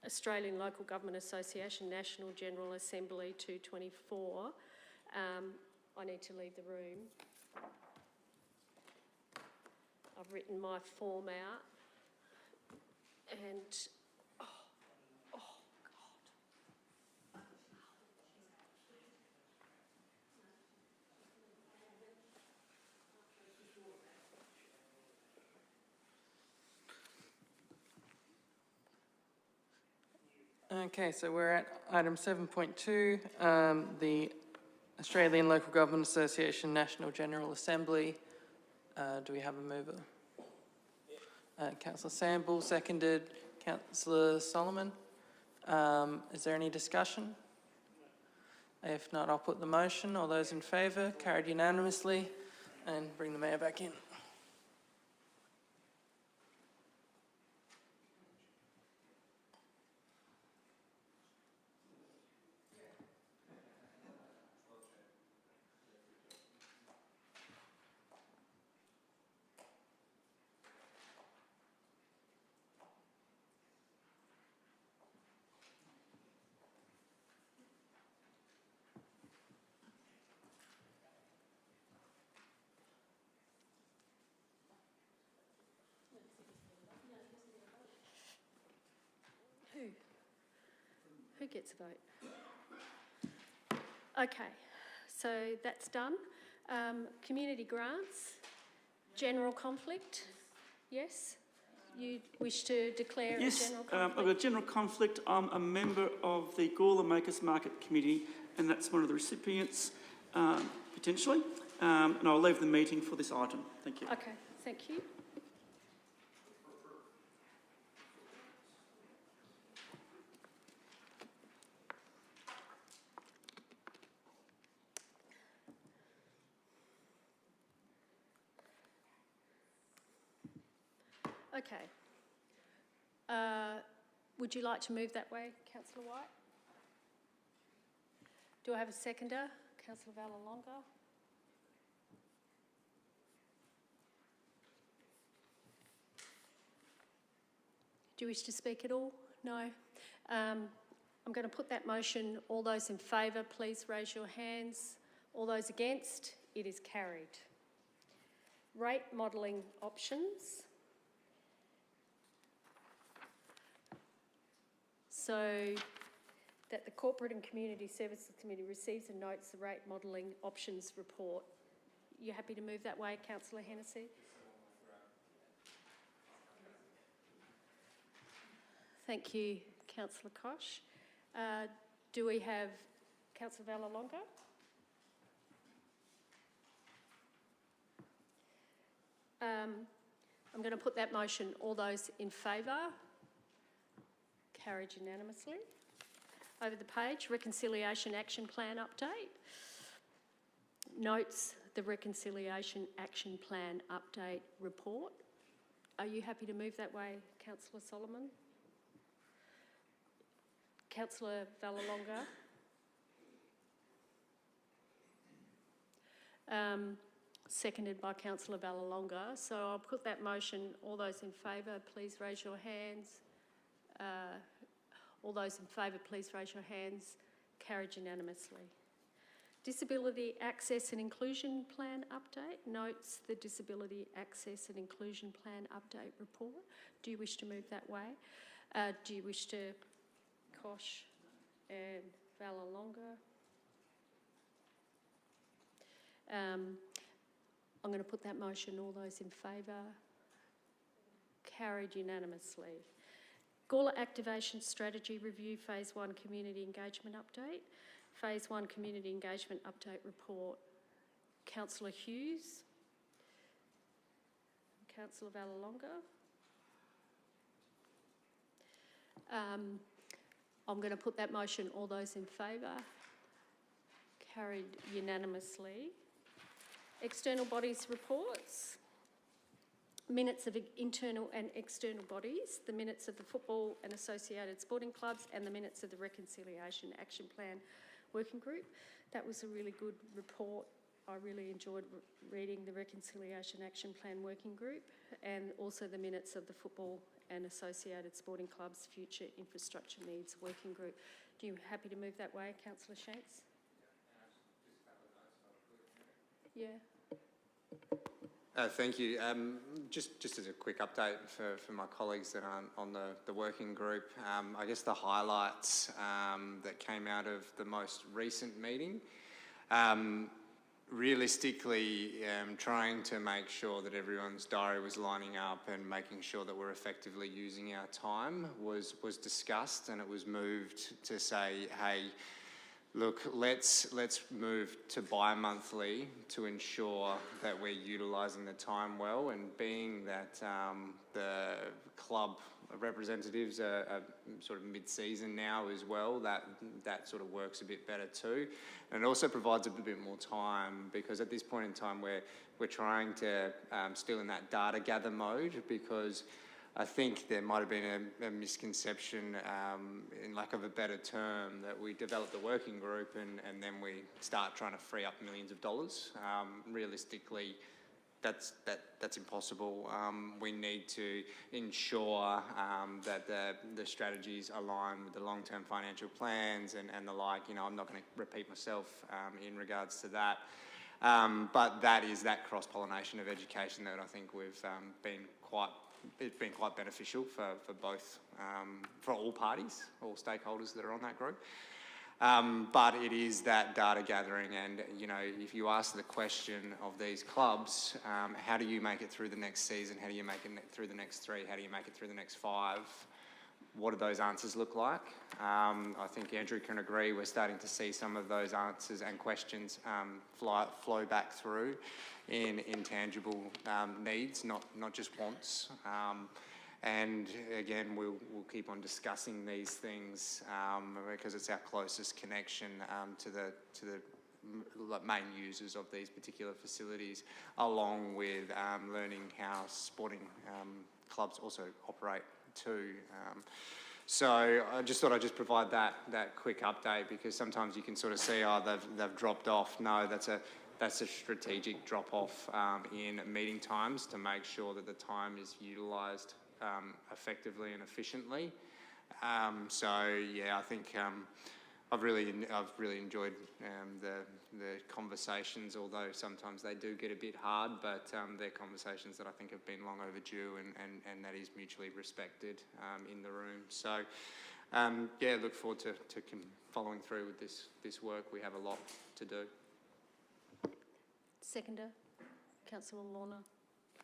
Australian Local Government Association National General Assembly 224. I need to leave the room. I've written my form out and oh God. Okay, so we're at item 7.2, the Australian Local Government Association National General Assembly. Do we have a mover? Councillor Sample, seconded. Councillor Solomon. Is there any discussion? If not, I'll put the motion. All those in favour? Carried unanimously. And bring the Mayor back in. Who gets a vote? Okay, so that's done. Community grants, general conflict. Yes? You wish to declare a general conflict? I've got a general conflict. I'm a member of the Gawler Makers Market Committee, and that's one of the recipients, potentially. And I'll leave the meeting for this item. Thank you. Okay, thank you. Okay. Would you like to move that way, Councillor White? Do I have a seconder? Councillor Vallelonga? Do you wish to speak at all? No. I'm going to put that motion. All those in favour, please raise your hands. All those against? It is carried. Rate modelling options. So that the Corporate and Community Services Committee receives and notes the rate modelling options report. You happy to move that way, Councillor Hennessy? Thank you, Councillor Koch. Do we have Councillor Vallelonga? I'm going to put that motion. All those in favour? Carried unanimously. Over the page, Reconciliation Action Plan update. Notes the Reconciliation Action Plan update report. Are you happy to move that way, Councillor Solomon? Councillor Vallelonga? Seconded by Councillor Vallelonga. So I'll put that motion. All those in favour, please raise your hands. All those in favour, please raise your hands. Carried unanimously. Disability Access and Inclusion Plan update. Notes the Disability Access and Inclusion Plan update report. Do you wish to move that way? Do you wish to, Koch and Vallelonga? I'm going to put that motion. All those in favour? Carried unanimously. Gawler Activation Strategy Review Phase 1 Community Engagement Update. Phase 1 Community Engagement Update Report. Councillor Hughes. Councillor Vallelonga. I'm going to put that motion. All those in favour? Carried unanimously. External bodies reports. Minutes of internal and external bodies, the minutes of the Football and Associated Sporting Clubs, and the minutes of the Reconciliation Action Plan Working Group. That was a really good report. I really enjoyed reading the Reconciliation Action Plan Working Group, and also the minutes of the Football and Associated Sporting Clubs Future Infrastructure Needs Working Group. Do you happy to move that way, Councillor Shanks? Yeah. Thank you. Just as a quick update for my colleagues that aren't on the working group, I guess the highlights that came out of the most recent meeting, realistically trying to make sure that everyone's diary was lining up and making sure that we're effectively using our time was discussed, and it was moved to say, hey, look, let's move to bi-monthly to ensure that we're utilising the time well, and being that the club representatives are sort of mid-season now as well, that sort of works a bit better too. And it also provides a bit more time, because at this point in time we're trying to still in that data gather mode, because I think there might have been a misconception, in lack of a better term, that we develop the working group and then we start trying to free up millions of dollars. Realistically, that's impossible. We need to ensure that the strategies align with the long-term financial plans and the like. You know, I'm not going to repeat myself in regards to that. But that is that cross-pollination of education that I think we've it's been quite beneficial for both, for all parties, all stakeholders that are on that group. But it is that data gathering, and you know, if you ask the question of these clubs, how do you make it through the next season? How do you make it through the next 3? How do you make it through the next 5? What do those answers look like? I think Andrew can agree, we're starting to see some of those answers and questions flow back through in intangible needs, not just wants. And again, we'll keep on discussing these things because it's our closest connection to the main users of these particular facilities, along with learning how sporting clubs also operate too. So I just thought I'd just provide that quick update, because sometimes you can sort of see, oh, they've dropped off. No, that's a strategic drop off in meeting times to make sure that the time is utilised effectively and efficiently. So yeah, I think I've really enjoyed the conversations, although sometimes they do get a bit hard, but they're conversations that I think have been long overdue and that is mutually respected in the room. So yeah, look forward to following through with this work. We have a lot to do. Seconder, Councillor Lorna.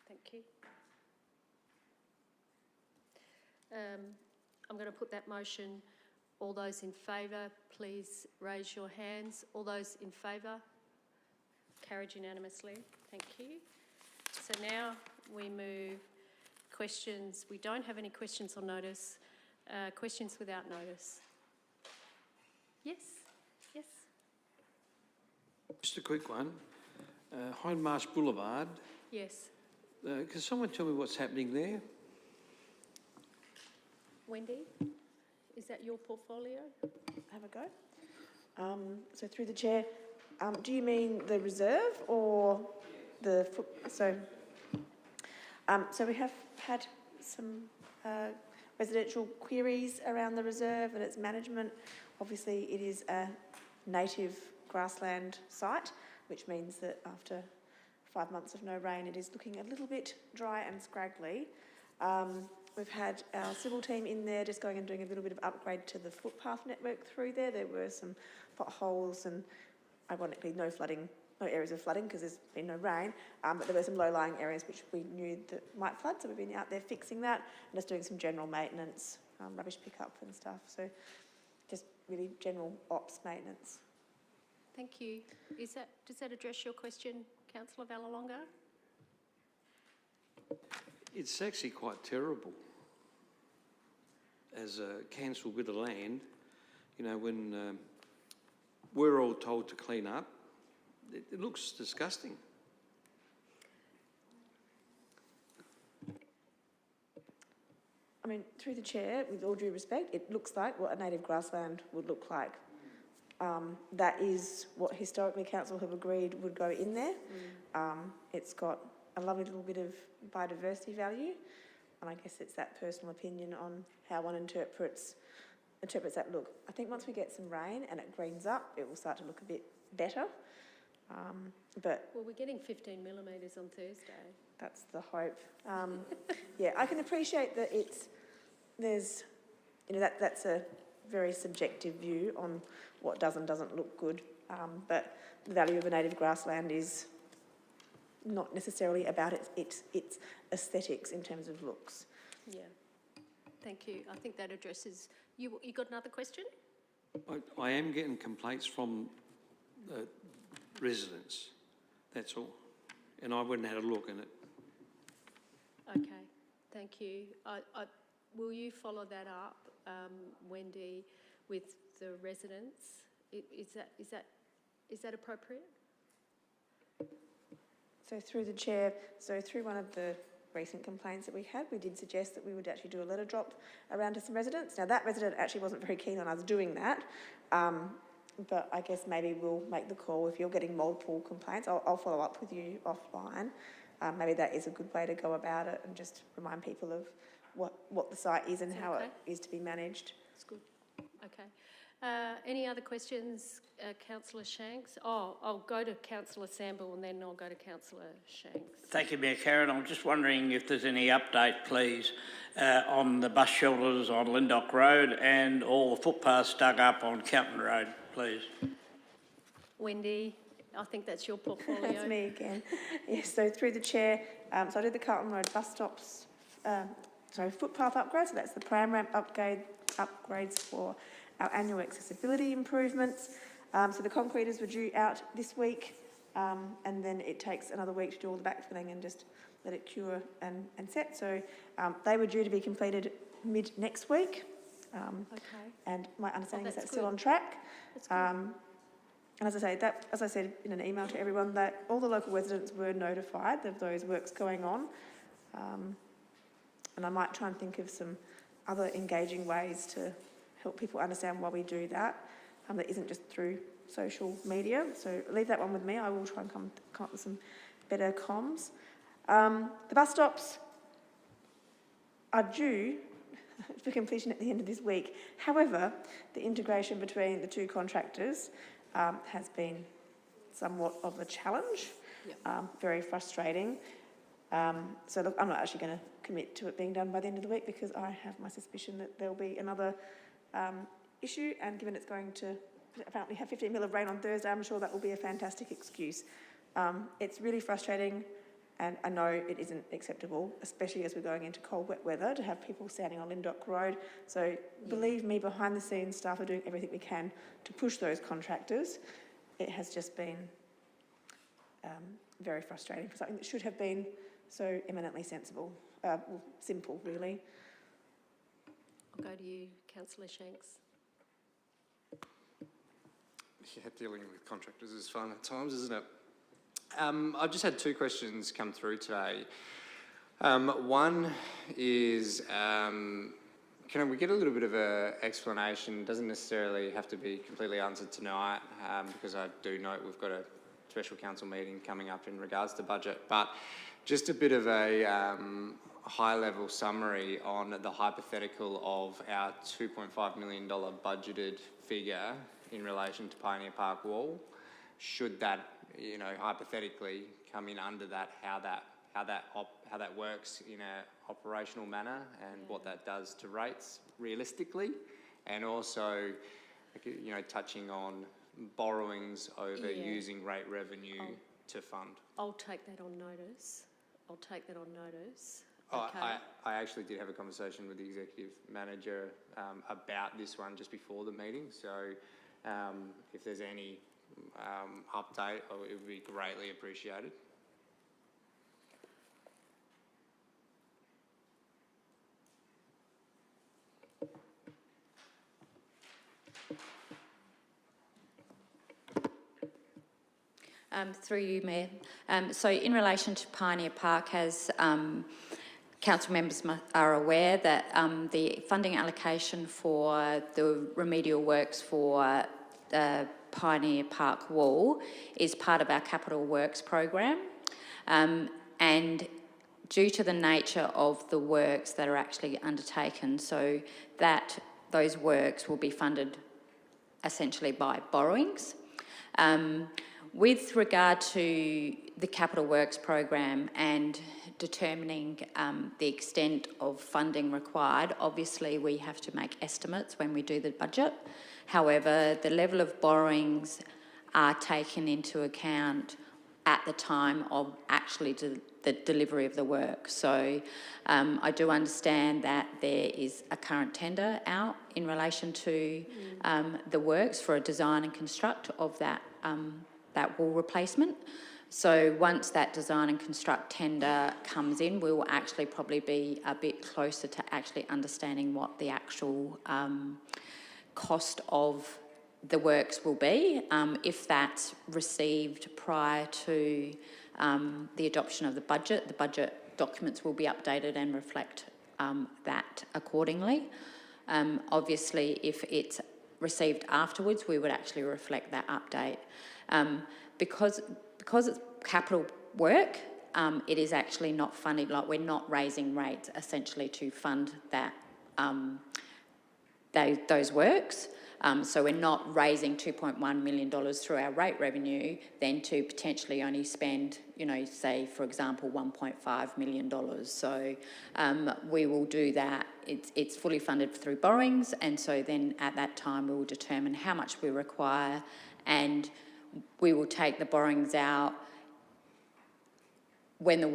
Thank you. I'm going to put that motion. All those in favour, please raise your hands. All those in favour? Carried unanimously. Thank you. So now we move questions. We don't have any questions on notice. Questions without notice. Yes? Yes? Just a quick one. Hindmarsh Boulevard. Yes. Can someone tell me what's happening there? Wendy, is that your portfolio? Have a go. So through the chair, do you mean the reserve or the so we have had some residential queries around the reserve and its management. Obviously, it is a native grassland site, which means that after 5 months of no rain, it is looking a little bit dry and scraggly. We've had our civil team in there just going and doing a little bit of upgrade to the footpath network through there. There were some potholes and, ironically, no areas of flooding because there's been no rain, but there were some low-lying areas which we knew that might flood, so we've been out there fixing that and just doing some general maintenance, rubbish pickup and stuff. So just really general ops maintenance. Thank you. Does that address your question, Councillor Vallelonga? It's actually quite terrible. As a council with the land, you know, when we're all told to clean up, it looks disgusting. I mean, through the chair, with all due respect, it looks like what a native grassland would look like. That is what historically council have agreed would go in there. It's got a lovely little bit of biodiversity value, and I guess it's that personal opinion on how one interprets that look. I think once we get some rain and it greens up, it will start to look a bit better. But well, we're getting 15 millimetres on Thursday. That's the hope. Yeah, I can appreciate that that's a very subjective view on what does and doesn't look good. But the value of a native grassland is not necessarily about its aesthetics in terms of looks. Yeah. Thank you. I think that addresses... You got another question? I am getting complaints from residents, that's all. And I went and had a look in it. Okay, thank you. Will you follow that up, Wendy, with the residents? Is that appropriate? So through the chair, through one of the recent complaints that we had, we did suggest that we would actually do a letter drop around to some residents. Now that resident actually wasn't very keen on us doing that, but I guess maybe we'll make the call. If you're getting multiple complaints, I'll follow up with you offline. Maybe that is a good way to go about it and just remind people of what the site is and how it is to be managed. That's good. Okay. Any other questions, Councillor Shanks? Oh, I'll go to Councillor Samble and then I'll go to Councillor Shanks. Thank you, Mayor Karen. I'm just wondering if there's any update, please, on the bus shelters on Lindock Road and all the footpaths dug up on Kelton Road, please. Wendy, I think that's your portfolio. That's me again. Yes, so through the chair, so I did the Carlton Road bus stops, footpath upgrades, so that's the pram ramp upgrades for our annual accessibility improvements. So the concreters were due out this week, and then it takes another week to do all the backfilling and just let it cure and set. So they were due to be completed mid next week. And my understanding is that's still on track. And as I said in an email to everyone, that all the local residents were notified of those works going on. And I might try and think of some other engaging ways to help people understand why we do that. That isn't just through social media. So leave that one with me. I will try and come up with some better comms. The bus stops, are due for completion at the end of this week. However, the integration between the two contractors has been somewhat of a challenge, very frustrating. So look, I'm not actually going to commit to it being done by the end of the week because I have my suspicion that there'll be another issue, and given it's going to apparently have 15 mil of rain on Thursday, I'm sure that will be a fantastic excuse. It's really frustrating, and I know it isn't acceptable, especially as we're going into cold, wet weather, to have people standing on Lyndock Road. So believe me, behind the scenes, staff are doing everything we can to push those contractors. It has just been very frustrating for something that should have been so eminently sensible, simple, really. I'll go to you, Councillor Shanks. Yeah, dealing with contractors is fun at times, isn't it? I've just had two questions come through today. One is, can we get a little bit of an explanation? It doesn't necessarily have to be completely answered tonight, because I do note we've got a special council meeting coming up in regards to budget, but just a bit of a high-level summary on the hypothetical of our $2.5 million budgeted figure in relation to Pioneer Park Wall. Should that, you know, hypothetically come in under that, how that works in an operational manner, and what that does to rates realistically, and also, you know, touching on borrowings over using rate revenue to fund. I'll take that on notice. Oh, Okay. I actually did have a conversation with the executive manager about this one just before the meeting, so if there's any update, it would be greatly appreciated. Through you, Mayor. So in relation to Pioneer Park, as council members are aware, that the funding allocation for the remedial works for Pioneer Park Wall is part of our capital works program, and due to the nature of the works that are actually undertaken, so that those works will be funded essentially by borrowings. With regard to the capital works program and determining the extent of funding required, obviously we have to make estimates when we do the budget. However, the level of borrowings are taken into account at the time of actually the delivery of the work. So I do understand that there is a current tender out in relation to the works for a design and construct of that wall replacement. So once that design and construct tender comes in, we will actually probably be a bit closer to actually understanding what the actual cost of the works will be. If that's received prior to the adoption of the budget documents will be updated and reflect that accordingly. Obviously, if it's received afterwards, we would actually reflect that update. Because it's capital work, it is actually not funding, like we're not raising rates essentially to fund that those works. So we're not raising $2.1 million through our rate revenue then to potentially only spend, you know, say, for example, $1.5 million. So we will do that. It's fully funded through borrowings, and so then at that time we will determine how much we require, and we will take the borrowings out when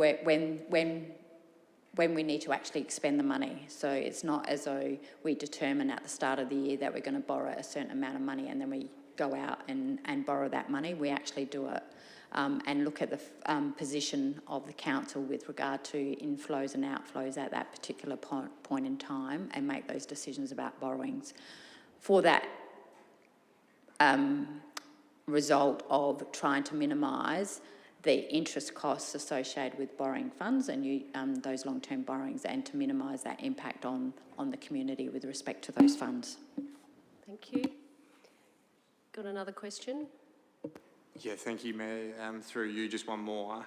we need to actually expend the money. So it's not as though we determine at the start of the year that we're going to borrow a certain amount of money and then we go out and borrow that money. We actually do it and look at the position of the council with regard to inflows and outflows at that particular point in time and make those decisions about borrowings. For that result of trying to minimise the interest costs associated with borrowing funds and those long-term borrowings, and to minimise that impact on the community with respect to those funds. Thank you. Got another question? Yeah, thank you, Mayor. Through you, just one more.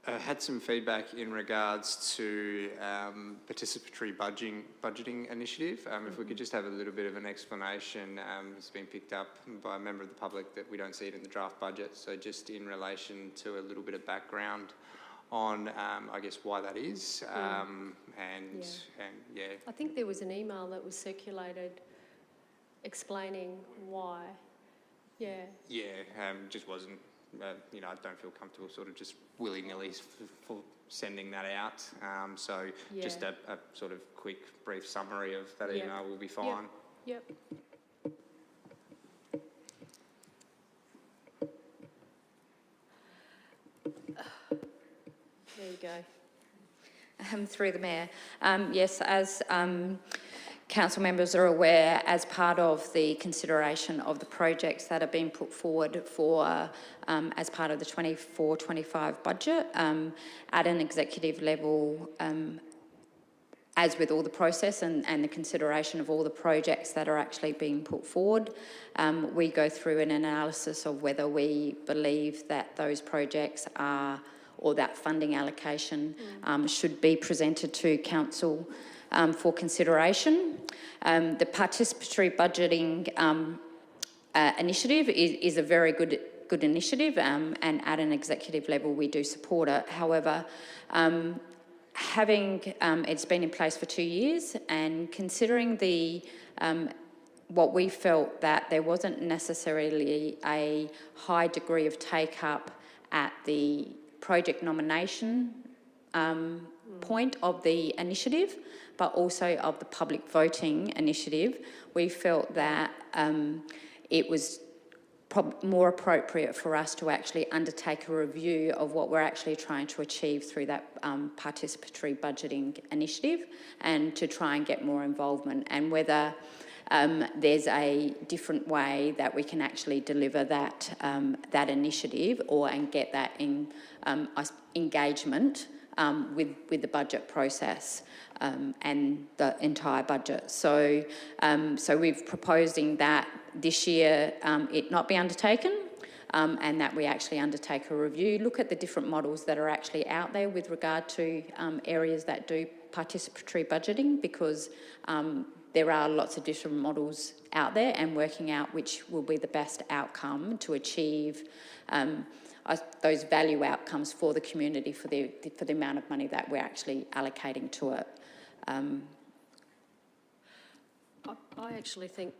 had some feedback in regards to participatory budgeting initiative. If we could just have a little bit of an explanation. It's been picked up by a member of the public that we don't see it in the draft budget. So just in relation to a little bit of background on, I guess, why that is. And yeah. I think there was an email that was circulated explaining why. Yeah. Yeah, just wasn't. You know, I don't feel comfortable sort of just willy-nilly for sending that out. So just a sort of quick, brief summary of that email will be fine. Yep. There you go. Through the Mayor. Yes, as council members are aware, as part of the consideration of the projects that are being put forward for as part of the 24-25 budget, at an executive level, as with all the process and the consideration of all the projects that are actually being put forward, we go through an analysis of whether we believe that those projects are, or that funding allocation should be presented to council for consideration. The participatory budgeting initiative is a very good initiative, and at an executive level we do support it. However, having it's been in place for 2 years, and considering the what we felt that there wasn't necessarily a high degree of take-up at the project nomination point of the initiative, but also of the public voting initiative, we felt that it was more appropriate for us to actually undertake a review of what we're actually trying to achieve through that participatory budgeting initiative, and to try and get more involvement, and whether there's a different way that we can actually deliver that that initiative, and get that in engagement with the budget process and the entire budget. So, so we're proposing that this year it not be undertaken, and that we actually undertake a review, look at the different models that are actually out there with regard to areas that do participatory budgeting, because there are lots of different models out there, and working out which will be the best outcome to achieve those value outcomes for the community, for the amount of money that we're actually allocating to it. I actually think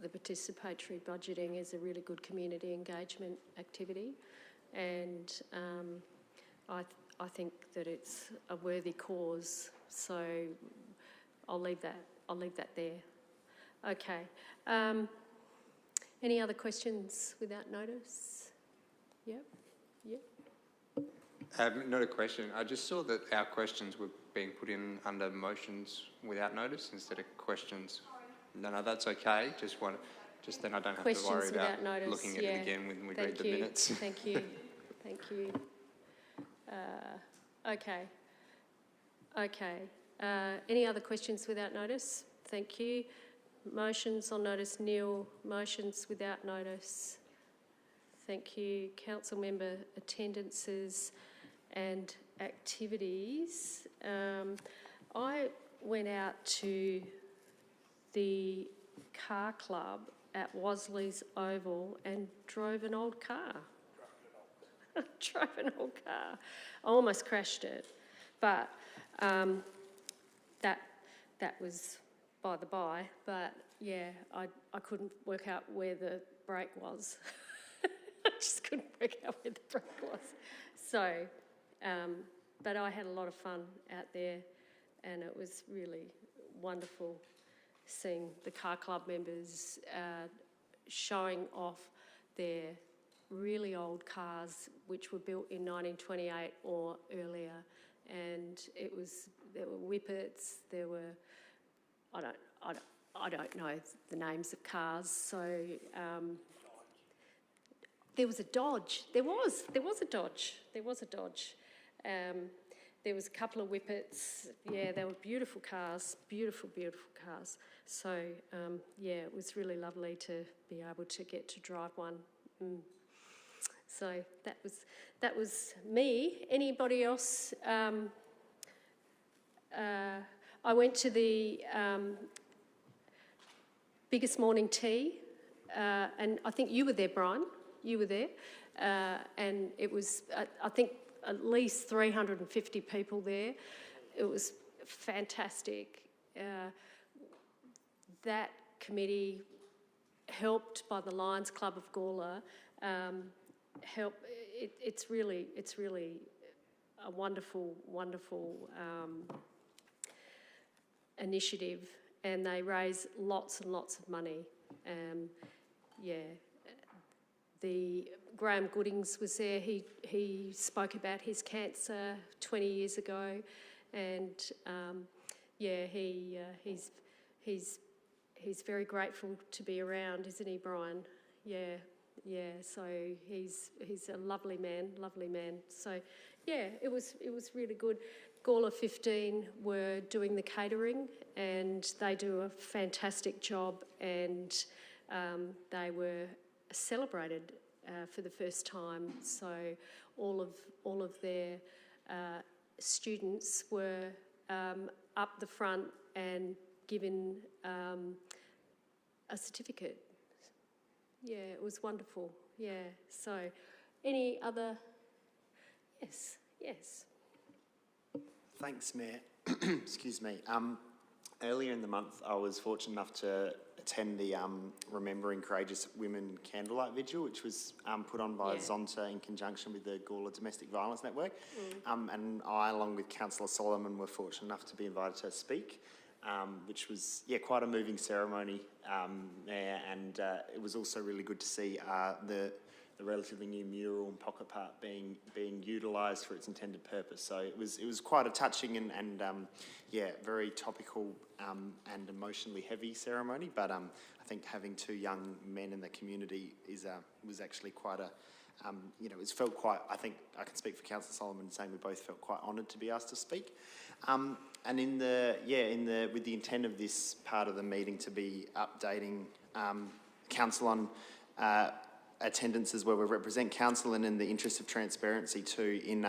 the participatory budgeting is a really good community engagement activity, and I think that it's a worthy cause. So I'll leave that there. Okay. Any other questions without notice? Yep. Not a question. I just saw that our questions were being put in under motions without notice instead of questions. No, that's okay. Just then I don't have to worry about looking at it again when we read the minutes. Thank you. Thank you. Okay. Any other questions without notice? Thank you. Motions on notice, Neil. Motions without notice. Thank you. Council member attendances and activities. I went out to the car club at Wasley's Oval and drove an old car. Drove an old car. I almost crashed it, but that was by the by. But yeah, I couldn't work out where the brake was. I just couldn't work out where the brake was. So, but I had a lot of fun out there, and it was really wonderful seeing the car club members showing off their really old cars, which were built in 1928 or earlier. And there were whippets, there were, I don't know the names of cars. So there was a Dodge. There was a Dodge. There was a couple of whippets. Yeah, they were beautiful cars, beautiful cars. So yeah, it was really lovely to be able to get to drive one. So that was me. Anybody else? I went to the biggest morning tea, and I think you were there, Brian. You were there, and it was I think at least 350 people there. It was fantastic. That committee, helped by the Lions Club of Gawler, it's really a wonderful initiative, and they raise lots and lots of money. The Graham Goodings was there. He spoke about his cancer 20 years ago, and he's very grateful to be around, isn't he, Brian? Yeah. So he's a lovely man. So it was really good. Gawler 15 were doing the catering, and they do a fantastic job, and they were celebrated for the first time. So all of their students were up the front and given a certificate. Yeah, it was wonderful. Yeah. So, any other? Yes. Thanks, Mayor. Excuse me. Earlier in the month, I was fortunate enough to attend the Remembering Courageous Women Candlelight Vigil, which was put on by Zonta in conjunction with the Gawler Domestic Violence Network. And I, along with Councillor Solomon, were fortunate enough to be invited to speak, which was, quite a moving ceremony there. And it was also really good to see the relatively new mural and pocket park being utilised for its intended purpose. So it was quite a touching and very topical and emotionally heavy ceremony. But I think having two young men in the community was actually quite a it's felt quite. I think I can speak for Councillor Solomon saying we both felt quite honoured to be asked to speak. And with the intent of this part of the meeting to be updating council on attendances where we represent council, and in the interest of transparency too, in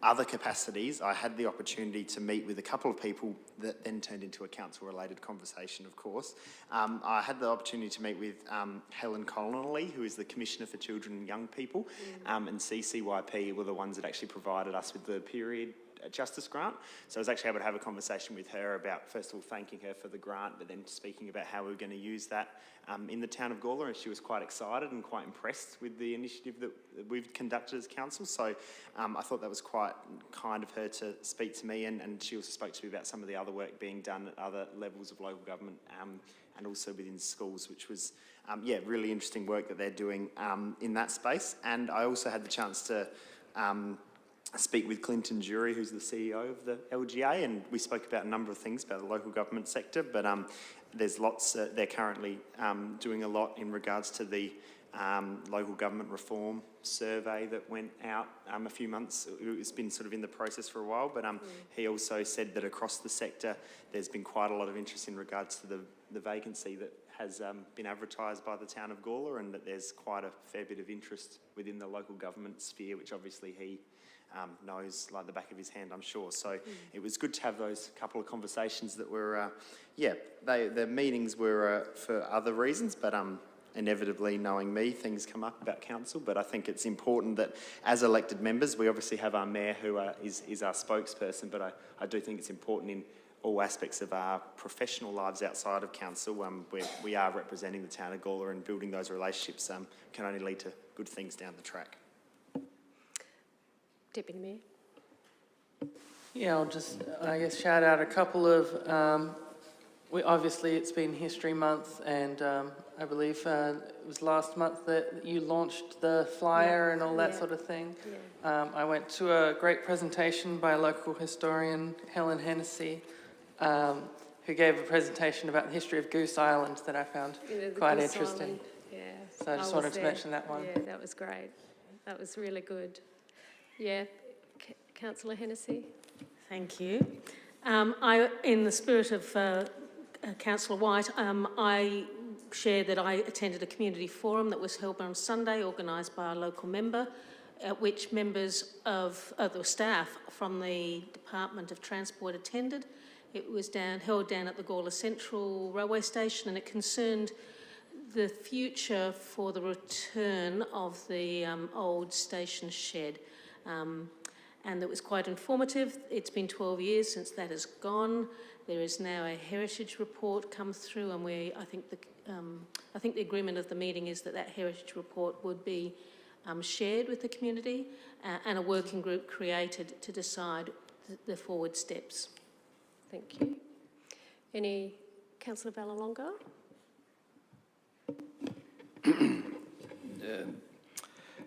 other capacities, I had the opportunity to meet with a couple of people that then turned into a council-related conversation, of course. I had the opportunity to meet with Helen Connolly, who is the Commissioner for Children and Young People, and CCYP were the ones that actually provided us with the period justice grant. So I was actually able to have a conversation with her about, first of all, thanking her for the grant, but then speaking about how we were going to use that in the town of Gawler, and she was quite excited and quite impressed with the initiative that we've conducted as council. So I thought that was quite kind of her to speak to me, and she also spoke to me about some of the other work being done at other levels of local government and also within schools, which was really interesting work that they're doing in that space. And I also had the chance to speak with Clinton Jury, who's the CEO of the LGA, and we spoke about a number of things about the local government sector, but there's lots, they're currently doing a lot in regards to the local government reform survey that went out a few months. It's been sort of in the process for a while, but he also said that across the sector there's been quite a lot of interest in regards to the vacancy that has been advertised by the town of Gawler, and that there's quite a fair bit of interest within the local government sphere, which obviously he knows like the back of his hand, I'm sure. So it was good to have those couple of conversations that were, the meetings were for other reasons, but inevitably, knowing me, things come up about council. But I think it's important that as elected members, we obviously have our mayor who is our spokesperson, but I do think it's important in all aspects of our professional lives outside of council, where we are representing the town of Gawler, and building those relationships can only lead to good things down the track. Deputy Mayor. Yeah, I'll just, I guess, shout out a couple of, obviously it's been History Month, and I believe it was last month that you launched the flyer and all that sort of thing. I went to a great presentation by a local historian, Helen Hennessy, who gave a presentation about the history of Goose Island that I found quite Goose interesting. Island. So I just wanted to mention that one. Yeah, that was great. That was really good. Yeah, Councillor Hennessy. Thank you. In the spirit of Councillor White, I share that I attended a community forum that was held on Sunday, organised by a local member, at which members of the staff from the Department of Transport attended. It was held down at the Gawler Central Railway Station, and it concerned the future for the return of the old station shed. And it was quite informative. It's been 12 years since that has gone. There is now a heritage report come through, and I think the agreement of the meeting is that that heritage report would be shared with the community, and a working group created to decide the forward steps. Thank you. Councillor Vallelonga?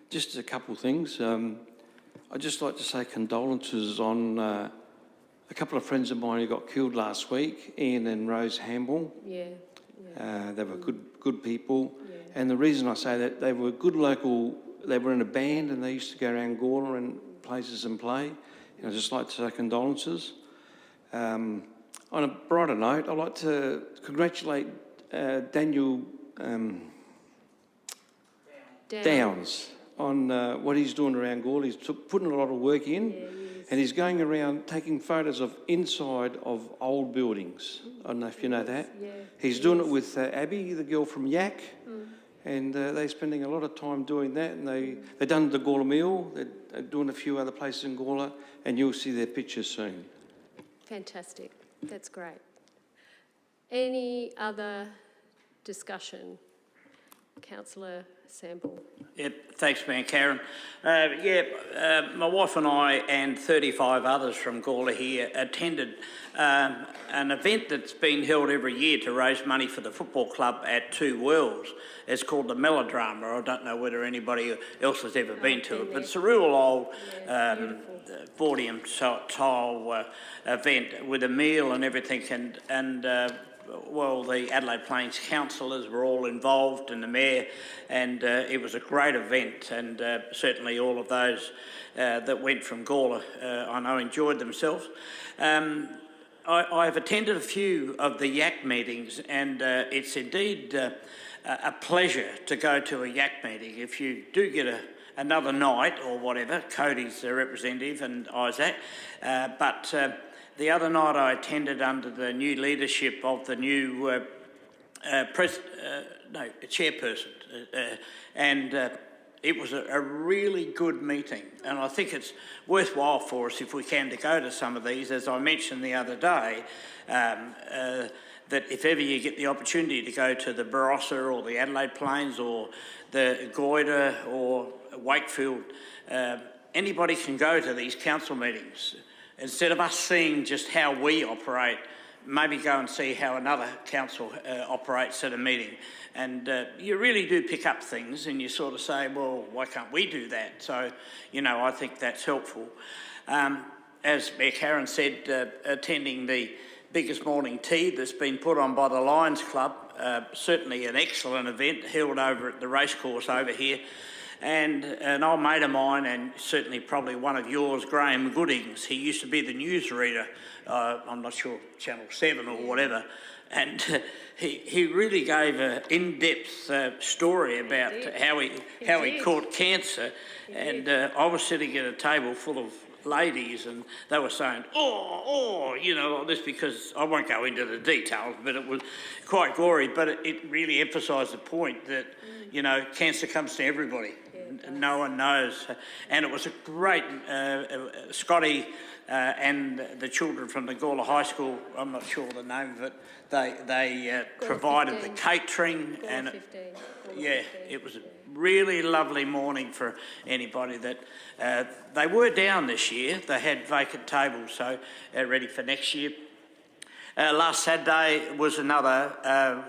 Just a couple of things. I'd just like to say condolences on a couple of friends of mine who got killed last week, Ian and Rose Hamble. Yeah. They were good people. Yeah. And the reason I say that, they were good local, they were in a band and they used to go around Gawler and places and play. And I'd just like to say condolences. On a brighter note, I'd like to congratulate Daniel Downs on what he's doing around Gawler. He's putting a lot of work in, and he's going around taking photos of inside of old buildings. I don't know if you know that. Yeah, he's doing it with Abby, the girl from Yak, and they're spending a lot of time doing that. And they've done the Gawler Mill. They're doing a few other places in Gawler, and you'll see their pictures soon. Fantastic. That's great. Any other discussion? Councillor Sample. Yep, thanks, Mayor Karen. My wife and I and 35 others from Gawler here attended an event that's been held every year to raise money for the football club at Two Wells. It's called the Melodrama. I don't know whether anybody else has ever been to it, but it's a real old Bordium-style event with a meal and everything, and the Adelaide Plains councillors were all involved and the mayor, and it was a great event, and certainly all of those that went from Gawler, I know, enjoyed themselves. I've attended a few of the Yak meetings, and it's indeed a pleasure to go to a Yak meeting. If you do get another night or whatever, Cody's the representative and Isaac, but the other night I attended under the new leadership of the new chairperson, and it was a really good meeting, and I think it's worthwhile for us, if we can, to go to some of these. As I mentioned the other day, that if ever you get the opportunity to go to the Barossa or the Adelaide Plains or the Goyder or Wakefield, anybody can go to these council meetings. Instead of us seeing just how we operate, maybe go and see how another council operates at a meeting. And you really do pick up things, and you sort of say, well, why can't we do that? So, I think that's helpful. As Mayor Karen said, attending the biggest morning tea that's been put on by the Lions Club, certainly an excellent event held over at the racecourse over here. And an old mate of mine, and certainly probably one of yours, Graham Goodings, he used to be the newsreader, I'm not sure, Channel 7 or whatever, and he really gave an in-depth story about how he caught cancer. And I was sitting at a table full of ladies, and they were saying, like this, because I won't go into the details, but it was quite gory, but it really emphasised the point that, cancer comes to everybody. No one knows. And it was a great, Scotty and the children from the Gawler High School, I'm not sure the name of it, they provided the catering, and it was a really lovely morning for anybody that they were down this year. They had vacant tables, so ready for next year. Last Saturday was another,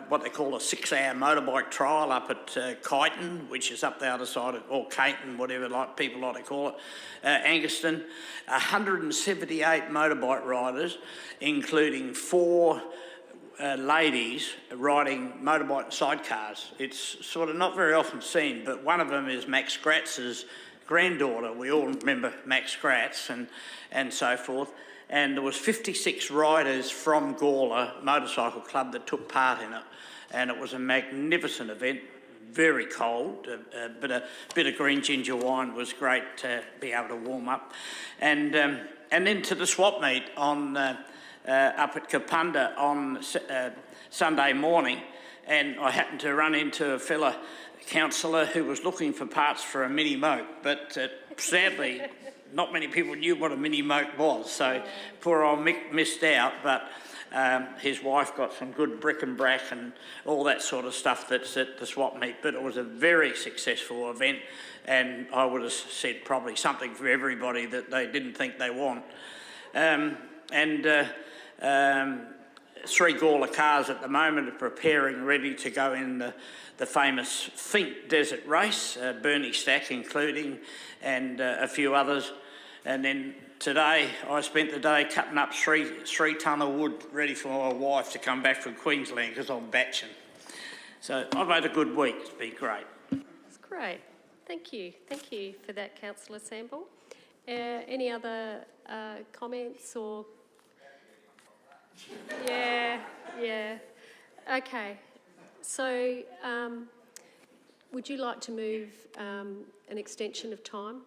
what they call a 6-hour motorbike trial up at Kyneton, which is up the other side of, or Caton, whatever people like to call it, Anguston. 178 motorbike riders, including 4 ladies riding motorbike sidecars. It's sort of not very often seen, but one of them is Max Gratz's granddaughter. We all remember Max Gratz and so forth. and there was 56 riders from Gawler Motorcycle Club that took part in it, and it was a magnificent event. Very cold, a bit of green ginger wine was great to be able to warm up, and then to the swap meet on up at Kapunda on Sunday morning, and I happened to run into a fella councillor who was looking for parts for a mini moke, but sadly not many people knew what a mini moke was, so poor old Mick missed out, but his wife got some good bric-and-brac and all that sort of stuff that's at the swap meet. But it was a very successful event, and I would have said probably something for everybody that they didn't think they want. 3 Gawler cars at the moment are preparing, ready to go in the famous Fink Desert Race, Bernie Stack including, and a few others. And then today, I spent the day cutting up three tonne of wood ready for my wife to come back from Queensland because I'm batching. So I've had a good week. It's been great. That's great. Thank you. Thank you for that, Councillor Sample. Any other comments or... Yeah. Okay. So would you like to move an extension of time?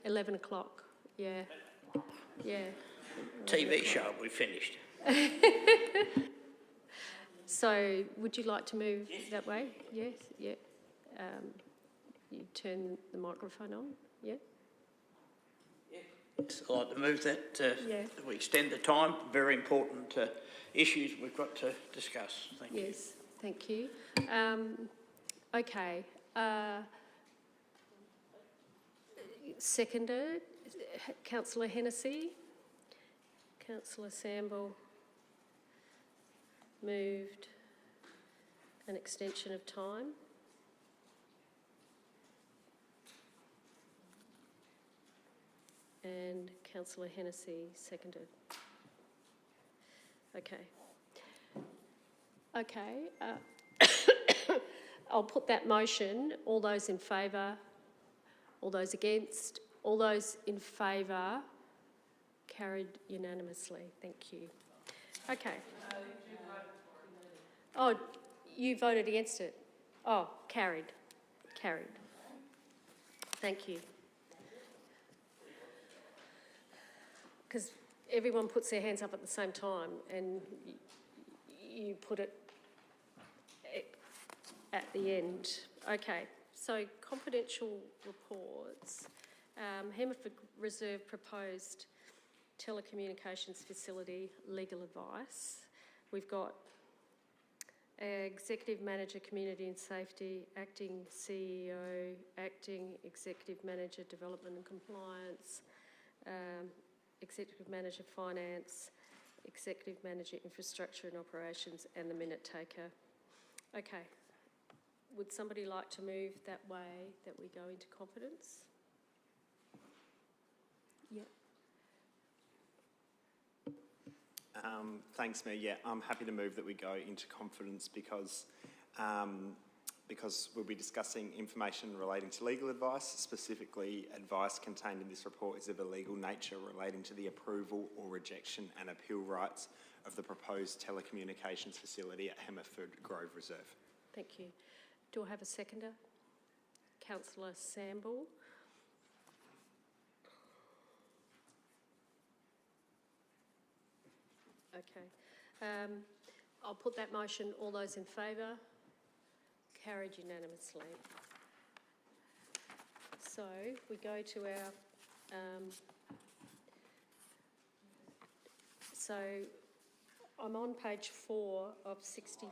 11 o'clock, yeah. TV show, we finished. So, would you like to move that way? Yes, yeah. You turn the microphone on, yeah? Yes, I'd like to move that. We extend the time. Very important issues we've got to discuss. Thank you. Yes, thank you. Okay. Seconded, Councillor Hennessy. Councillor Samble moved an extension of time. And Councillor Hennessy seconded. Okay. I'll put that motion. All those in favour? All those against? All those in favour? Carried unanimously. Thank you. Okay. Oh, you voted against it? Oh, carried. Carried. Thank you. Because everyone puts their hands up at the same time and you put it at the end. Okay. So, confidential reports. Hemmerford Reserve proposed telecommunications facility legal advice. We've got Executive Manager Community and Safety, Acting CEO, Acting Executive Manager Development and Compliance, Executive Manager Finance, Executive Manager Infrastructure and Operations, and the minute taker. Okay. Would somebody like to move that way that we go into confidence? Yep. Thanks, Mayor. Yeah, I'm happy to move that we go into confidence because we'll be discussing information relating to legal advice. Specifically, advice contained in this report is of a legal nature relating to the approval or rejection and appeal rights of the proposed telecommunications facility at Hemmerford Grove Reserve. Thank you. Do I have a seconder? Councillor Samble. Okay. I'll put that motion. All those in favour? Carried unanimously. So we go to our... so I'm on page 4 of 64.